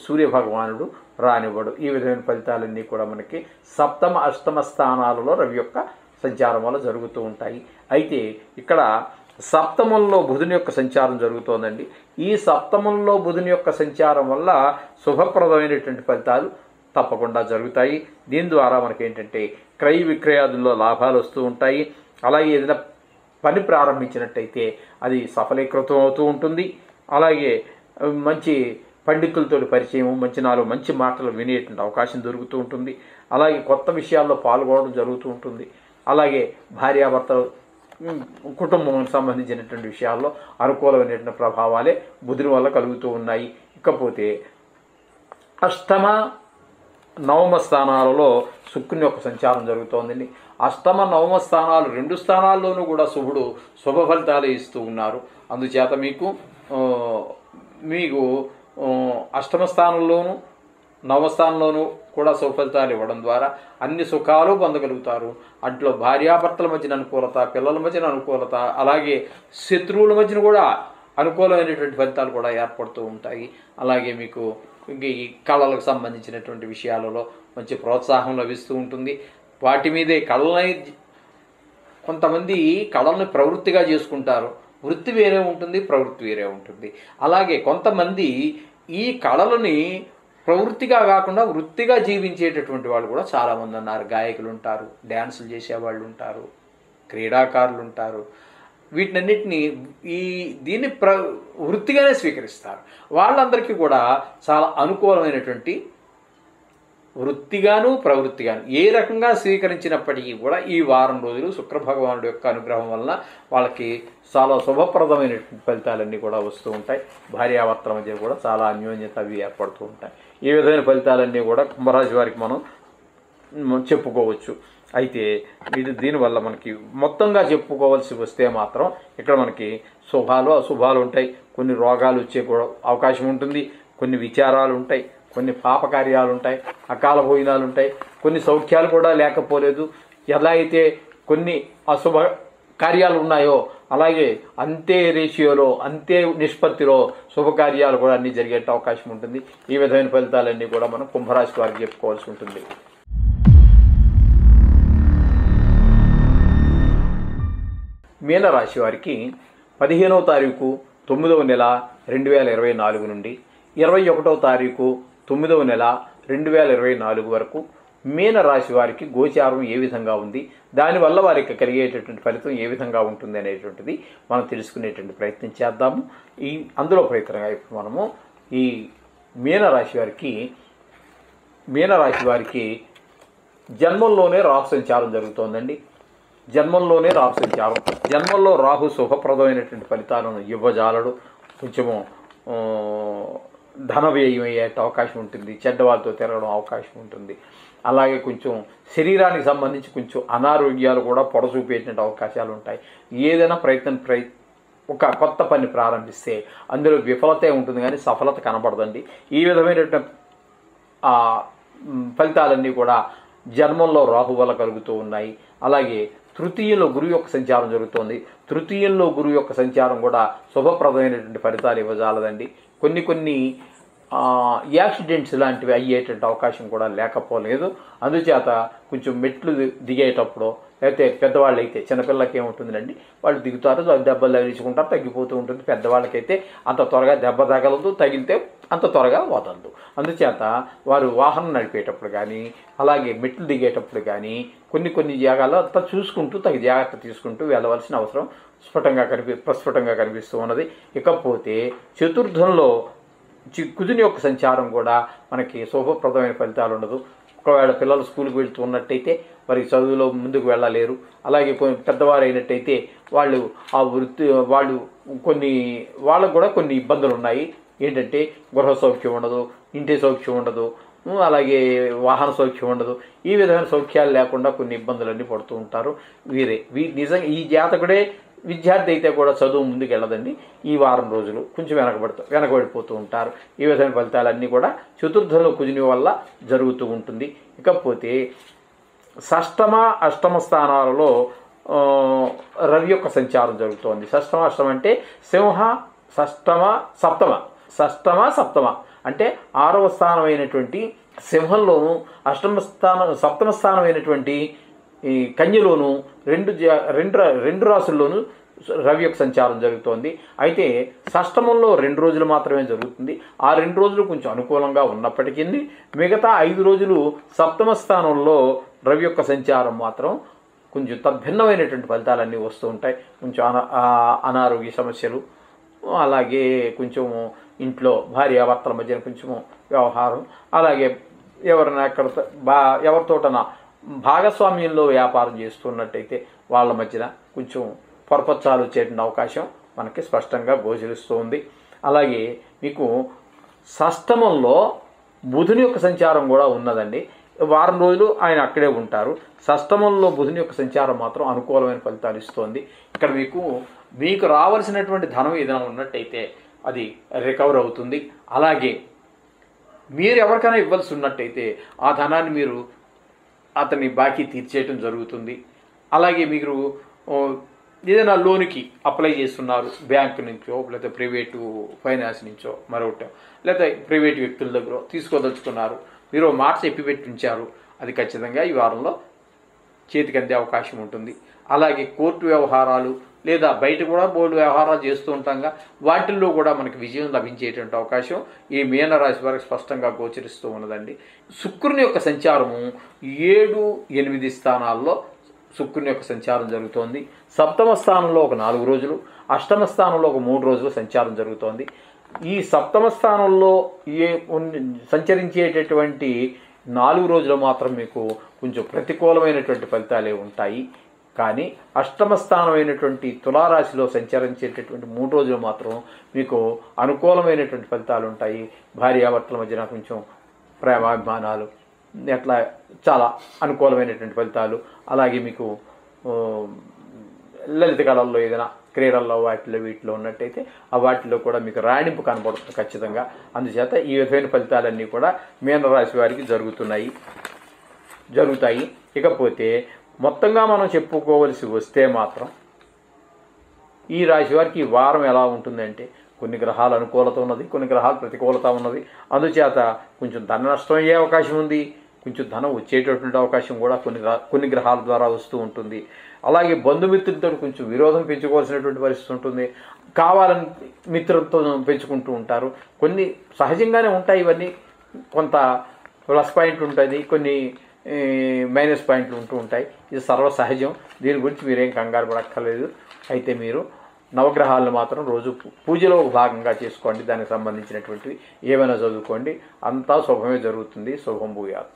సూర్యభగవానుడు రానివ్వడు. ఈ విధమైన ఫలితాలన్నీ కూడా మనకి సప్తమ అష్టమ స్థానాలలో రవి యొక్క సంచారం వల్ల జరుగుతూ ఉంటాయి. అయితే ఇక్కడ సప్తమంలో బుధుని యొక్క సంచారం జరుగుతోందండి. ఈ సప్తమంలో బుధుని యొక్క సంచారం వల్ల శుభప్రదమైనటువంటి ఫలితాలు తప్పకుండా జరుగుతాయి. దీని ద్వారా మనకి ఏంటంటే క్రయ విక్రయాదుల్లో లాభాలు వస్తూ ఉంటాయి. అలాగే ఏదైనా పని ప్రారంభించినట్టయితే అది సఫలీకృతం అవుతూ ఉంటుంది. అలాగే మంచి పండితులతో పరిచయం, మంచి మాటలు వినేటువంటి అవకాశం దొరుకుతూ ఉంటుంది. అలాగే కొత్త విషయాల్లో పాల్గొనడం జరుగుతూ ఉంటుంది. అలాగే భార్యాభర్తలు కుటుంబానికి సంబంధించినటువంటి విషయాల్లో అనుకూలమైనటువంటి ప్రభావాలే బుధుని వల్ల కలుగుతూ ఉన్నాయి. ఇకపోతే అష్టమ నవమ స్థానాలలో శుక్రుని యొక్క సంచారం జరుగుతోందండి. అష్టమ నవమ స్థానాలు 2 స్థానాల్లోనూ కూడా శుభుడు శుభ ఫలితాలు ఇస్తూ ఉన్నారు. అందుచేత మీకు అష్టమ స్థానంలోనూ నవస్థానంలోనూ కూడా శుభ ఫలితాలు ఇవ్వడం ద్వారా అన్ని సుఖాలు పొందగలుగుతారు. అట్లా భార్యాభర్తల మధ్యన అనుకూలత, పిల్లల మధ్యన అనుకూలత, అలాగే శత్రువుల మధ్యన కూడా అనుకూలమైనటువంటి ఫలితాలు కూడా ఏర్పడుతూ ఉంటాయి. అలాగే మీకు ఈ కళలకు సంబంధించినటువంటి విషయాలలో మంచి ప్రోత్సాహం లభిస్తూ ఉంటుంది. వాటి మీదే కొంతమంది కళల్ని ప్రవృత్తిగా చేసుకుంటారు. వృత్తి వేరే ఉంటుంది, ప్రవృత్తి వేరే ఉంటుంది. అలాగే కొంతమంది ఈ కళలని ప్రవృత్తిగా కాకుండా వృత్తిగా జీవించేటటువంటి వాళ్ళు కూడా చాలామంది ఉన్నారు. గాయకులు ఉంటారు, డ్యాన్సులు చేసేవాళ్ళు ఉంటారు, క్రీడాకారులు ఉంటారు. వీటినన్నిటినీ దీన్ని వృత్తిగానే స్వీకరిస్తారు. వాళ్ళందరికీ కూడా చాలా అనుకూలమైనటువంటి వృత్తిగాను ప్రవృత్తిగాను ఏ రకంగా స్వీకరించినప్పటికీ కూడా ఈ వారం రోజులు శుక్రభగవానుడి యొక్క అనుగ్రహం వలన వాళ్ళకి చాలా శుభప్రదమైనటువంటి ఫలితాలన్నీ కూడా వస్తూ ఉంటాయి. భార్యాభర్తల మధ్య కూడా చాలా అన్యోన్యత అవి ఏర్పడుతూ ఉంటాయి. ఈ విధమైన ఫలితాలన్నీ కూడా కుంభరాశి వారికి మనం చెప్పుకోవచ్చు. అయితే దీనివల్ల మనకి మొత్తంగా చెప్పుకోవాల్సి వస్తే మాత్రం ఇక్కడ మనకి శుభాలు అశుభాలు ఉంటాయి. కొన్ని రోగాలు వచ్చే కూడా అవకాశం ఉంటుంది, కొన్ని విచారాలు ఉంటాయి, కొన్ని పాపకార్యాలు ఉంటాయి, అకాల భోజనాలు ఉంటాయి, కొన్ని సౌఖ్యాలు కూడా లేకపోలేదు. ఎలా అయితే కొన్ని అశుభ కార్యాలు ఉన్నాయో అలాగే అంతే రేషియోలో అంతే నిష్పత్తిలో శుభకార్యాలు కూడా అన్నీ జరిగే అవకాశం ఉంటుంది. ఈ విధమైన ఫలితాలన్నీ కూడా మనం కుంభరాశి వారికి చెప్పుకోవాల్సి ఉంటుంది. మీనరాశి వారికి 15వ తారీఖు 9వ నెల 2024 నుండి 21వ తారీఖు 9వ నెల 2024 వరకు మీనరాశి వారికి గోచారం ఏ విధంగా ఉంది, దానివల్ల వారికి కలిగేటటువంటి ఫలితం ఏ విధంగా ఉంటుంది అనేటువంటిది మనం తెలుసుకునేటువంటి ప్రయత్నం చేద్దాము. అందులో ప్రయత్నంగా ఇప్పుడు మనము ఈ మీనరాశి వారికి జన్మంలోనే రాహు సంచారం జరుగుతోందండి. జన్మంలోనే రాహు సంచారం. జన్మంలో రాహు శుభప్రదమైనటువంటి ఫలితాలను ఇవ్వజాలడు. కొంచెము ధన వ్యయం అయ్యే అవకాశం ఉంటుంది, చెడ్డవాళ్ళతో తిరగడం అవకాశం ఉంటుంది. అలాగే కొంచెం శరీరానికి సంబంధించి కొంచెం అనారోగ్యాలు కూడా పొడచూపేటువంటి అవకాశాలు ఉంటాయి. ఏదైనా ఒక కొత్త పని ప్రారంభిస్తే అందులో విఫలతే ఉంటుంది కానీ సఫలత కనబడదండి. ఈ విధమైనటువంటి ఫలితాలన్నీ కూడా జన్మంలో రాహు వల్ల కలుగుతూ ఉన్నాయి. అలాగే తృతీయంలో గురువు యొక్క సంచారం జరుగుతోంది. తృతీయంలో గురువు యొక్క సంచారం కూడా శుభప్రదమైనటువంటి ఫలితాలు ఇవ్వజాలదండి. కొన్ని యాక్సిడెంట్స్ లాంటివి అయ్యేటువంటి అవకాశం కూడా లేకపోలేదు. అందుచేత కొంచెం మెట్లు దిగేటప్పుడు అయితే పెద్దవాళ్ళు అయితే, చిన్నపిల్లలకి ఏముంటుందండి, వాళ్ళు దిగుతారు, దెబ్బలు తగిలించుకుంటారు, తగ్గిపోతూ ఉంటుంది. పెద్దవాళ్ళకైతే అంత త్వరగా దెబ్బ తగలదు, తగిలితే అంత త్వరగా వదలదు. అందుచేత వారు వాహనం నడిపేటప్పుడు కానీ అలాగే మెట్లు దిగేటప్పుడు కానీ కొన్ని జాగాల్లో అంతా చూసుకుంటూ తగిన జాగ్రత్త తీసుకుంటూ వెళ్ళవలసిన అవసరం ప్రస్ఫుటంగా కనిపిస్తూ ఉన్నది. ఇకపోతే చతుర్థంలో కుజుని యొక్క సంచారం కూడా మనకి శుభప్రదమైన ఫలితాలు ఉండదు. ఒకవేళ పిల్లలు స్కూల్కి వెళ్తూ ఉన్నట్టయితే వారికి చదువులో ముందుకు వెళ్ళలేరు. అలాగే పెద్దవారు అయినట్టయితే వాళ్ళకు కూడా కొన్ని ఇబ్బందులు ఉన్నాయి. ఏంటంటే గృహ సౌఖ్యం ఉండదు, ఇంటి సౌఖ్యం ఉండదు, అలాగే వాహన సౌఖ్యం ఉండదు. ఈ విధమైన సౌఖ్యాలు లేకుండా కొన్ని ఇబ్బందులన్నీ పడుతూ ఉంటారు. నిజంగా ఈ జాతకుడే విద్యార్థి అయితే కూడా చదువు ముందుకు వెళ్ళదండి. ఈ వారం రోజులు కొంచెం వెనకబడిపోతూ ఉంటారు. ఈ విధమైన ఫలితాలన్నీ కూడా చతుర్థంలో కుజుని వల్ల జరుగుతూ ఉంటుంది. ఇకపోతే షష్టమ అష్టమ స్థానాలలో రవి యొక్క సంచారం జరుగుతోంది. షష్టమ అష్టమ అంటే సింహ, షష్టమ సప్తమ అంటే 6వ స్థానమైనటువంటి సింహంలోను, సప్తమ స్థానమైనటువంటి ఈ కన్యలోను రెండు రాసుల్లోనూ రవి యొక్క సంచారం జరుగుతోంది. అయితే షష్టమంలో 2 రోజులు మాత్రమే జరుగుతుంది. ఆ 2 రోజులు కొంచెం అనుకూలంగా ఉన్నప్పటికీ మిగతా 5 రోజులు సప్తమ స్థానంలో రవి యొక్క సంచారం మాత్రం కొంచెం తద్భిన్నమైనటువంటి ఫలితాలన్నీ వస్తూ ఉంటాయి. కొంచెం అనారోగ్య సమస్యలు, అలాగే కొంచెం ఇంట్లో భార్యాభర్తల మధ్య కొంచెము వ్యవహారం, అలాగే ఎవరితోటన భాగస్వామ్యంలో వ్యాపారం చేస్తున్నట్టయితే వాళ్ళ మధ్యన కొంచెం పొరపచ్చాలు వచ్చేటువంటి అవకాశం మనకి స్పష్టంగా గోచరిస్తూ ఉంది. అలాగే మీకు షష్టమంలో బుధుని యొక్క సంచారం కూడా ఉన్నదండి. వారం రోజులు ఆయన అక్కడే ఉంటారు. షష్టమంలో బుధుని యొక్క సంచారం మాత్రం అనుకూలమైన ఫలితాలు ఇస్తోంది. ఇక్కడ మీకు రావాల్సినటువంటి ధనం ఏదైనా ఉన్నట్టయితే అది రికవర్ అవుతుంది. అలాగే మీరు ఎవరికైనా ఇవ్వాల్సి ఉన్నట్టయితే ఆ ధనాన్ని మీరు అతని బాకీ తీర్చేయటం జరుగుతుంది. అలాగే మీరు ఏదైనా లోన్కి అప్లై చేస్తున్నారు, బ్యాంకు నుంచో లేకపోతే ప్రైవేటు ఫైనాన్స్ నుంచో మరొకటి, లేకపోతే ప్రైవేటు వ్యక్తుల దగ్గర తీసుకోదలుచుకున్నారు, మీరు మాట చెప్పి పెట్టి ఉంచారు, అది ఖచ్చితంగా ఈ వారంలో చేతికి అందే అవకాశం ఉంటుంది. అలాగే కోర్టు వ్యవహారాలు లేదా బయట కూడా బోర్డు వ్యవహారాలు చేస్తూ ఉంటాంగా, వాటిల్లో కూడా మనకి విజయం లభించేటువంటి అవకాశం ఈ మీనరాశి వారికి స్పష్టంగా గోచరిస్తూ ఉన్నదండి. శుక్రుని యొక్క సంచారము 7, 8 స్థానాల్లో శుక్రుని యొక్క సంచారం జరుగుతోంది. సప్తమ స్థానంలో ఒక 4 రోజులు, అష్టమ స్థానంలో ఒక 3 రోజులు సంచారం జరుగుతోంది. ఈ సప్తమ స్థానంలో సంచరించేటటువంటి 4 రోజులు మాత్రం మీకు కొంచెం ప్రతికూలమైనటువంటి ఫలితాలే ఉంటాయి. కానీ అష్టమ స్థానమైనటువంటి తులారాశిలో సంచరించేటటువంటి 3 రోజులు మాత్రం మీకు అనుకూలమైనటువంటి ఫలితాలు ఉంటాయి. భార్యాభర్తల మధ్యన కొంచెం ప్రేమాభిమానాలు అట్లా చాలా అనుకూలమైనటువంటి ఫలితాలు. అలాగే మీకు లలిత కళల్లో ఏదైనా క్రీడల్లో వీటిలో ఉన్నట్టయితే ఆ వాటిలో కూడా మీకు రాణింపు కనబడుతుంది ఖచ్చితంగా. అందుచేత ఈ విధమైన ఫలితాలన్నీ కూడా మీనరాశి వారికి జరుగుతాయి. ఇకపోతే మొత్తంగా మనం చెప్పుకోవలసి వస్తే మాత్రం ఈ రాశి వారికి ఈ వారం ఎలా ఉంటుందంటే కొన్ని గ్రహాల అనుకూలత ఉన్నది, కొన్ని గ్రహాల ప్రతికూలత ఉన్నది. అందుచేత కొంచెం ధన నష్టం అయ్యే అవకాశం ఉంది, కొంచెం ధనం వచ్చేటటువంటి అవకాశం కూడా కొన్ని గ్రహాల ద్వారా వస్తూ ఉంటుంది. అలాగే బంధుమిత్రులతో కొంచెం విరోధం పెంచుకోవాల్సినటువంటి పరిస్థితి ఉంటుంది. కావాలని మిత్రులతో పెంచుకుంటూ ఉంటారు. కొన్ని సహజంగానే ఉంటాయి. ఇవన్నీ కొంత ప్లస్ పాయింట్ ఉంటుంది, కొన్ని మైనస్ పాయింట్లు ఉంటూ ఉంటాయి. ఇది సర్వసహజం. దీని గురించి మీరేం కంగారు పడక్కర్లేదు. అయితే మీరు నవగ్రహాలను మాత్రం రోజు పూజలో ఒక భాగంగా చేసుకోండి. దానికి సంబంధించినటువంటివి ఏమైనా చదువుకోండి. అంతా శుభమే జరుగుతుంది. శుభం భూయాత్.